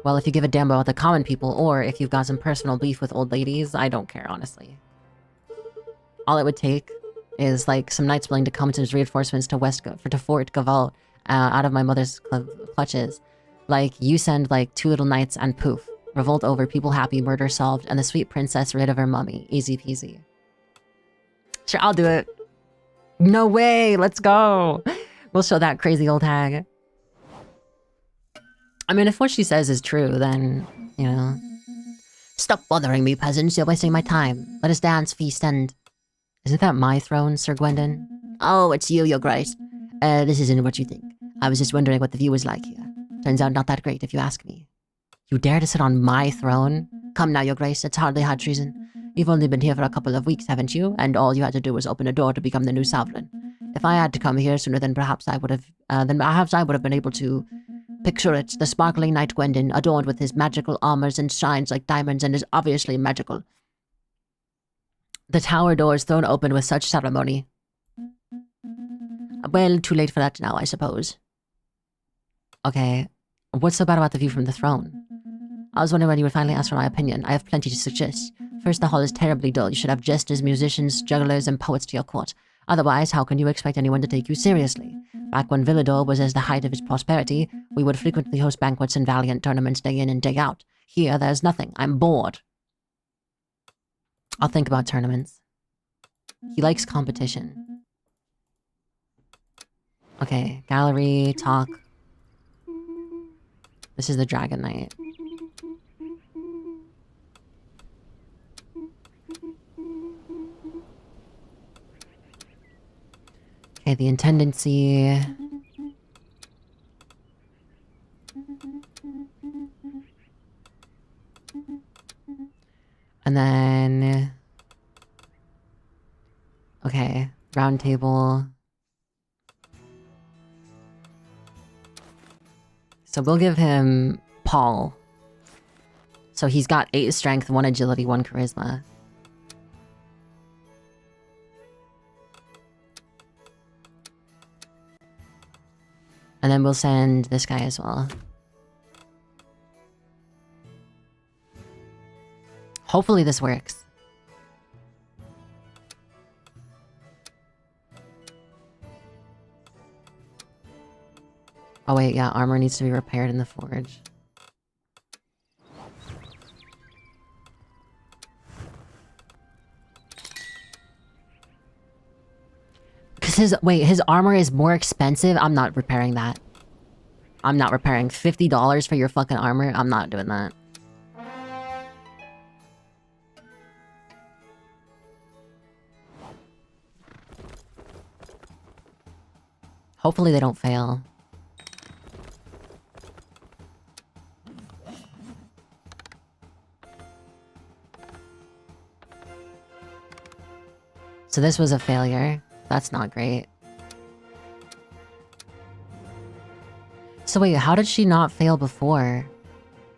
Well, if you give a damn about the common people, or if you've got some personal beef with old ladies, I don't care, honestly. All it would take is, like, some knights willing to come as reinforcements to Fort Gaval, out of my mother's clutches. Like, you send, like, 2 little knights and poof. Revolt over, people happy, murder solved, and the sweet princess rid of her mummy. Easy peasy. Sure, I'll do it. No way, let's go. We'll show that crazy old hag. I mean, if what she says is true, then, you know. Stop bothering me, peasants. You're wasting my time. Let us dance, feast, and... Isn't that my throne, Sir Gwendon? Oh, it's you, your grace. This isn't what you think. I was just wondering what the view was like here. Turns out not that great, if you ask me. You dare to sit on my throne? Come now, your grace. It's hardly high treason. You've only been here for a couple of weeks, haven't you? And all you had to do was open a door to become the new sovereign. If I had to come here sooner, then perhaps I would have been able to... Picture it, the sparkling knight Gwendon, adorned with his magical armors and shines like diamonds and is obviously magical. The tower doors thrown open with such ceremony. Well, too late for that now, I suppose. Okay, what's so bad about the view from the throne? I was wondering when you would finally ask for my opinion. I have plenty to suggest. First, the hall is terribly dull. You should have jesters, musicians, jugglers, and poets to your court. Otherwise, how can you expect anyone to take you seriously? Back when Villador was at the height of its prosperity, we would frequently host banquets and valiant tournaments day in and day out. Here, there's nothing. I'm bored. I'll think about tournaments. He likes competition. Okay, gallery, talk. This is the Dragon Knight. Okay, the intendancy. And then... Okay, round table. So we'll give him Paul. So he's got 8 strength, 1 agility, 1 charisma. And then we'll send this guy as well. Hopefully this works. Oh wait, yeah, armor needs to be repaired in the forge. Because his armor is more expensive? I'm not repairing that. I'm not repairing $50 for your fucking armor. I'm not doing that. Hopefully they don't fail. So this was a failure. That's not great. So wait, how did she not fail before?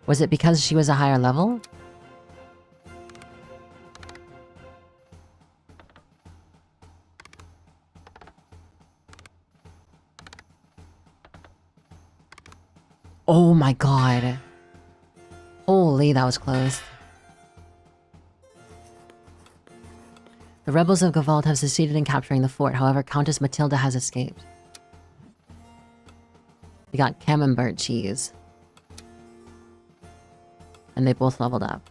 Was it because she was a higher level? Oh my god. Holy, that was close. The rebels of Gavald have succeeded in capturing the fort. However, Countess Matilda has escaped. We got Camembert cheese. And they both leveled up.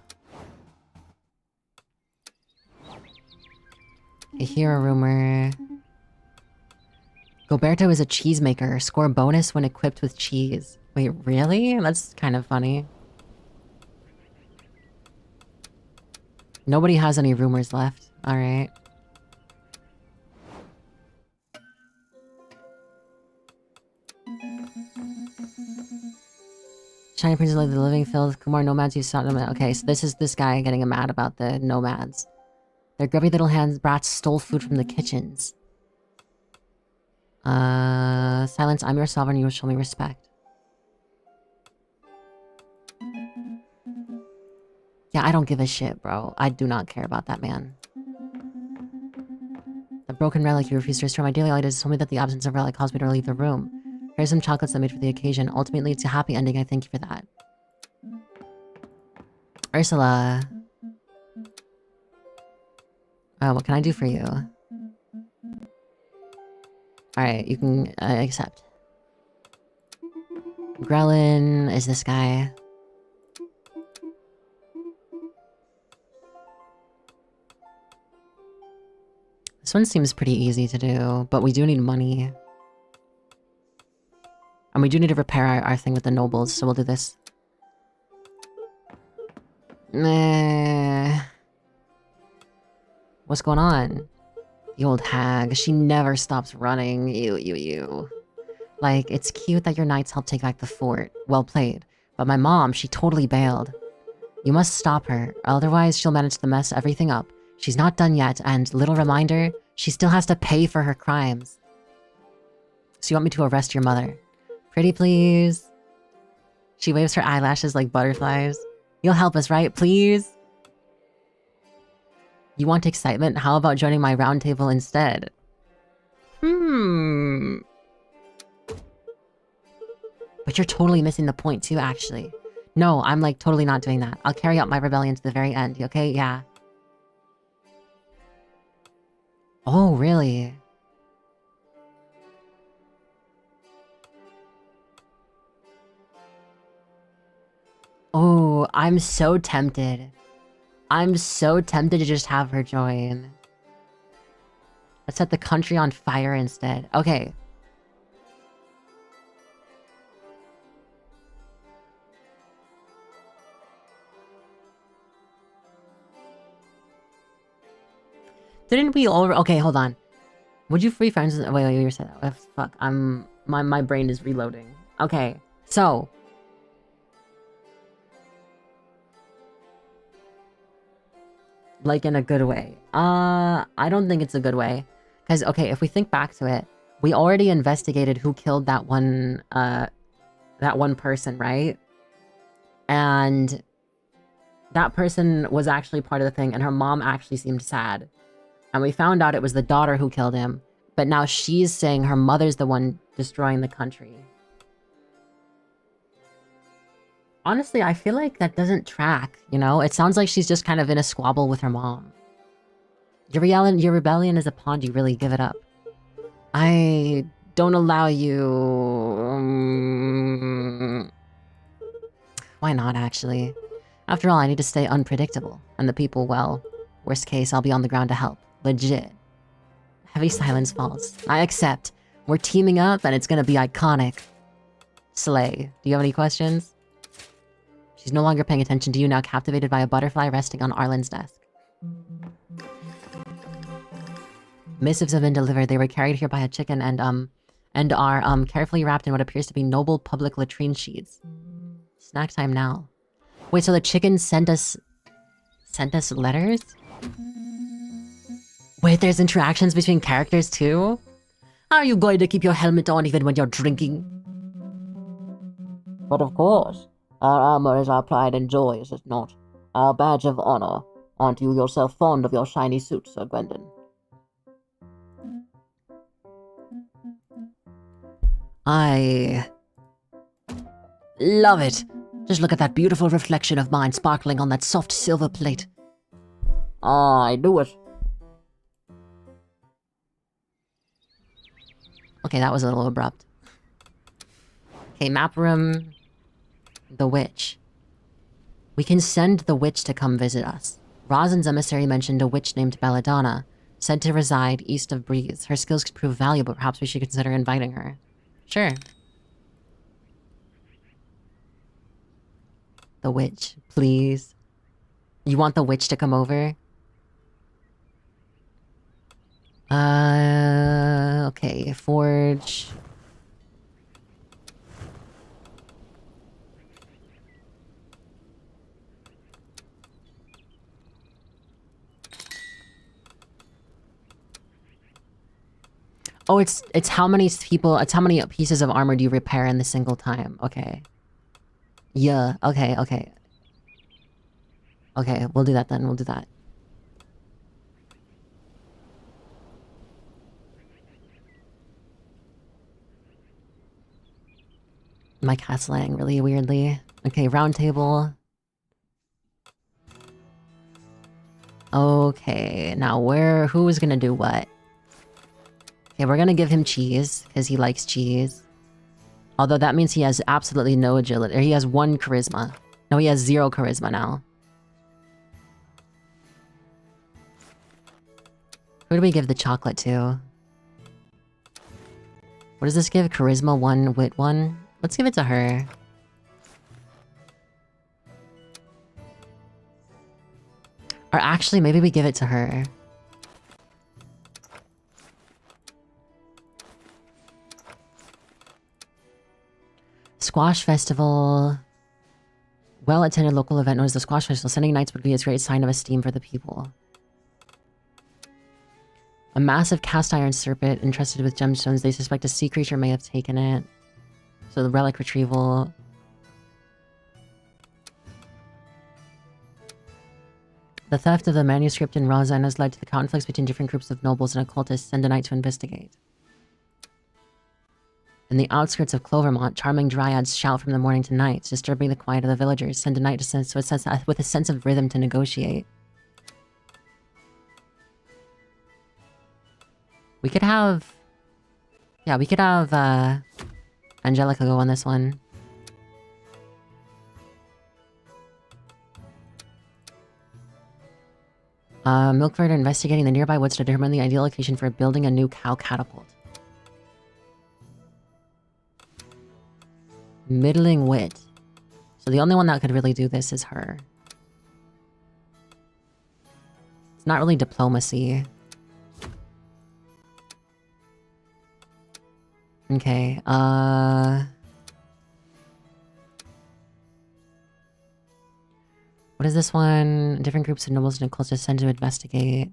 I hear a rumor. Goberto is a cheesemaker. Score bonus when equipped with cheese. Wait, really? That's kind of funny. Nobody has any rumors left. Alright. Shiny Prince like the living filled Kumar nomads you saw them. Okay, so this is this guy getting mad about the nomads. Their grubby little hands brats stole food from the kitchens. Silence, I'm your sovereign, you will show me respect. Yeah, I don't give a shit, bro. I do not care about that man. The broken relic you refused to restore. My daily light told me that the absence of relic caused me to leave the room. Here's some chocolates I made for the occasion. Ultimately, it's a happy ending. I thank you for that. Ursula. Oh, what can I do for you? Alright, you can accept. Grelin is this guy. This one seems pretty easy to do, but we do need money. And we do need to repair our thing with the nobles, so we'll do this. What's going on? The old hag. She never stops running. You. Like, it's cute that your knights helped take back the fort. Well played. But my mom, she totally bailed. You must stop her, otherwise she'll manage to mess everything up. She's not done yet, and little reminder, she still has to pay for her crimes. So you want me to arrest your mother? Pretty please? She waves her eyelashes like butterflies. You'll help us, right? Please? You want excitement? How about joining my round table instead? But you're totally missing the point too, actually. No, I'm like totally not doing that. I'll carry out my rebellion to the very end, okay? Yeah. Oh, really? Oh, I'm so tempted. I'm so tempted to just have her join. Let's set the country on fire instead. Okay. Didn't we all... Okay, hold on. Would you free friends? Wait, you said that. Fuck, my brain is reloading. Okay, so like in a good way. I don't think it's a good way. Because, okay, if we think back to it, we already investigated who killed that one person, right? And that person was actually part of the thing, and her mom actually seemed sad. And we found out it was the daughter who killed him, but now she's saying her mother's the one destroying the country. Honestly, I feel like that doesn't track, you know? It sounds like she's just kind of in a squabble with her mom. Your rebellion is a pawn, you really give it up. I don't allow you... Why not, actually? After all, I need to stay unpredictable. And the people, well, worst case, I'll be on the ground to help. Legit. Heavy silence falls. I accept. We're teaming up, and it's gonna be iconic. Slay. Do you have any questions? She's no longer paying attention to you, now captivated by a butterfly resting on Arlen's desk. Missives have been delivered. They were carried here by a chicken and are carefully wrapped in what appears to be noble public latrine sheets. Snack time now. Wait, so the chicken sent us letters? Wait, there's interactions between characters too? Are you going to keep your helmet on even when you're drinking? But of course, our armor is our pride and joy, is it not? Our badge of honor. Aren't you yourself fond of your shiny suit, Sir Gwendon? I love it. Just look at that beautiful reflection of mine sparkling on that soft silver plate. I do it. Okay, that was a little abrupt. Okay, map room. The witch. We can send the witch to come visit us. Rosin's emissary mentioned a witch named Belladonna, said to reside east of Breeze. Her skills could prove valuable. Perhaps we should consider inviting her. Sure. The witch, please. You want the witch to come over? Okay, forge. Oh, it's how many people, it's how many pieces of armor do you repair in the single time. Okay. Yeah, okay. Okay, we'll do that then, we'll do that. My cat's laying really weirdly. Okay, round table. Okay, now who is gonna do what? Okay, we're gonna give him cheese, because he likes cheese. Although that means he has absolutely no agility, or he has 1 charisma. No, he has 0 charisma now. Who do we give the chocolate to? What does this give? Charisma 1, wit 1? Let's give it to her. Or actually, maybe we give it to her. Squash Festival. Well-attended local event known as the Squash Festival. Sending knights would be a great sign of esteem for the people. A massive cast iron serpent entrusted with gemstones. They suspect a sea creature may have taken it. So the relic retrieval. The theft of the manuscript in Rosin has led to the conflicts between different groups of nobles and occultists. Send a knight to investigate. In the outskirts of Clovermont, charming dryads shout from the morning to night, disturbing the quiet of the villagers. Send a knight with a sense of rhythm to negotiate. We could have... Yeah, we could have, Angelica go on this one. Milkford investigating the nearby woods to determine the ideal location for building a new cow catapult. Middling wit. So the only one that could really do this is her. It's not really diplomacy. Okay, what is this one? Different groups of nobles and cultists sent to investigate.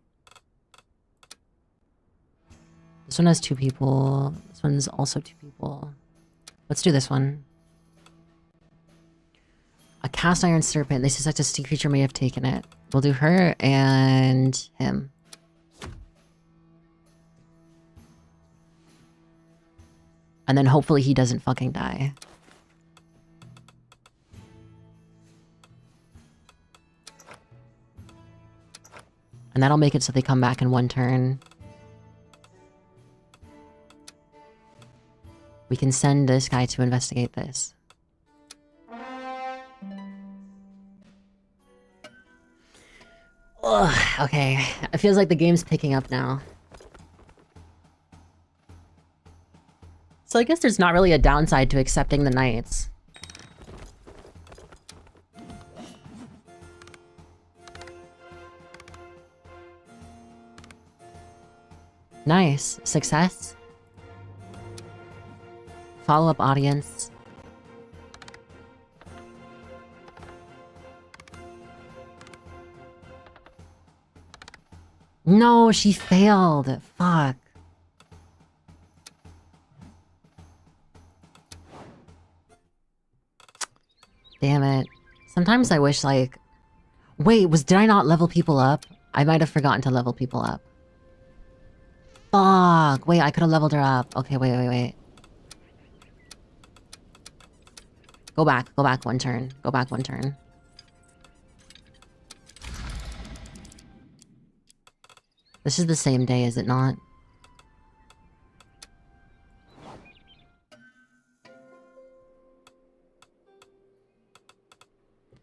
This one has 2 people. This one's also 2 people. Let's do this one. A cast iron serpent. They suspect a sea creature may have taken it. We'll do her and him. And then hopefully he doesn't fucking die. And that'll make it so they come back in 1 turn. We can send this guy to investigate this. Ugh, okay. It feels like the game's picking up now. So I guess there's not really a downside to accepting the knights. Nice. Success. Follow-up audience. No, she failed. Fuck. Damn it. Sometimes I wish, like... Wait, did I not level people up? I might have forgotten to level people up. Fuck. Wait, I could have leveled her up. Okay, wait. Go back 1 turn. Go back 1 turn. This is the same day, is it not?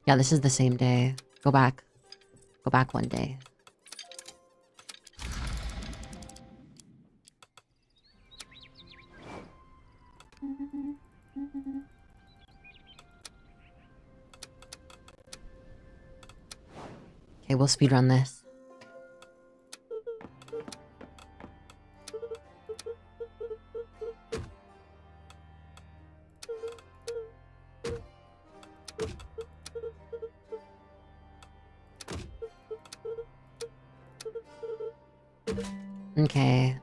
Yeah, this is the same day. Go back. Go back 1 day. Okay, we'll speedrun this. Okay,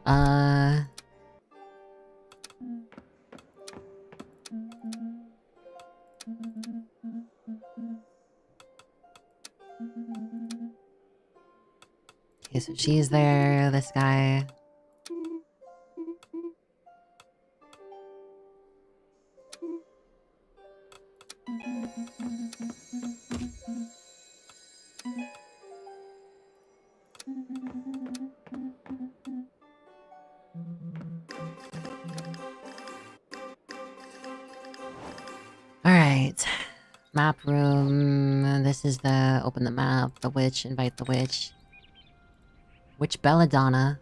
okay, so she's there, this guy. Alright. Map room. This is the... Open the map. The witch. Invite the witch. Witch Belladonna.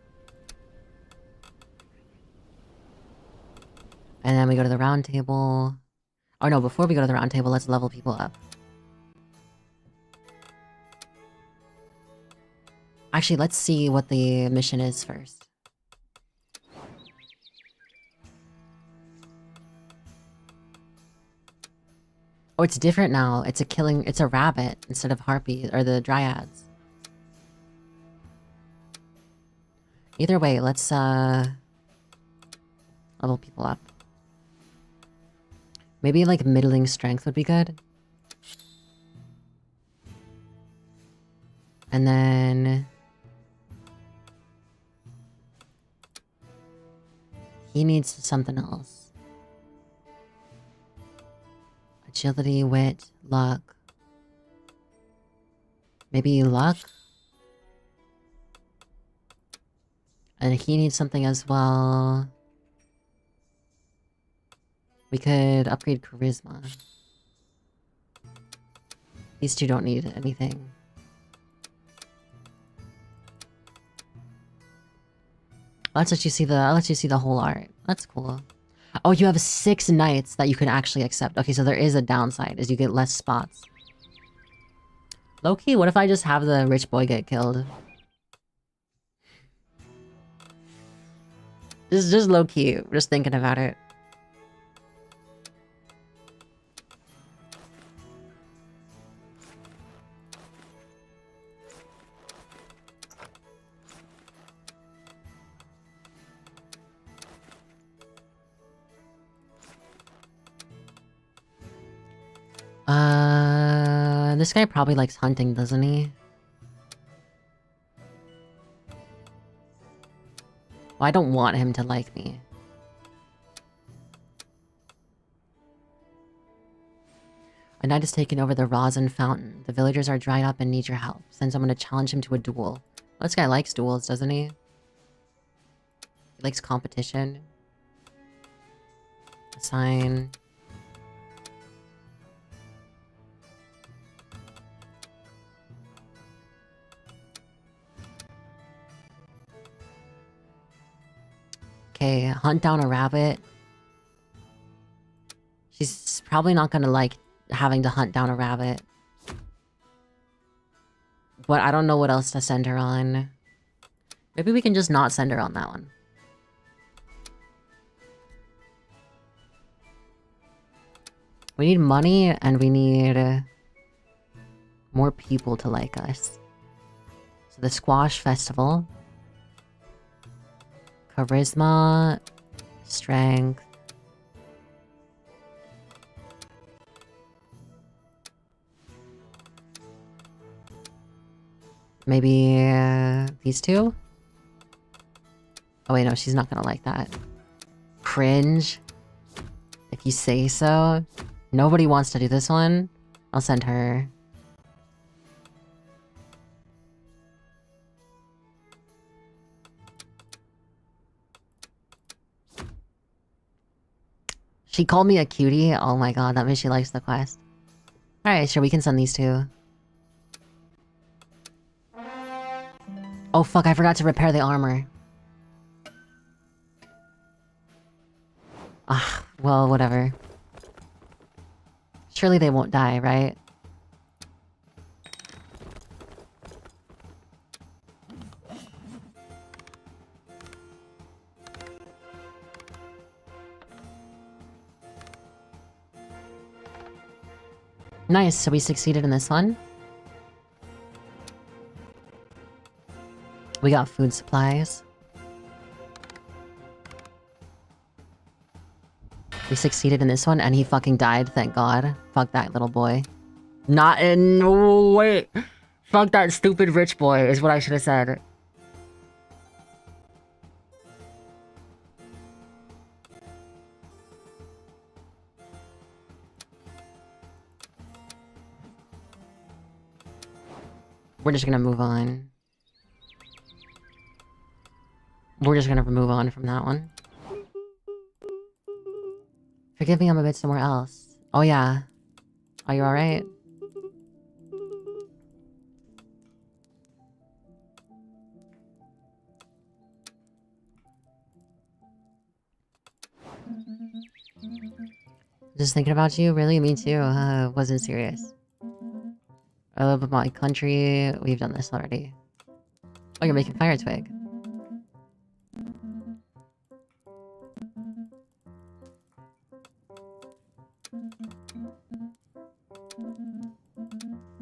And then we go to the round table. Oh no, before we go to the round table, let's level people up. Actually, let's see what the mission is first. Oh, it's different now. It's a rabbit instead of harpies, or the dryads. Either way, let's, level people up. Maybe, like, middling strength would be good. And then... he needs something else. Agility, wit, luck. Maybe luck? And he needs something as well. We could upgrade charisma. These two don't need anything. I'll let you see the whole art. That's cool. Oh, you have 6 knights that you can actually accept. Okay, so there is a downside, is you get less spots. Low-key, what if I just have the rich boy get killed? Just low key, just thinking about it. This guy probably likes hunting, doesn't he? Well, I don't want him to like me. A knight has taken over the rosin fountain. The villagers are dried up and need your help. Send someone to challenge him to a duel. Well, this guy likes duels, doesn't he? He likes competition. Assign. Okay, hunt down a rabbit. She's probably not gonna like having to hunt down a rabbit. But I don't know what else to send her on. Maybe we can just not send her on that one. We need money and we need more people to like us. So the squash festival. Charisma. Strength. Maybe these two? Oh wait, no, she's not gonna like that. Cringe. If you say so. Nobody wants to do this one. I'll send her. She called me a cutie? Oh my god, that means she likes the quest. Alright, sure, we can send these two. Oh fuck, I forgot to repair the armor. Ah, well, whatever. Surely they won't die, right? Nice, so we succeeded in this one. We got food supplies. We succeeded in this one, and he fucking died, thank god. Fuck that little boy. Not in... No, wait. Fuck that stupid rich boy, is what I should have said. We're just gonna move on. We're just gonna move on from that one. Forgive me, I'm a bit somewhere else. Oh yeah. Are you alright? Just thinking about you? Really? Me too. Wasn't serious. I love my country. We've done this already. Oh, you're making fire twig.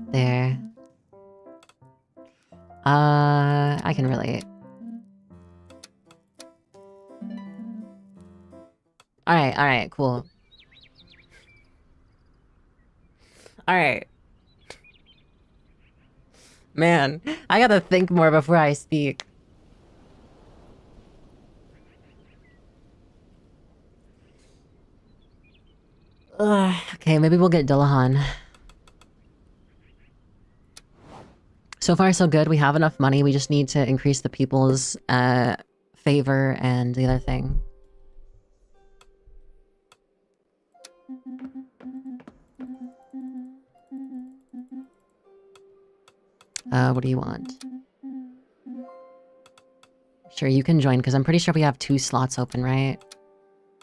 There. I can relate. Alright, cool. Alright. Man, I gotta think more before I speak. Okay, maybe we'll get Dillahan. So far, so good. We have enough money. We just need to increase the people's favor and the other thing. What do you want? Sure, you can join, because I'm pretty sure we have 2 slots open, right?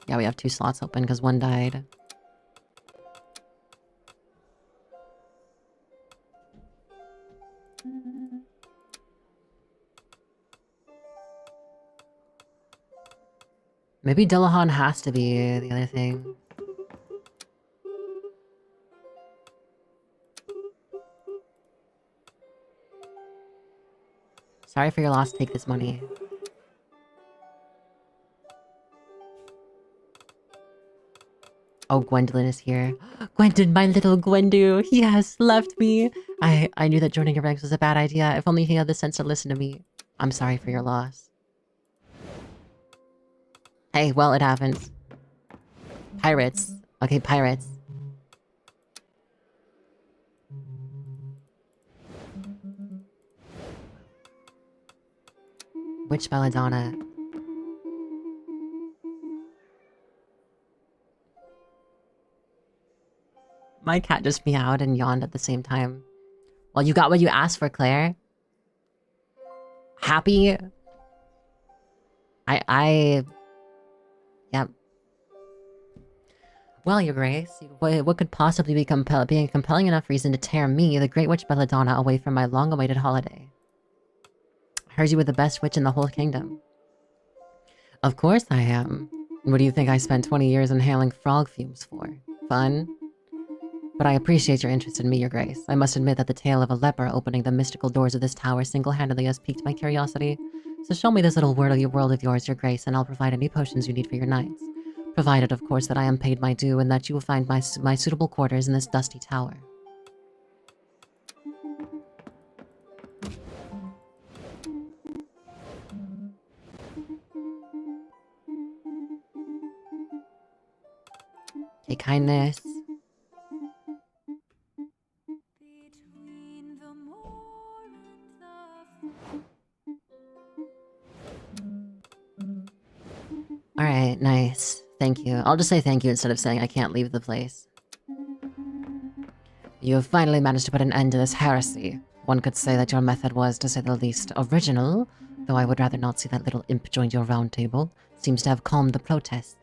Yeah, we have 2 slots open, because one died. Maybe Dillahan has to be the other thing. Sorry for your loss, take this money. Oh, Gwendolyn is here. Gwendolyn, my little Gwendu. Yes, left me. I knew that joining your ranks was a bad idea. If only he had the sense to listen to me. I'm sorry for your loss. Hey, well, it happens. Pirates. Okay, pirates. Witch Belladonna. My cat just meowed and yawned at the same time. Well, you got what you asked for, Claire. Happy? Yep. Well, Your Grace, what could possibly be being a compelling enough reason to tear me, the Great Witch Belladonna, away from my long-awaited holiday? I heard you were the best witch in the whole kingdom. Of course I am. What do you think I spent 20 years inhaling frog fumes for? Fun? But I appreciate your interest in me, Your Grace. I must admit that the tale of a leper opening the mystical doors of this tower single-handedly has piqued my curiosity. So show me this little world of yours, Your Grace, and I'll provide any potions you need for your nights. Provided, of course, that I am paid my due and that you will find my suitable quarters in this dusty tower. Okay, kindness. Between the moor and the Alright, nice. Thank you. I'll just say thank you instead of saying I can't leave the place. You have finally managed to put an end to this heresy. One could say that your method was, to say the least, original, though I would rather not see that little imp join your round table. Seems to have calmed the protests.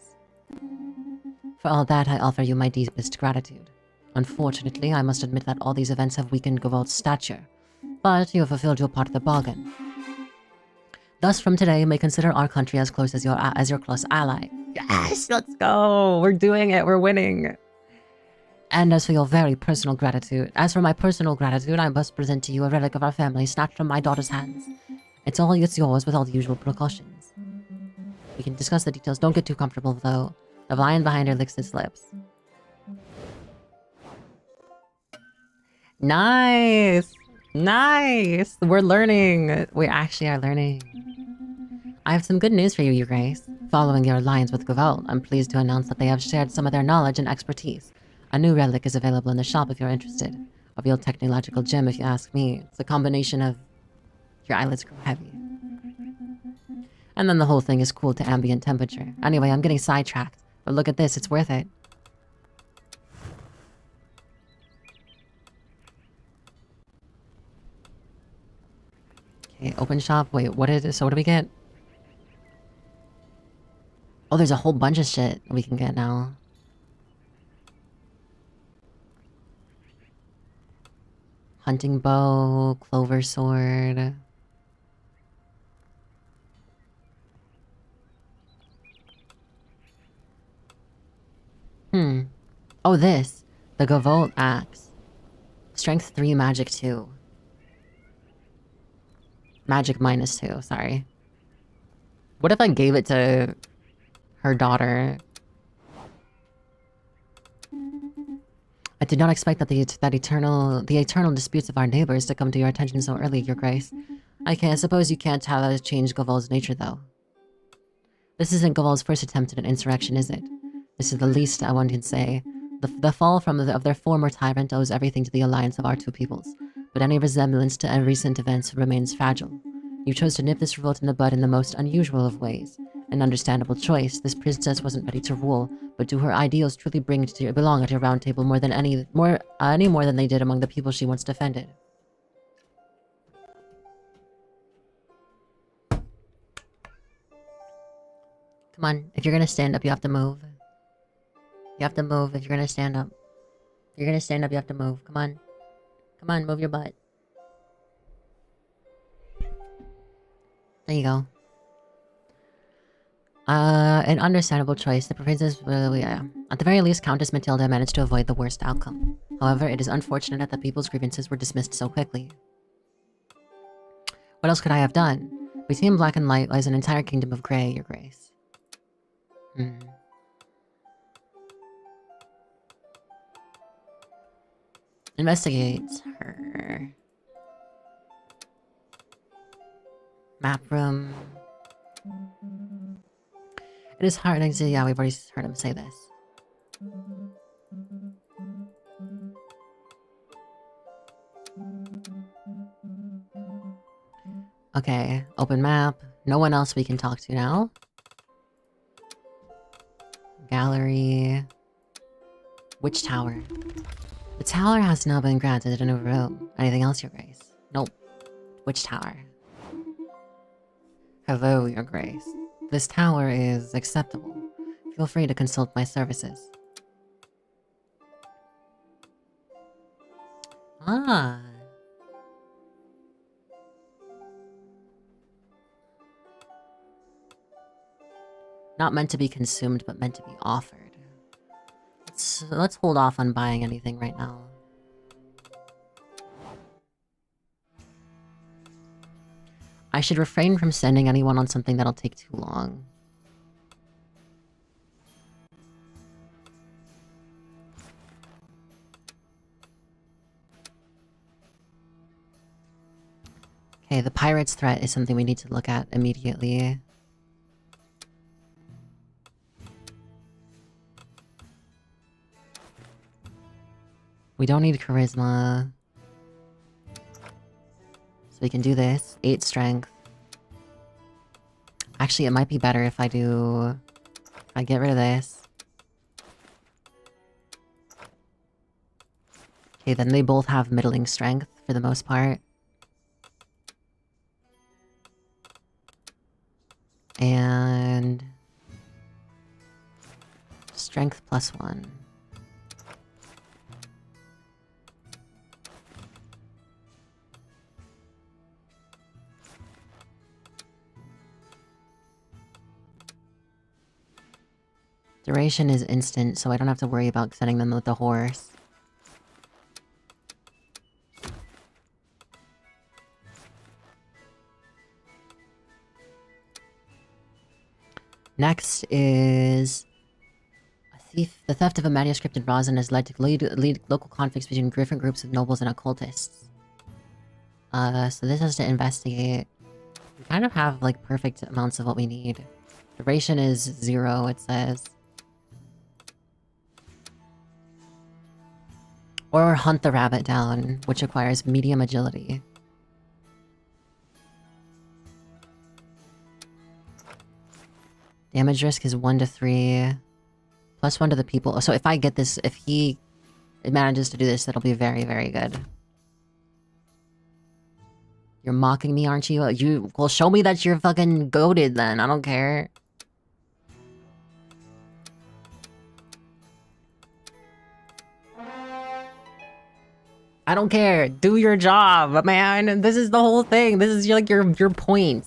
For all that, I offer you my deepest gratitude. Unfortunately, I must admit that all these events have weakened Gavalt's stature, but you have fulfilled your part of the bargain. Thus, from today, you may consider our country as close as your close ally. Yes, let's go! We're doing it, we're winning! And as for your very personal gratitude, I must present to you a relic of our family snatched from my daughter's hands. It's yours with all the usual precautions. We can discuss the details, don't get too comfortable though. The lion behind her licks its lips. Nice! Nice! We're learning! We actually are learning. I have some good news for you, Your Grace. Following your alliance with Gavalt, I'm pleased to announce that they have shared some of their knowledge and expertise. A new relic is available in the shop if you're interested. A real technological gem, if you ask me. It's a combination of... Your eyelids grow heavy. And then the whole thing is cooled to ambient temperature. Anyway, I'm getting sidetracked. But look at this, it's worth it. Okay, open shop. Wait, what is it? So what do we get? Oh, there's a whole bunch of shit we can get now. Hunting bow, clover sword. Oh, this. The Gavolt axe. Strength 3, magic 2. Magic -2, sorry. What if I gave it to her daughter? I did not expect that the eternal disputes of our neighbors to come to your attention so early, Your Grace. I suppose you can't have us change Gaval's nature, though. This isn't Gaval's first attempt at an insurrection, is it? This is the least one can say. The fall of their former tyrant owes everything to the alliance of our two peoples, but any resemblance to recent events remains fragile. You chose to nip this revolt in the bud in the most unusual of ways. An understandable choice. This princess wasn't ready to rule, but do her ideals truly belong at your round table any more than they did among the people she once defended? Come on, if you're gonna stand up, you have to move. You have to move if you're gonna stand up. If you're gonna stand up, you have to move. Come on. Come on, move your butt. There you go. An understandable choice. The princess, yeah. At the very least, Countess Matilda managed to avoid the worst outcome. However, it is unfortunate that the people's grievances were dismissed so quickly. What else could I have done? Between black and light lies an entire kingdom of grey, your grace. Investigate her. Map room. It is hard to see. Yeah, we've already heard him say this. Okay, open map. No one else we can talk to now. Gallery. Which tower? The tower has now been granted a new room. Anything else, your grace? Nope. Which tower? Hello, your grace. This tower is acceptable. Feel free to consult my services. Ah. Not meant to be consumed, but meant to be offered. Let's hold off on buying anything right now. I should refrain from sending anyone on something that'll take too long. Okay, the pirates' threat is something we need to look at immediately. We don't need charisma. So we can do this. 8 strength. Actually, it might be better if I do... I get rid of this. Okay, then they both have middling strength for the most part. And... strength +1. Duration is instant, so I don't have to worry about sending them with the horse. Next is... a thief. The theft of a manuscript in rosin has led to lead local conflicts between different groups of nobles and occultists. So this has to investigate. We kind of have, like, perfect amounts of what we need. Duration is 0, it says. Or hunt the rabbit down, which requires medium agility. Damage risk is 1 to 3. +1 to the people. So if I get this, if he manages to do this, that'll be very, very good. You're mocking me, aren't you? Well, show me that you're fucking goated then. I don't care. I don't care. Do your job, man. This is the whole thing. This is like your point.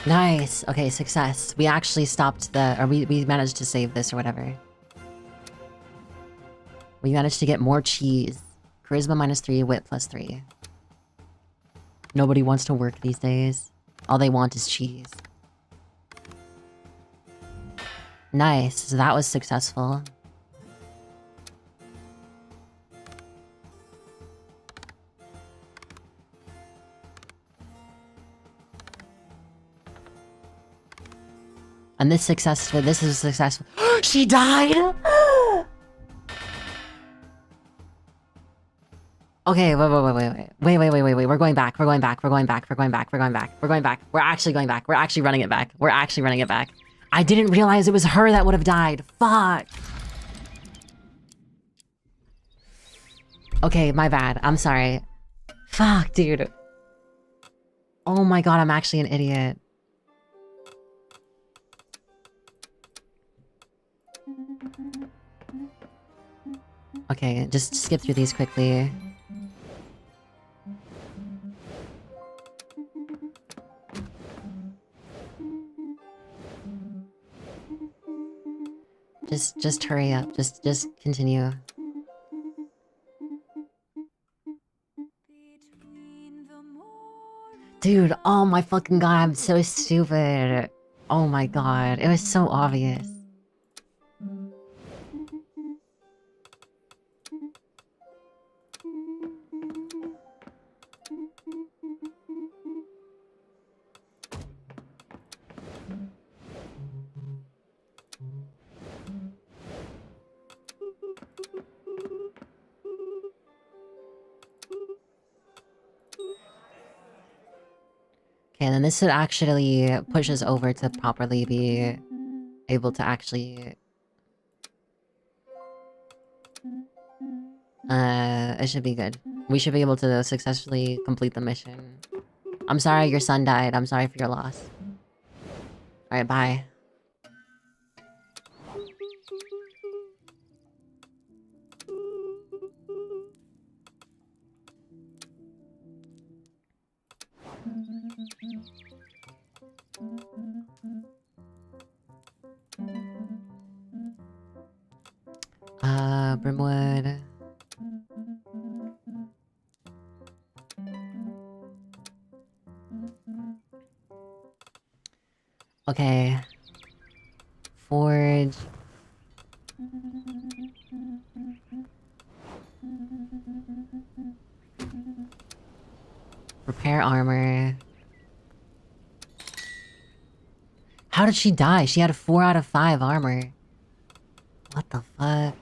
Nice. Okay, success. We actually stopped the... or we managed to save this or whatever. We managed to get more cheese. Charisma -3, wit +3. Nobody wants to work these days. All they want is cheese. Nice. So that was successful. And this successful. This is successful. She died? Okay, wait. We're going back. We're actually going back. We're actually running it back. I didn't realize it was her that would have died. Fuck. Okay, my bad. I'm sorry. Fuck, dude. Oh my god, I'm actually an idiot. Okay, just skip through these quickly. Just hurry up. Just continue. Between the morning Dude, oh my fucking god, I'm so stupid. Oh my god, it was so obvious. Okay, then this should actually push us over to properly be able to actually... it should be good. We should be able to successfully complete the mission. I'm sorry your son died. I'm sorry for your loss. Alright, bye. Brimwood. Okay. Forge. Repair armor. How did she die? She had a 4 out of 5 armor. What the fuck?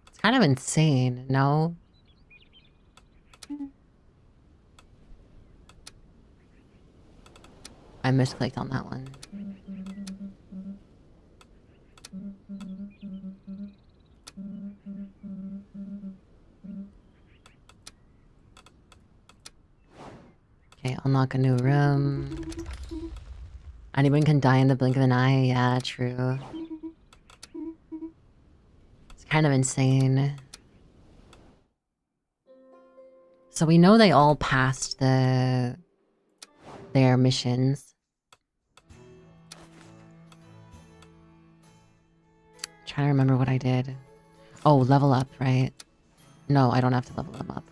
It's kind of insane, no? I misclicked on that one. Okay, unlock a new room. Anyone can die in the blink of an eye. Yeah, true. It's kind of insane. So we know they all passed their missions. Trying to remember what I did. Oh, level up, right? No, I don't have to level them up.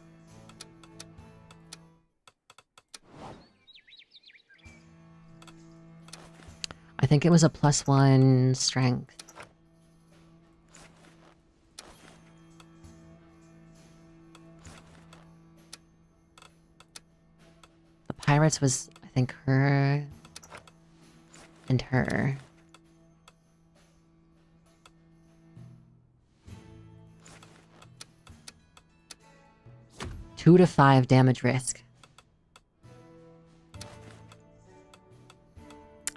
I think it was a +1 strength. The pirates was, I think, her and her. Two to 5 damage risk.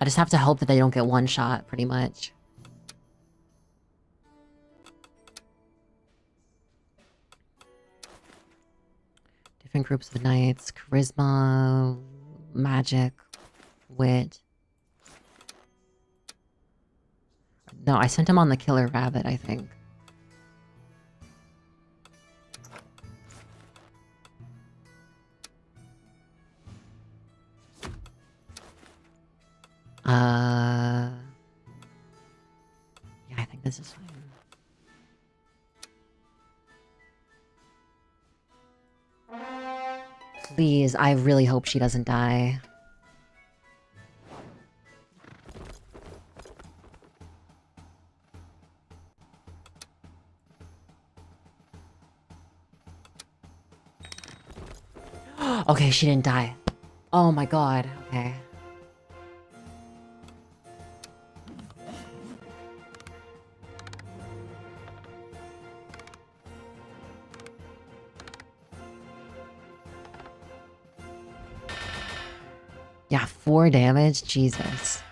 I just have to hope that they don't get one shot, pretty much. Different groups of knights. Charisma, magic, wit. No, I sent him on the killer rabbit, I think. Yeah, I think this is fine. Please, I really hope she doesn't die. Okay, she didn't die. Oh my god, okay. Yeah, 4 damage? Jesus.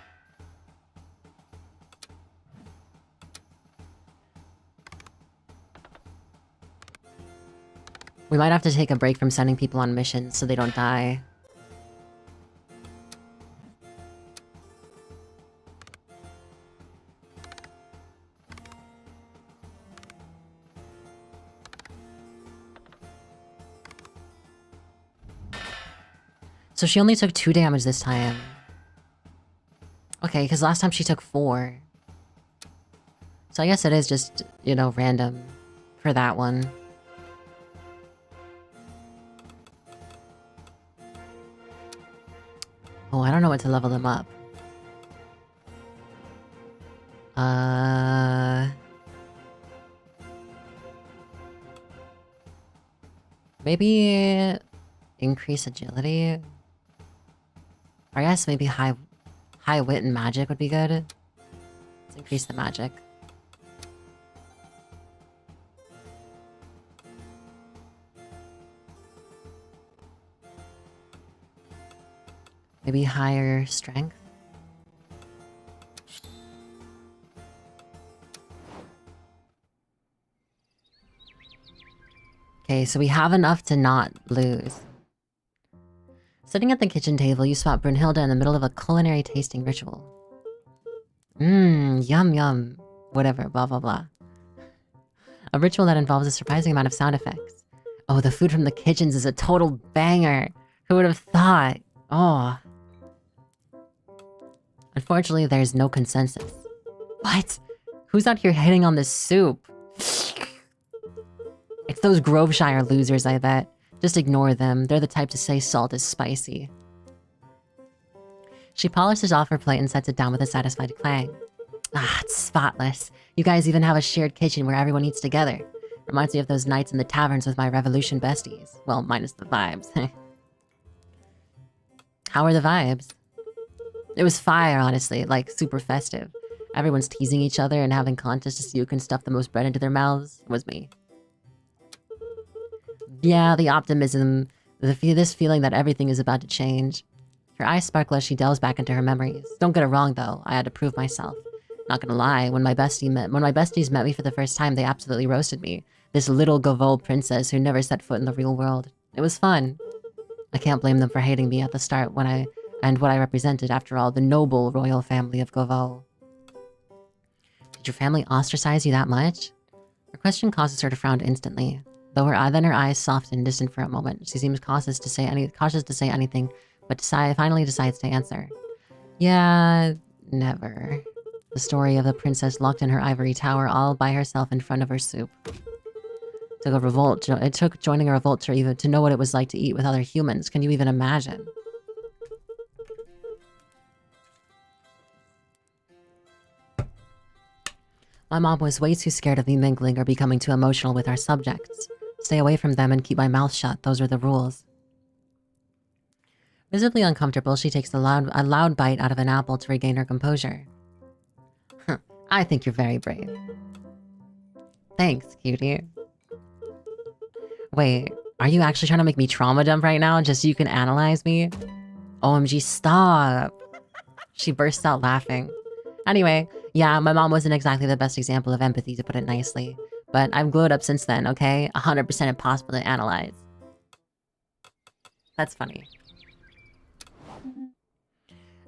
We might have to take a break from sending people on missions so they don't die. So she only took 2 damage this time. Okay, because last time she took 4. So I guess it is just, you know, random for that one. Oh, I don't know what to level them up. Maybe increase agility. I guess maybe high wit and magic would be good. Let's increase the magic. Maybe higher strength. Okay, so we have enough to not lose. Sitting at the kitchen table, you spot Brunhilde in the middle of a culinary tasting ritual. Mmm, yum yum. Whatever, blah blah blah. A ritual that involves a surprising amount of sound effects. Oh, the food from the kitchens is a total banger. Who would have thought? Oh. Unfortunately, there's no consensus. What? Who's out here hitting on this soup? It's those Groveshire losers, I bet. Just ignore them. They're the type to say salt is spicy. She polishes off her plate and sets it down with a satisfied clang. Ah, it's spotless. You guys even have a shared kitchen where everyone eats together. Reminds me of those nights in the taverns with my Revolution besties. Well, minus the vibes. How are the vibes? It was fire, honestly. Like, super festive. Everyone's teasing each other and having contests to see who can stuff the most bread into their mouths. It was me. Yeah, the optimism. This feeling that everything is about to change. Her eyes sparkle as she delves back into her memories. Don't get it wrong, though. I had to prove myself. Not gonna lie, when my besties met me for the first time, they absolutely roasted me. This little Gavot princess who never set foot in the real world. It was fun. I can't blame them for hating me at the start what I represented, after all, the noble royal family of Gavot. Did your family ostracize you that much? Her question causes her to frown instantly. Then her eyes soften, distant for a moment. She seems cautious to say anything, but finally decides to answer. Yeah, never. The story of the princess locked in her ivory tower all by herself in front of her soup. It took joining a revolt to know what it was like to eat with other humans. Can you even imagine? My mom was way too scared of me mingling or becoming too emotional with our subjects. Stay away from them and keep my mouth shut. Those are the rules. Visibly uncomfortable, she takes a loud bite out of an apple to regain her composure. I think you're very brave. Thanks, cutie. Wait, are you actually trying to make me trauma dump right now just so you can analyze me? OMG, stop. She bursts out laughing. Anyway, yeah, my mom wasn't exactly the best example of empathy, to put it nicely. But I've glowed up since then, okay? 100% impossible to analyze. That's funny.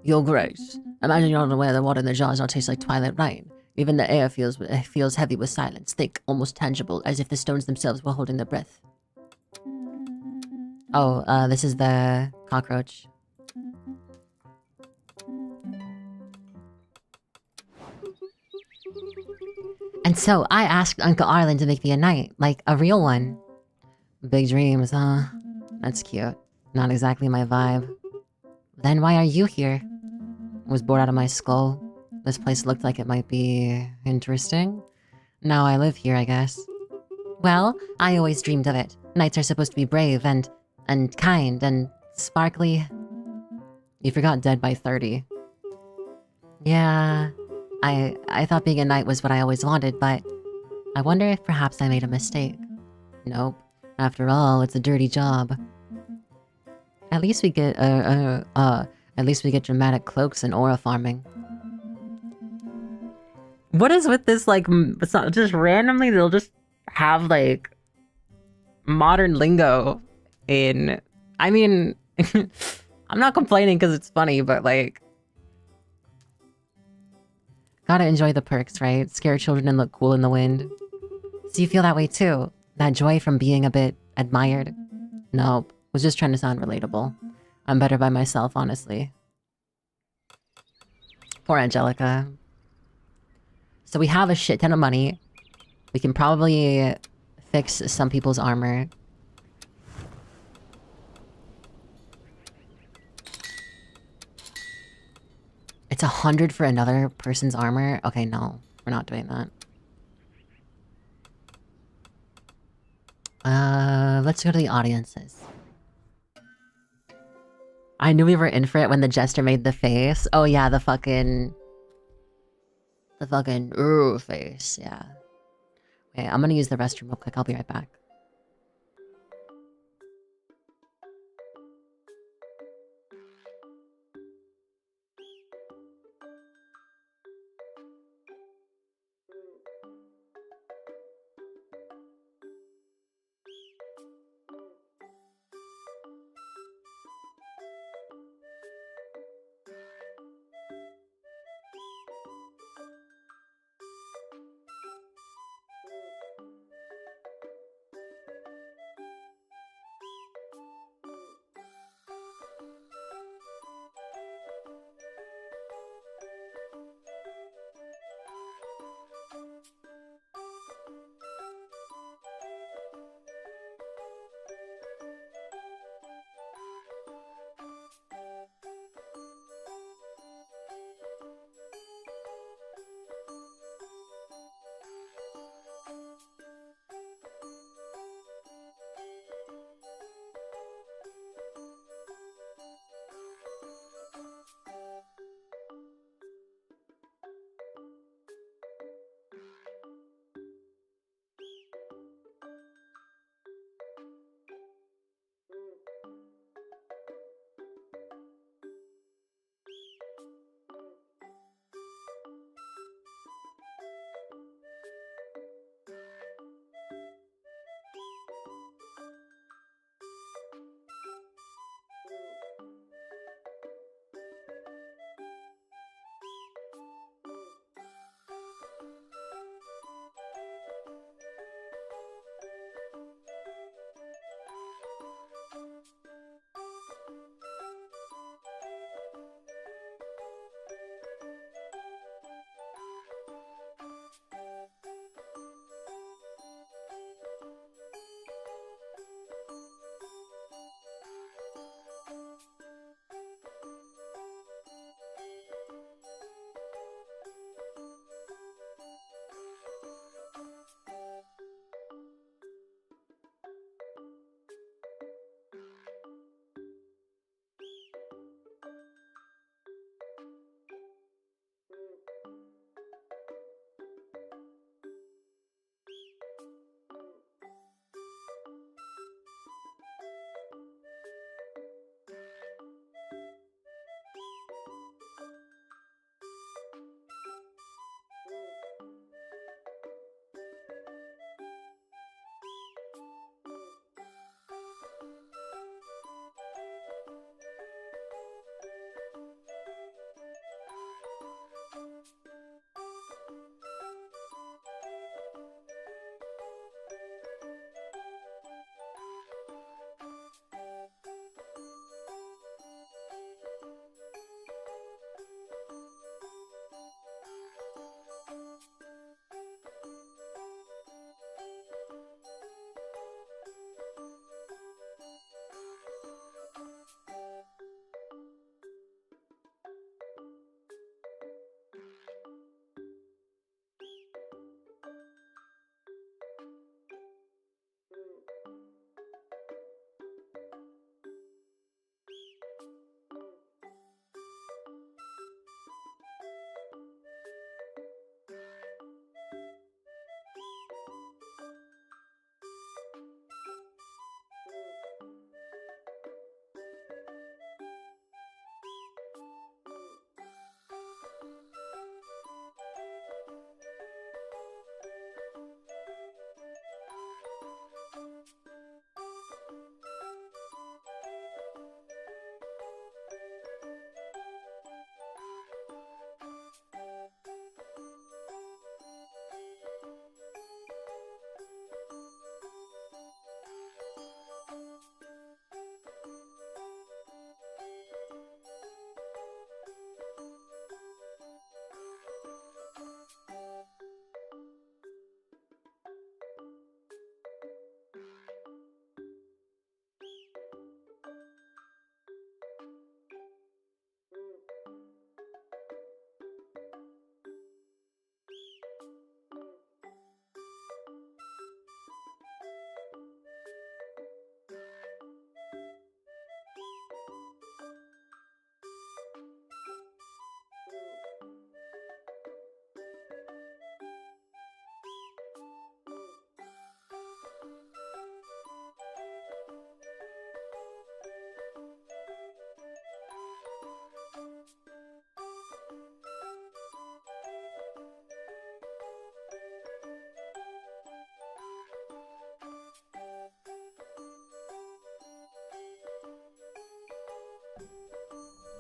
Your Grace, imagine you're unaware the water in the jars now tastes like twilight rain. Even the air feels heavy with silence, thick, almost tangible, as if the stones themselves were holding their breath. Oh, this is the cockroach. And so I asked Uncle Arlen to make me a knight, like a real one. Big dreams, huh? That's cute. Not exactly my vibe. Then why are you here? I was bored out of my skull. This place looked like it might be interesting. Now I live here, I guess. Well, I always dreamed of it. Knights are supposed to be brave and kind and sparkly. You forgot dead by 30. Yeah, I thought being a knight was what I always wanted, but I wonder if perhaps I made a mistake. Nope. After all, it's a dirty job. At least we get dramatic cloaks and aura farming. What is with this, like, it's not just randomly they'll just have, like, modern lingo in. I mean, I'm not complaining because it's funny, but like, gotta enjoy the perks, right? Scare children and look cool in the wind. So you feel that way too? That joy from being a bit admired? Nope. Was just trying to sound relatable. I'm better by myself, honestly. Poor Angelica. So we have a shit ton of money. We can probably fix some people's armor. It's 100 for another person's armor? Okay, no. We're not doing that. Let's go to the audiences. I knew we were in for it when the jester made the face. Oh yeah, the fucking ooh face, yeah. Okay, I'm gonna use the restroom real quick. I'll be right back.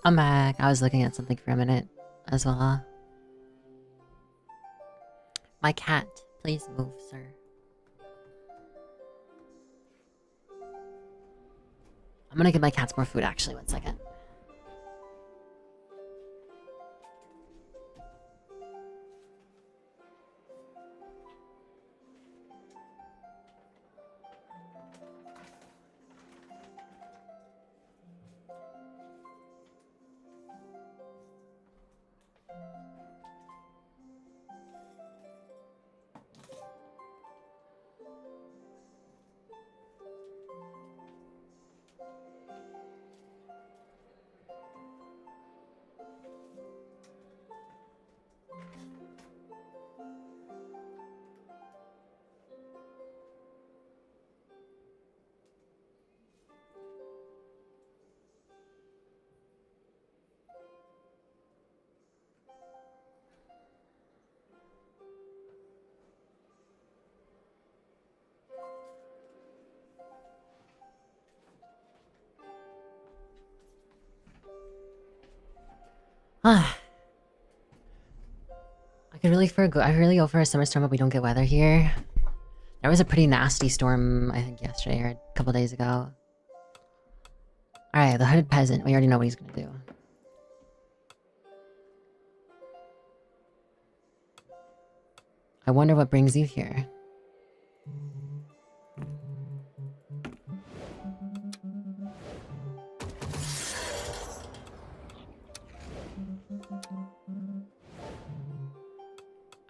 I'm back. I was looking at something for a minute as well. My cat, please move, sir. I'm gonna give my cats more food actually, 1 second. Ah. I really go for a summer storm, but we don't get weather here. There was a pretty nasty storm, I think yesterday or a couple days ago. Alright, the hooded peasant. We already know what he's gonna do. I wonder what brings you here.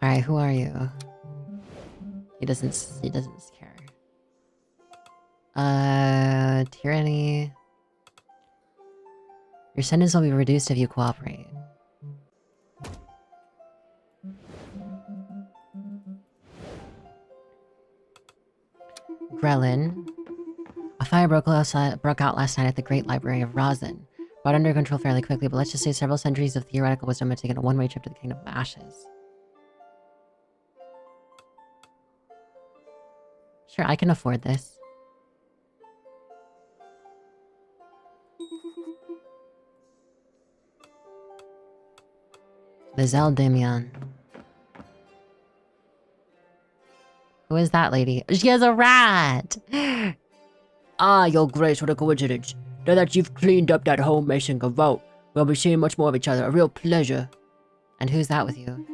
Alright, who are you? He doesn't care. Tyranny. Your sentence will be reduced if you cooperate. Grelin. A fire broke out last night at the Great Library of Rosin. Brought under control fairly quickly, but let's just say several centuries of theoretical wisdom had taken a one-way trip to the Kingdom of Ashes. Sure, I can afford this. The Zeldimion. Who is that lady? She has a rat! Ah, your grace, what a coincidence. Now that you've cleaned up that whole mess in Gavolt, we'll be seeing much more of each other. A real pleasure. And who's that with you?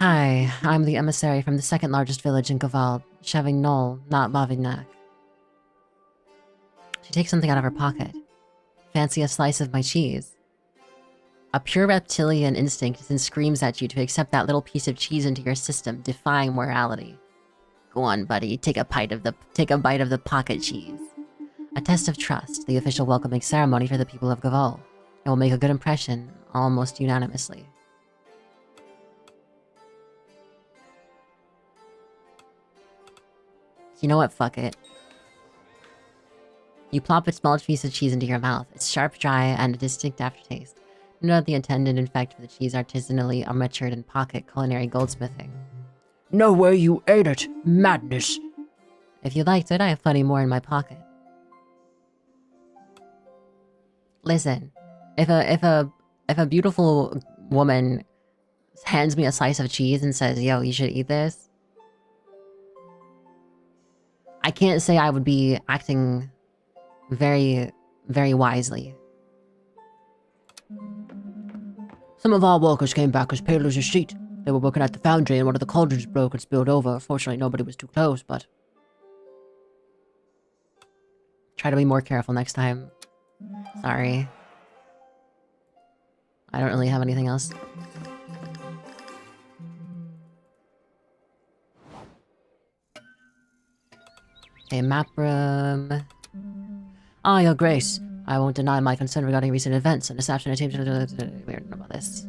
Hi, I'm the emissary from the second largest village in Gavald, Chavignol, not Bavignac. She takes something out of her pocket. Fancy a slice of my cheese. A pure reptilian instinct then screams at you to accept that little piece of cheese into your system, defying morality. Go on, buddy, take a bite of the pocket cheese. A test of trust, the official welcoming ceremony for the people of Gavol. It will make a good impression, almost unanimously. You know what? Fuck it. You plop a small piece of cheese into your mouth. It's sharp, dry, and a distinct aftertaste. You know the intended effect of the cheese artisanally matured in pocket culinary goldsmithing. No way you ate it! Madness! If you liked it, I have plenty more in my pocket. Listen, if a beautiful woman hands me a slice of cheese and says, "Yo, you should eat this," I can't say I would be acting very, very wisely. Some of our workers came back as pale as a sheet. They were working at the foundry and one of the cauldrons broke and spilled over. Fortunately, nobody was too close, but... Try to be more careful next time. Sorry. I don't really have anything else. Okay, map room. Ah, your grace. I won't deny my concern regarding recent events and deception attempts to... We don't know about this.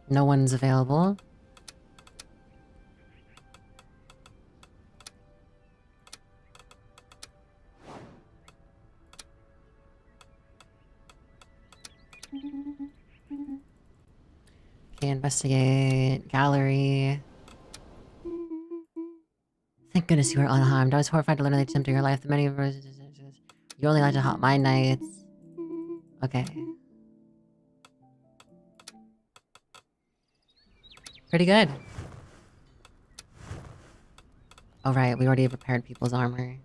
No one's available. Okay, investigate. Gallery. Thank goodness you were unharmed. I was horrified to learn that attempt of your life. The many of us. You only like to haunt my nights. Okay. Pretty good. Oh, right. We already prepared people's armor.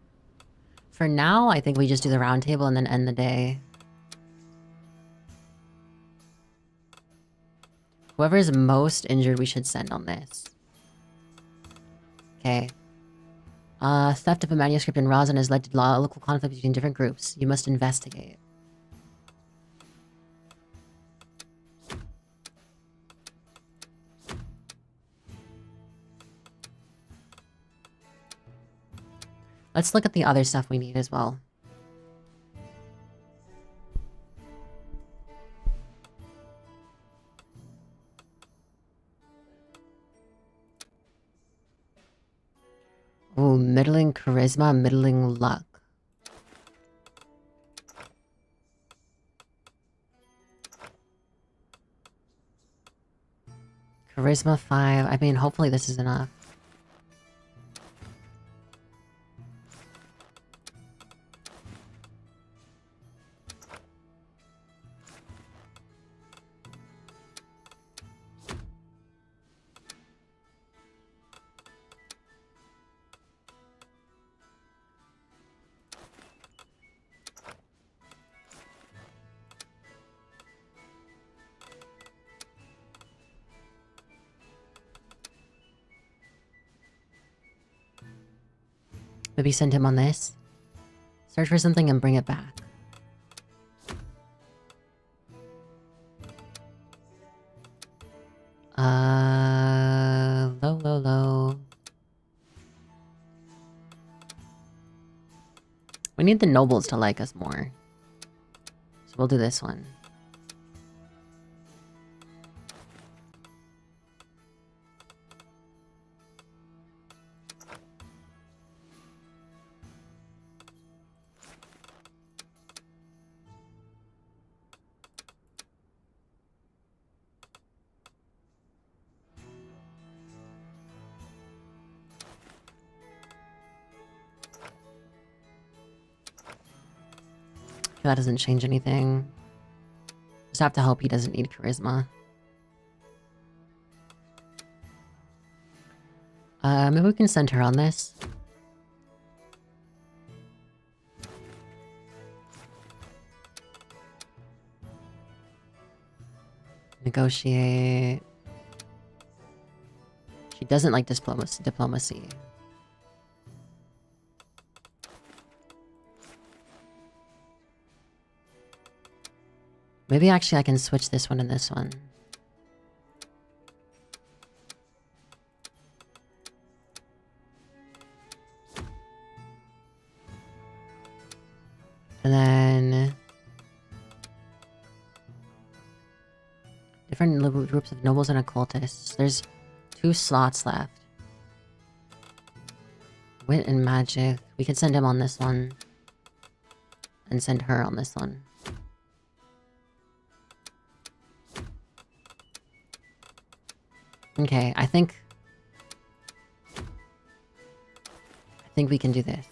For now, I think we just do the round table and then end the day. Whoever is most injured, we should send on this. Okay. Theft of a manuscript in Rosin has led to local conflict between different groups. You must investigate. Let's look at the other stuff we need as well. Ooh, middling charisma, middling luck. Charisma 5. I mean, hopefully this is enough. Maybe send him on this. Search for something and bring it back. Low. We need the nobles to like us more. So we'll do this one. That doesn't change anything. Just have to hope he doesn't need charisma. Maybe we can send her on this. Negotiate. She doesn't like diplomacy. Maybe actually I can switch this one and this one. And then... different groups of nobles and occultists. There's 2 slots left. Wit and magic. We could send him on this one. And send her on this one. Okay, I think we can do this.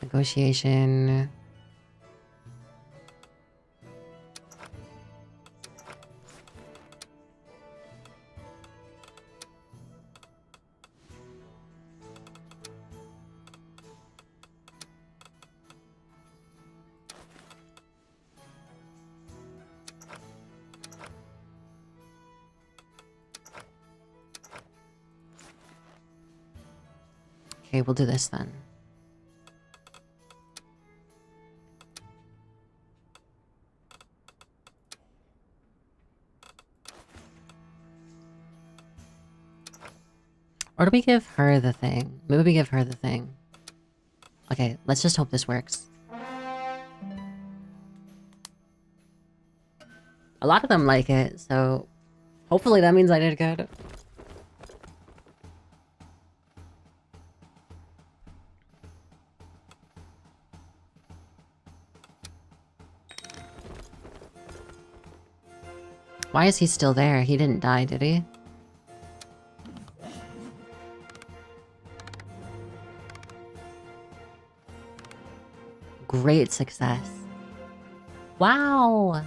Negotiation. Okay, we'll do this then. Or do we give her the thing? Maybe we give her the thing. Okay, let's just hope this works. A lot of them like it, so hopefully that means I did good. Why is he still there? He didn't die, did he? Great success. Wow!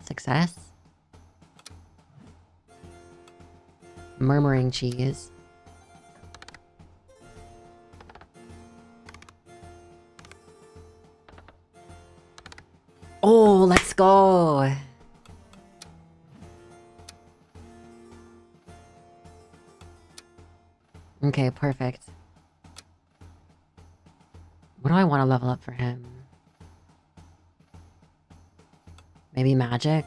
Success. Murmuring cheese. Oh, let's go! Okay, perfect. What do I want to level up for him? Maybe magic?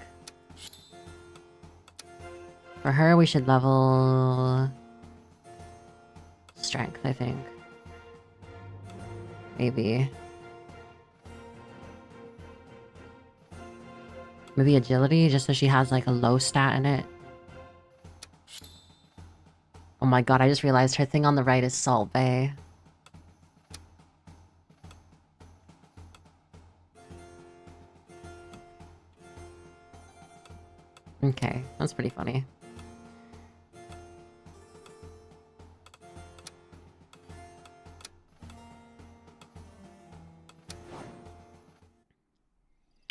For her, we should level... strength, I think. Maybe. Maybe agility, just so she has like a low stat in it. Oh my god, I just realized her thing on the right is Salt Bay. Okay, that's pretty funny.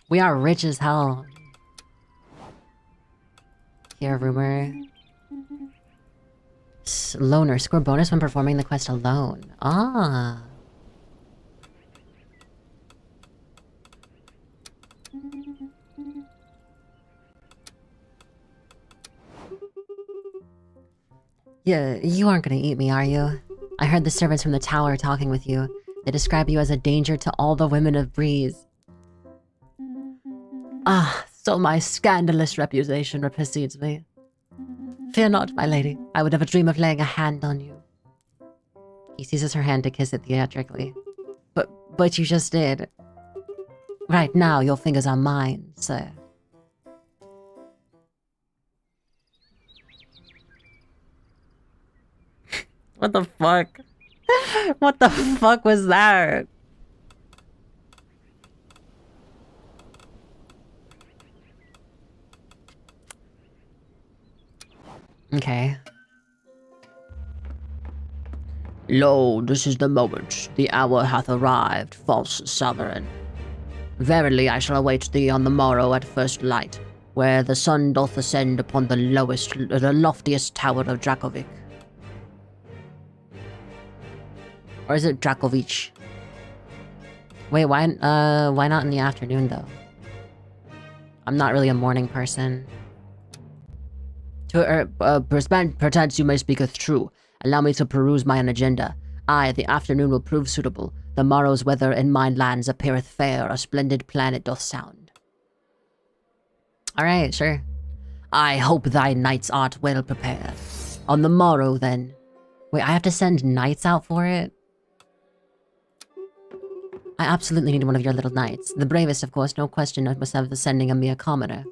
We are rich as hell. Hear rumor. Loner. Score bonus when performing the quest alone. Ah. Yeah, you aren't gonna eat me, are you? I heard the servants from the tower talking with you. They describe you as a danger to all the women of Breeze. Ah, so my scandalous reputation precedes me. Fear not, my lady. I would never dream of laying a hand on you. He seizes her hand to kiss it theatrically. But you just did. Right now, your fingers are mine, sir. What the fuck? What the fuck was that? Okay. Lo, this is the moment. The hour hath arrived, false sovereign. Verily I shall await thee on the morrow at first light, where the sun doth ascend upon the loftiest tower of Dracovic. Or is it Drakovich? Wait, why not in the afternoon, though? I'm not really a morning person. Perchance you may speaketh true. Allow me to peruse mine agenda. Aye, the afternoon will prove suitable. The morrow's weather in mine lands appeareth fair, a splendid planet doth sound. Alright, sure. I hope thy knights art well prepared. On the morrow, then. Wait, I have to send knights out for it? I absolutely need one of your little knights. The bravest, of course, no question, must have the sending a mere commoner.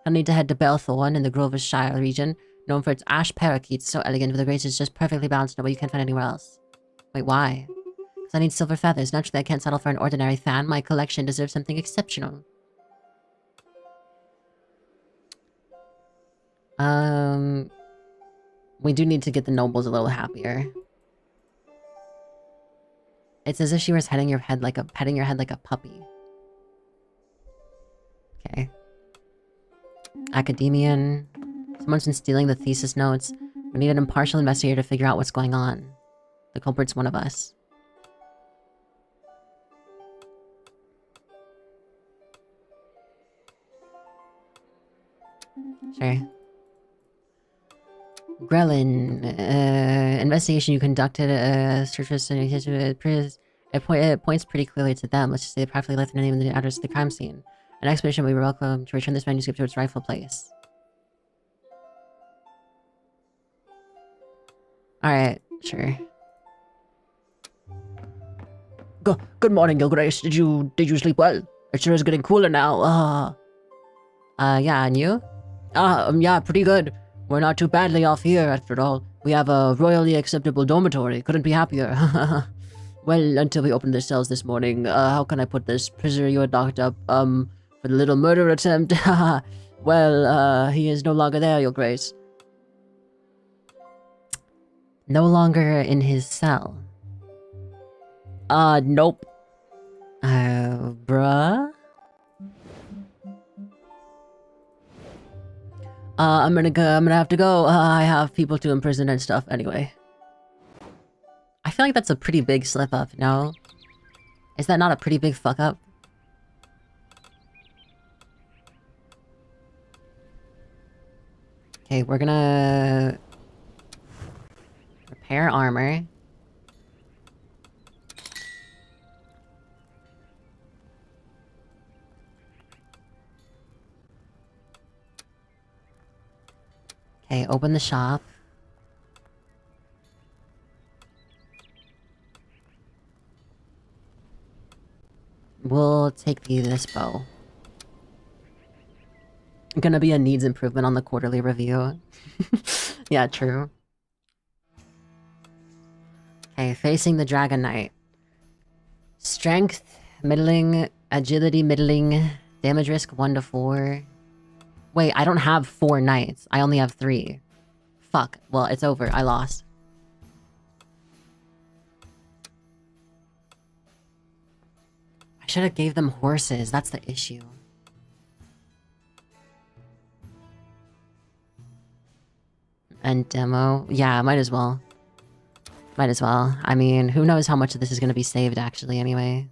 I'll need to head to Belthorn in the Groveshire region, known for its ash parakeets, so elegant with the graces just perfectly balanced in a way you can't find anywhere else. Wait, why? Because I need silver feathers. Naturally, I can't settle for an ordinary fan. My collection deserves something exceptional. We do need to get the nobles a little happier. It's as if she was petting your head like a puppy. Okay. Academian. Someone's been stealing the thesis notes. We need an impartial investigator to figure out what's going on. The culprit's one of us. Sure. Grelin, investigation you conducted, search it points pretty clearly to them. Let's just say they practically left the name and the address of the crime scene. An expedition we were welcome to return this manuscript to its rightful place. Alright, sure. Good morning, Your Grace. Did you sleep well? It sure is getting cooler now. Yeah, and you? Yeah, pretty good. We're not too badly off here, after all. We have a royally acceptable dormitory. Couldn't be happier. Well, until we opened the cells this morning, how can I put this? Prisoner you had locked up, for the little murder attempt. Well, he is no longer there, Your Grace. No longer in his cell. Nope. Bruh? I'm gonna have to go. I have people to imprison and stuff anyway. I feel like that's a pretty big slip up, no? Is that not a pretty big fuck up? Okay, we're gonna... repair armor. Okay, open the shop. We'll take this bow. Gonna be a needs improvement on the quarterly review. Yeah, true. Okay, facing the Dragon Knight. Strength, middling, agility, middling, damage risk 1 to 4. Wait, I don't have 4 knights. I only have 3. Fuck. Well, it's over. I lost. I should have gave them horses. That's the issue. And demo. Yeah, might as well. Might as well. I mean, who knows how much of this is going to be saved, actually, anyway.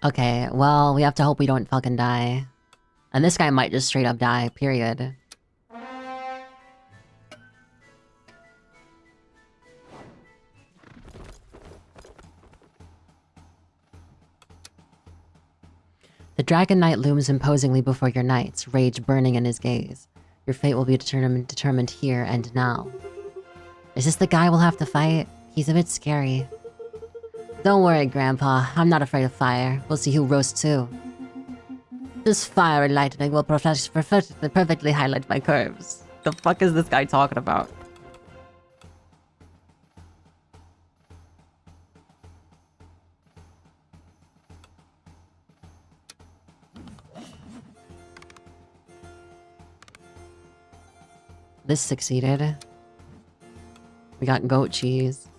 Okay, well, we have to hope we don't fucking die. And this guy might just straight up die, period. The Dragon Knight looms imposingly before your knights, rage burning in his gaze. Your fate will be determined here and now. Is this the guy we'll have to fight? He's a bit scary. Don't worry, Grandpa. I'm not afraid of fire. We'll see who roasts who. This fire and lightning will perfectly highlight my curves. The fuck is this guy talking about? This succeeded. We got goat cheese.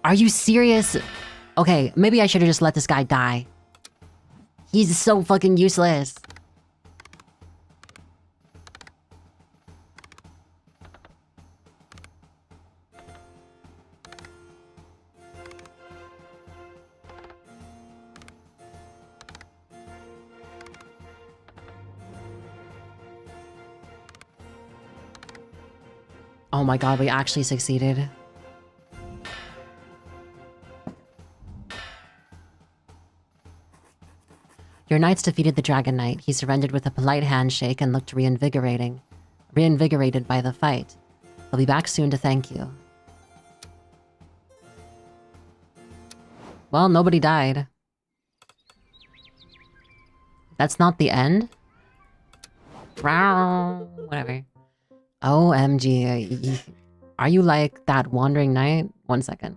Are you serious? Okay, maybe I should have just let this guy die. He's so fucking useless. Oh my god, we actually succeeded. Your knights defeated the Dragon Knight. He surrendered with a polite handshake and looked reinvigorated by the fight. He'll be back soon to thank you. Well, nobody died. That's not the end? Whatever. OMG. Are you like that wandering knight? 1 second.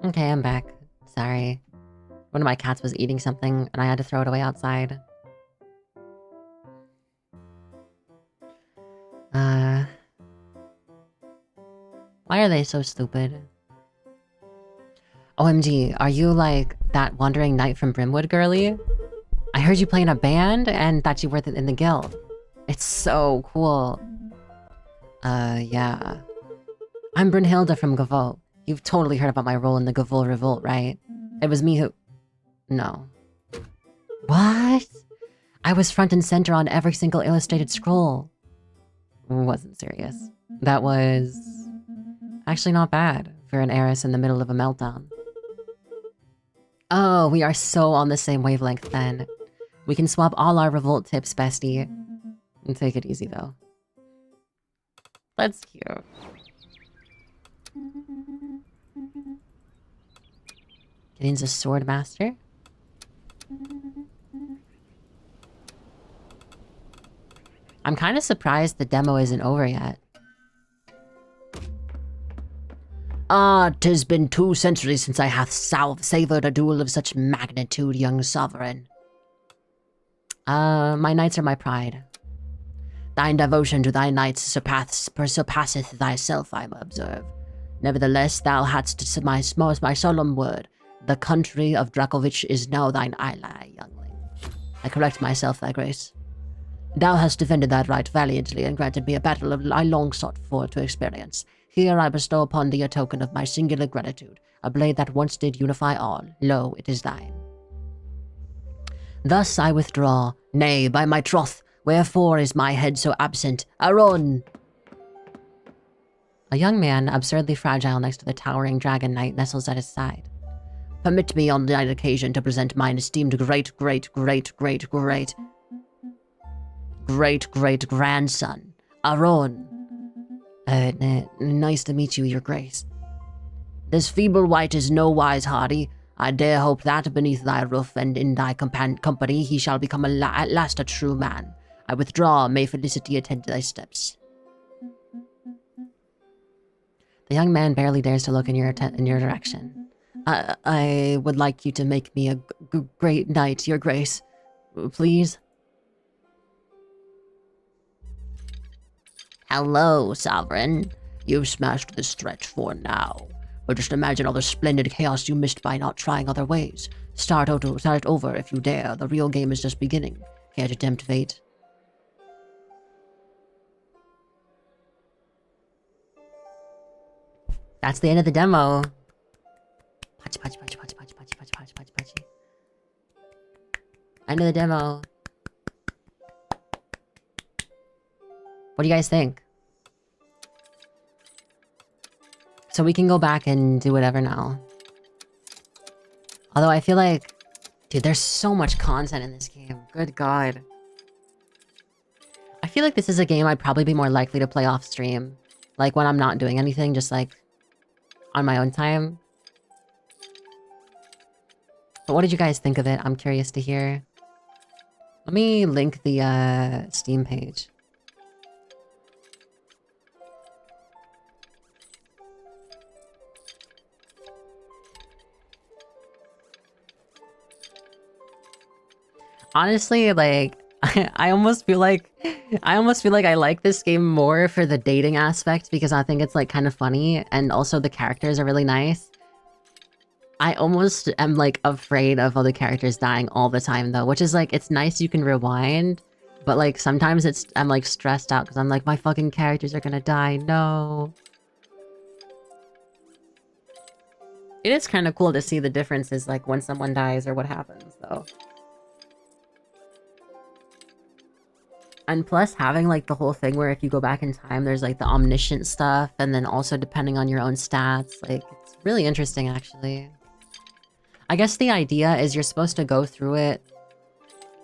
Okay, I'm back. Sorry. One of my cats was eating something and I had to throw it away outside. Why are they so stupid? OMG, are you like that wandering knight from Brimwood, girly? I heard you play in a band and thought you were in the guild. It's so cool. Yeah. I'm Brynhilda from Gavot. You've totally heard about my role in the Gavot Revolt, right? It was me who... No. What? I was front and center on every single illustrated scroll. Wasn't serious. That was... actually not bad for an heiress in the middle of a meltdown. Oh, we are so on the same wavelength then. We can swap all our revolt tips, bestie. And take it easy, though. That's cute. Gideon's a sword master? I'm kind of surprised the demo isn't over yet. Ah, 'tis been 2 centuries since I hath savoured a duel of such magnitude, young sovereign. My knights are my pride. Thine devotion to thy knights surpasseth thyself, I observe. Nevertheless, thou hadst my solemn word. The country of Drakovich is now thine ally, youngling. I correct myself, thy grace. Thou hast defended that right valiantly and granted me a battle I long sought for to experience. Here I bestow upon thee a token of my singular gratitude, a blade that once did unify all. Lo, it is thine. Thus I withdraw. Nay, by my troth, wherefore is my head so absent? Aron! A young man, absurdly fragile next to the towering dragon knight, nestles at his side. Permit me on that occasion to present mine esteemed great-grandson, Aron. Nice to meet you, your grace. This feeble wight is no wise hardy. I dare hope that beneath thy roof and in thy company he shall become at last a true man. I withdraw, may felicity attend thy steps. The young man barely dares to look in your direction. I would like you to make me a great knight, your grace. Please? Hello, sovereign. You've smashed the stretch for now. But just imagine all the splendid chaos you missed by not trying other ways. Start it over if you dare. The real game is just beginning. Care to tempt fate? That's the end of the demo. Patchy, patchy, patchy, patchy, patchy, patchy, patchy, patchy, patchy, patchy. End of the demo. What do you guys think? So we can go back and do whatever now. Although I feel like... Dude, there's so much content in this game. Good God. I feel like this is a game I'd probably be more likely to play off stream. Like when I'm not doing anything, just like... on my own time. But what did you guys think of it? I'm curious to hear. Let me link the Steam page. Honestly, like, I almost feel like I like this game more for the dating aspect because I think it's like kind of funny and also the characters are really nice. I almost am like afraid of all the characters dying all the time though, which is like, it's nice you can rewind, but like sometimes I'm like stressed out because I'm like, my fucking characters are gonna die, no. It is kind of cool to see the differences like when someone dies or what happens though. And plus having like the whole thing where if you go back in time, there's like the omniscient stuff and then also depending on your own stats, like it's really interesting actually. I guess the idea is you're supposed to go through it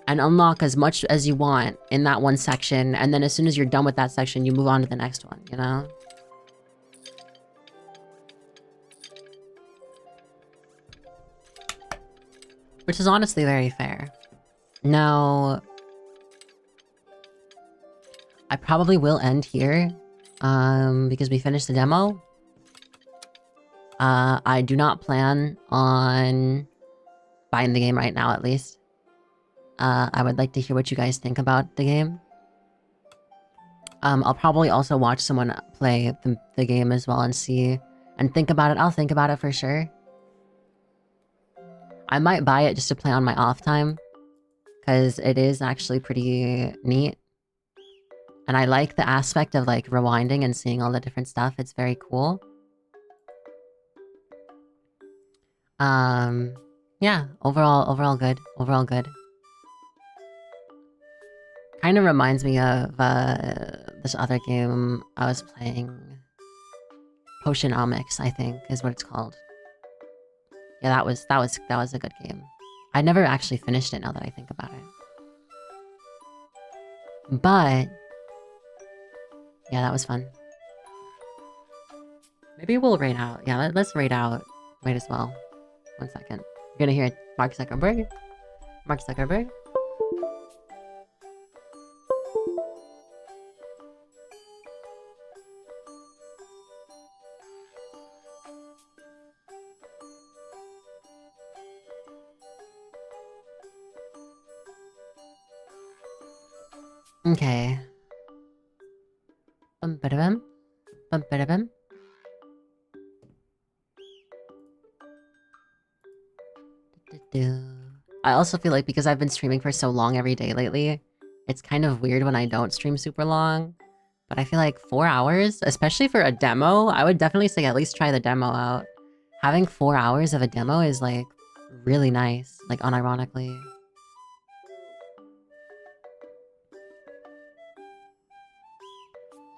and unlock as much as you want in that one section, and then as soon as you're done with that section, you move on to the next one, you know? Which is honestly very fair. Now, I probably will end here, because we finished the demo. I do not plan on buying the game right now, at least. I would like to hear what you guys think about the game. I'll probably also watch someone play the game as well and see and think about it. I'll think about it for sure. I might buy it just to play on my off time, because it is actually pretty neat. And I like the aspect of like rewinding and seeing all the different stuff. It's very cool. Yeah, overall good. Overall good. Kind of reminds me of this other game I was playing. Potionomics, I think, is what it's called. Yeah, that was a good game. I never actually finished it now that I think about it. But yeah, that was fun. Maybe we'll raid out. Yeah, let's raid out. Might as well. 1 second. You're gonna hear Mark Zuckerberg. Mark Zuckerberg. Okay. Bum ba-da-bum. Bum ba-da-bum. I also feel like because I've been streaming for so long every day lately, it's kind of weird when I don't stream super long. But I feel like 4 hours, especially for a demo, I would definitely say at least try the demo out. Having 4 hours of a demo is like really nice, like unironically.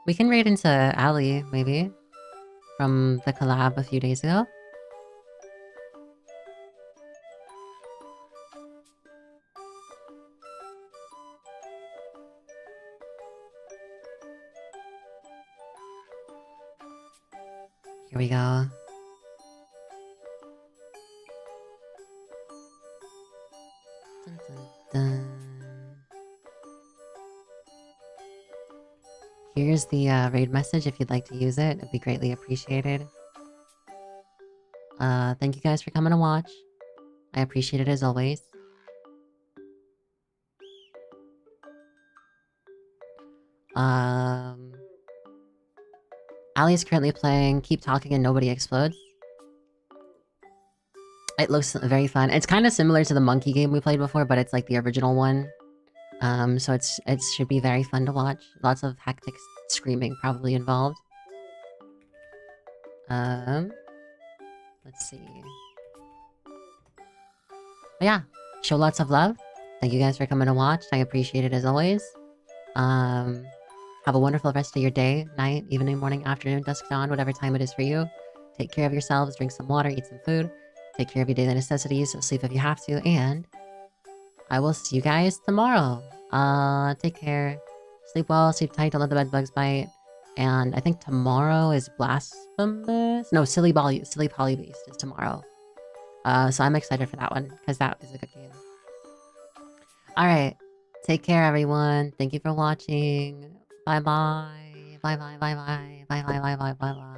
We can raid into Ali, maybe, from the collab a few days ago. Here we go. Dun, dun, dun. Here's the raid message if you'd like to use it. It'd be greatly appreciated. Thank you guys for coming to watch. I appreciate it as always. Ali is currently playing Keep Talking and Nobody Explodes. It looks very fun. It's kind of similar to the monkey game we played before, but it's like the original one. So it should be very fun to watch. Lots of hectic screaming probably involved. Let's see. But yeah, show lots of love. Thank you guys for coming to watch. I appreciate it as always. Have a wonderful rest of your day, night, evening, morning, afternoon, dusk, dawn, whatever time it is for you. Take care of yourselves, drink some water, eat some food. Take care of your daily necessities, sleep if you have to, and I will see you guys tomorrow. Take care. Sleep well, sleep tight, don't let the bed bugs bite. And I think tomorrow is Blasphemous? No, Silly Poly Beast is tomorrow. So I'm excited for that one, because that is a good game. Alright. Take care, everyone. Thank you for watching. Bye-bye. Bye-bye, bye-bye. Bye-bye, bye-bye, bye-bye.